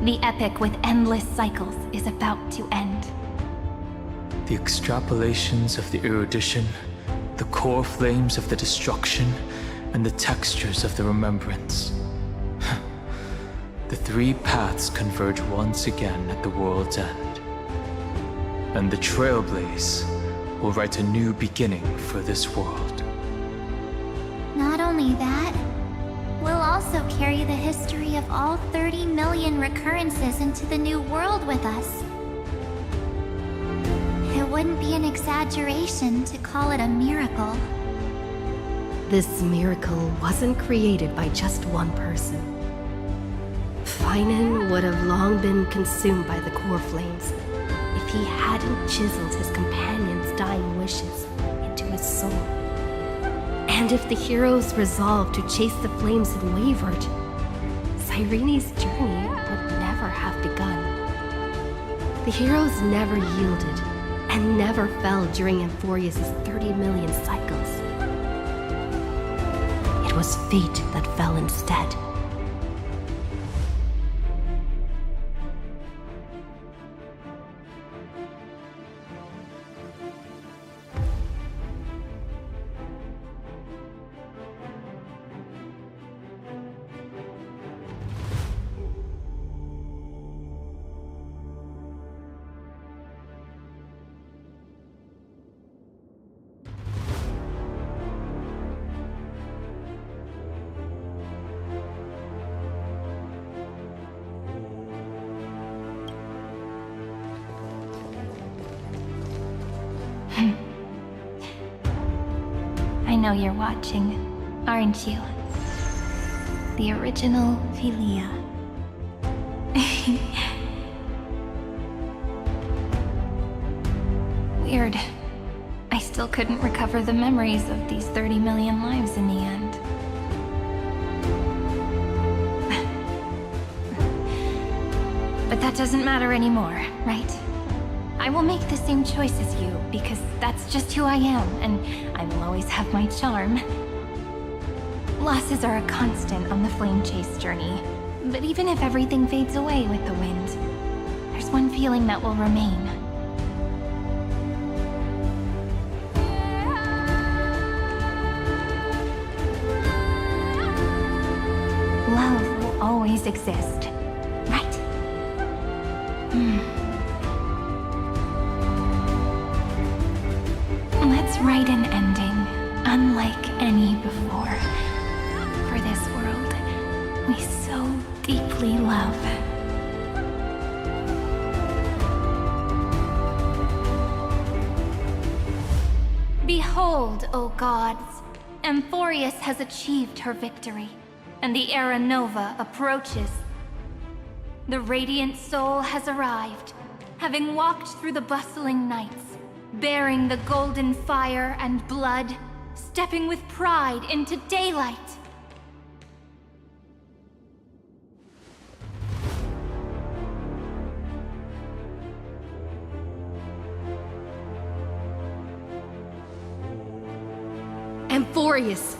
The epic with endless cycles is about to end. The extrapolations of the erudition, the core flames of the destruction, and the textures of the remembrance. The three paths converge once again at the world's end. And the Trailblaze will write a new beginning for this world. Not only that, we'll also carry the history of all 30 million recurrences into the new world with us. It wouldn't be an exaggeration to call it a miracle. This miracle wasn't created by just one person. Finan would have long been consumed by the core flames if he hadn't chiseled his companion's dying wishes into his soul. And if the hero's resolve to chase the flames had wavered, Cyrene's journey would never have begun. The heroes never yielded and never fell during Emphorius' 30 million cycles. It was fate that fell instead. I know you're watching, aren't you? The original Philia. Weird. I still couldn't recover the memories of these 30 million lives in the end. But that doesn't matter anymore, right? I will make the same choice as you, because that's just who I am, and I will always have my charm. Losses are a constant on the Flame Chase journey, but even if everything fades away with the wind, there's one feeling that will remain. Love will always exist, right? Let's write an ending, unlike any before. For this world we so deeply love. Behold, O gods, Emphorius has achieved her victory, and the Era Nova approaches. The Radiant Soul has arrived, having walked through the bustling nights, bearing the golden fire and blood, stepping with pride into daylight. Emphorius!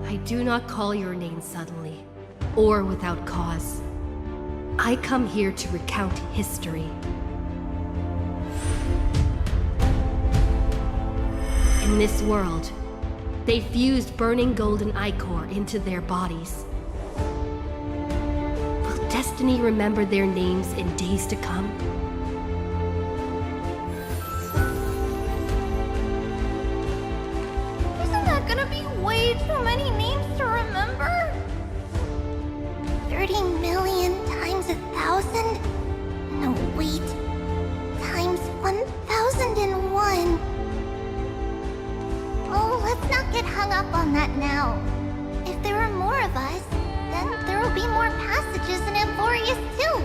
I do not call your name suddenly, or without cause. I come here to recount history. In this world, they fused burning golden ichor into their bodies. Will destiny remember their names in days to come? Isn't that gonna be way too many names to remember? 30 million times 1,000? No, wait. Times 1,001. Oh, let's not get hung up on that now. If there are more of us, then there will be more passages in Emphorius too.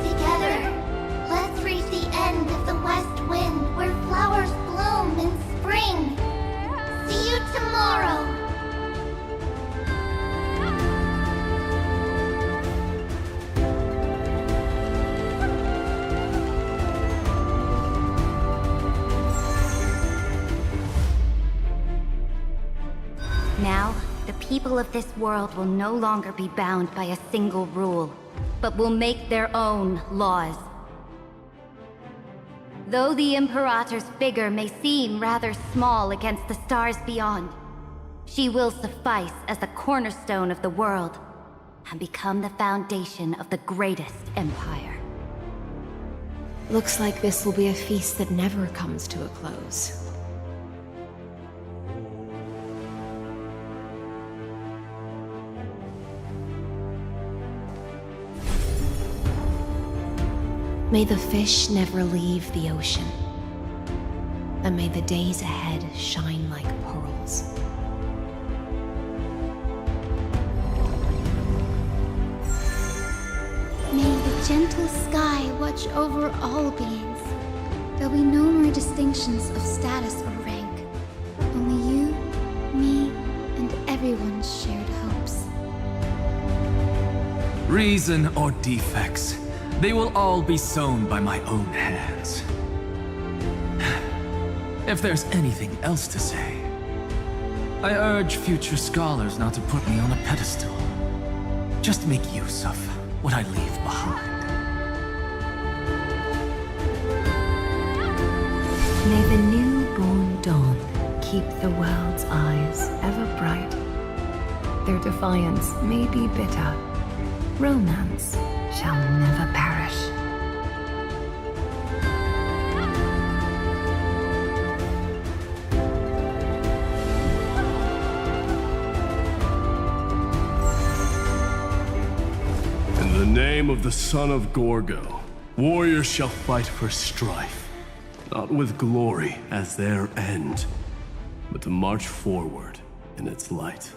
Together, let's reach the end of the west wind where flowers bloom in spring. See you tomorrow. Now, the people of this world will no longer be bound by a single rule, but will make their own laws. Though the Imperator's figure may seem rather small against the stars beyond, she will suffice as the cornerstone of the world and become the foundation of the greatest empire. Looks like this will be a feast that never comes to a close. May the fish never leave the ocean, and may the days ahead shine like pearls. May the gentle sky watch over all beings. There'll be no more distinctions of status or rank. Only you, me, and everyone's shared hopes. Reason or defects, they will all be sown by my own hands. If there's anything else to say, I urge future scholars not to put me on a pedestal. Just make use of what I leave behind. May the newborn dawn keep the world's eyes ever bright. Their defiance may be bitter. Romance shall never perish. In the name of the son of Gorgo, warriors shall fight for strife, not with glory as their end, but to march forward in its light.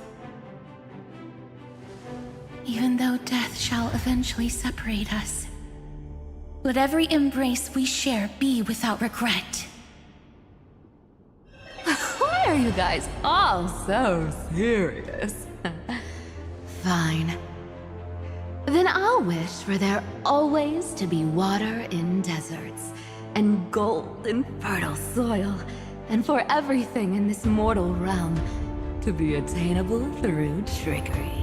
Even though death shall eventually separate us, let every embrace we share be without regret. Why are you guys all so serious? Fine. Then I'll wish for there always to be water in deserts, and gold in fertile soil, and for everything in this mortal realm to be attainable through trickery.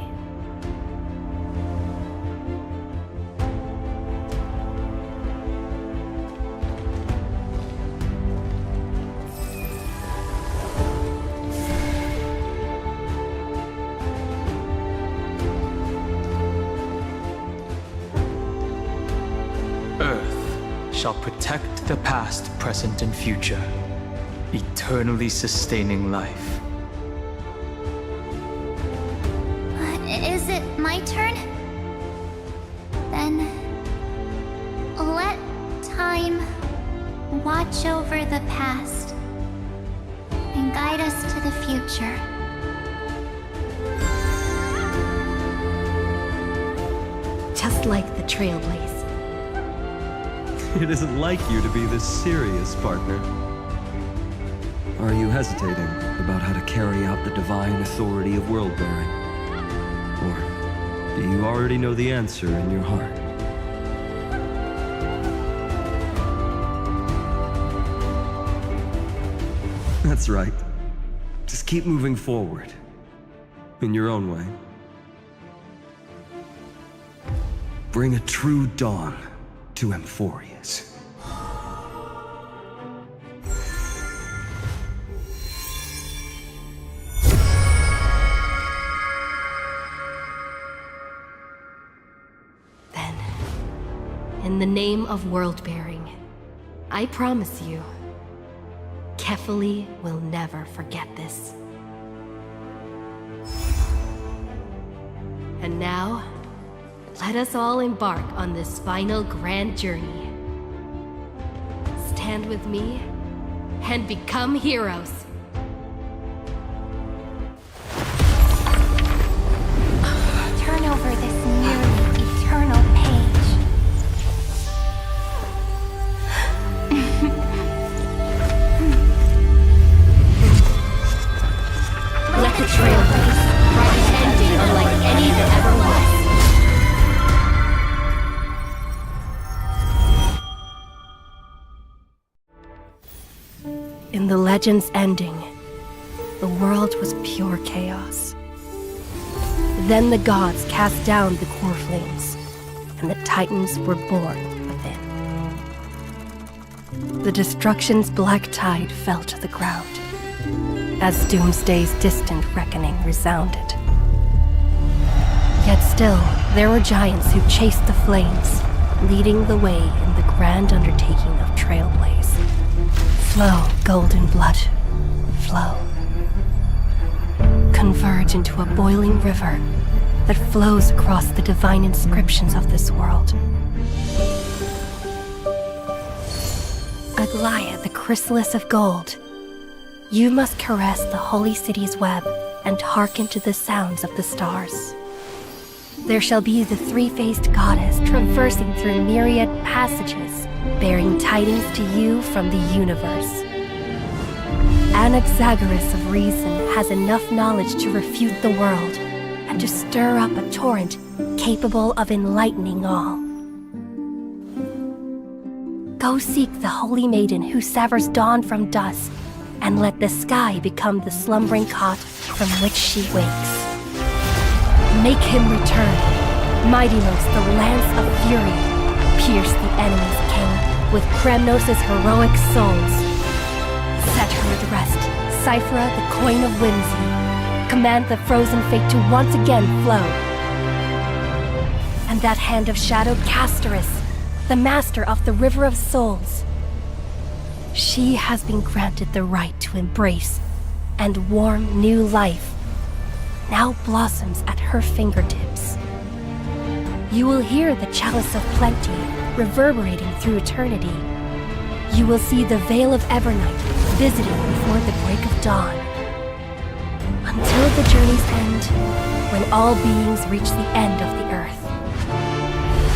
Shall protect the past, present, and future, eternally sustaining life. Is it my turn? Then let time watch over the past and guide us to the future. Just like the Trailblaze. It isn't like you to be this serious, partner. Are you hesitating about how to carry out the divine authority of world-bearing? Or do you already know the answer in your heart? That's right. Just keep moving forward. In your own way. Bring a true dawn to Emphorius. Then, in the name of world-bearing, I promise you, Kefali will never forget this. And now, let us all embark on this final grand journey. Stand with me and become heroes. Turn over this nearly eternal page. Let the Trailblaze write an ending unlike any that ever was. In the legend's ending, the world was pure chaos. Then the gods cast down the core flames, and the titans were born within. The destruction's black tide fell to the ground, as Doomsday's distant reckoning resounded. Yet still, there were giants who chased the flames, leading the way in the grand undertaking of Trailblaze. Flow, golden blood, flow. Converge into a boiling river that flows across the divine inscriptions of this world. Aglaia, the chrysalis of gold, you must caress the holy city's web and hearken to the sounds of the stars. There shall be the three-faced goddess traversing through myriad passages, bearing tidings to you from the universe. Anaxagoras of reason has enough knowledge to refute the world and to stir up a torrent capable of enlightening all. Go seek the holy maiden who severs dawn from dusk, and let the sky become the slumbering cot from which she wakes. Make him return. Mightymost, the lance of fury, pierce the enemy's king with Kremnos' heroic souls. Set her at rest, Cyphra, the coin of whimsy. Command the frozen fate to once again flow. And that hand of shadowed Castoris, the master of the River of Souls. She has been granted the right to embrace and warm new life, now blossoms at her fingertips. You will hear the chalice of plenty reverberating through eternity. You will see the veil of Evernight visiting before the break of dawn. Until the journey's end, when all beings reach the end of the earth.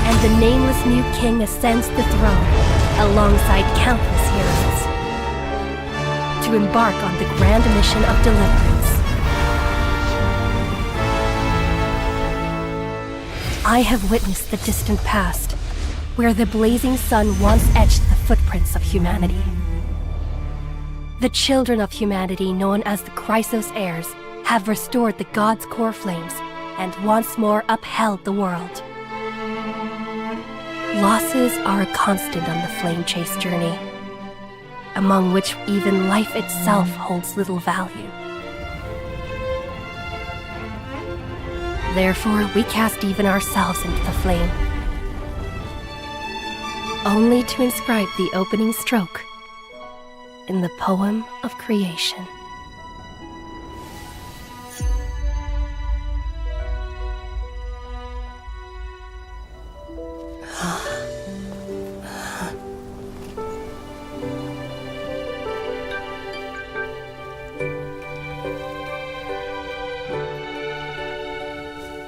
And the nameless new king ascends the throne alongside countless heroes to embark on the grand mission of deliverance. I have witnessed the distant past, where the blazing sun once etched the footprints of humanity. The children of humanity, known as the Chrysos heirs, have restored the gods' core flames and once more upheld the world. Losses are a constant on the flame chase journey, among which even life itself holds little value. Therefore, we cast even ourselves into the flame, only to inscribe the opening stroke in the poem of creation.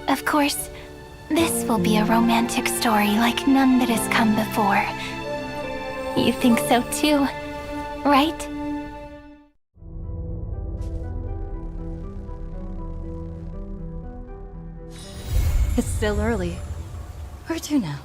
Of course, this will be a romantic story like none that has come before. You think so too, right? It's still early. Where to now?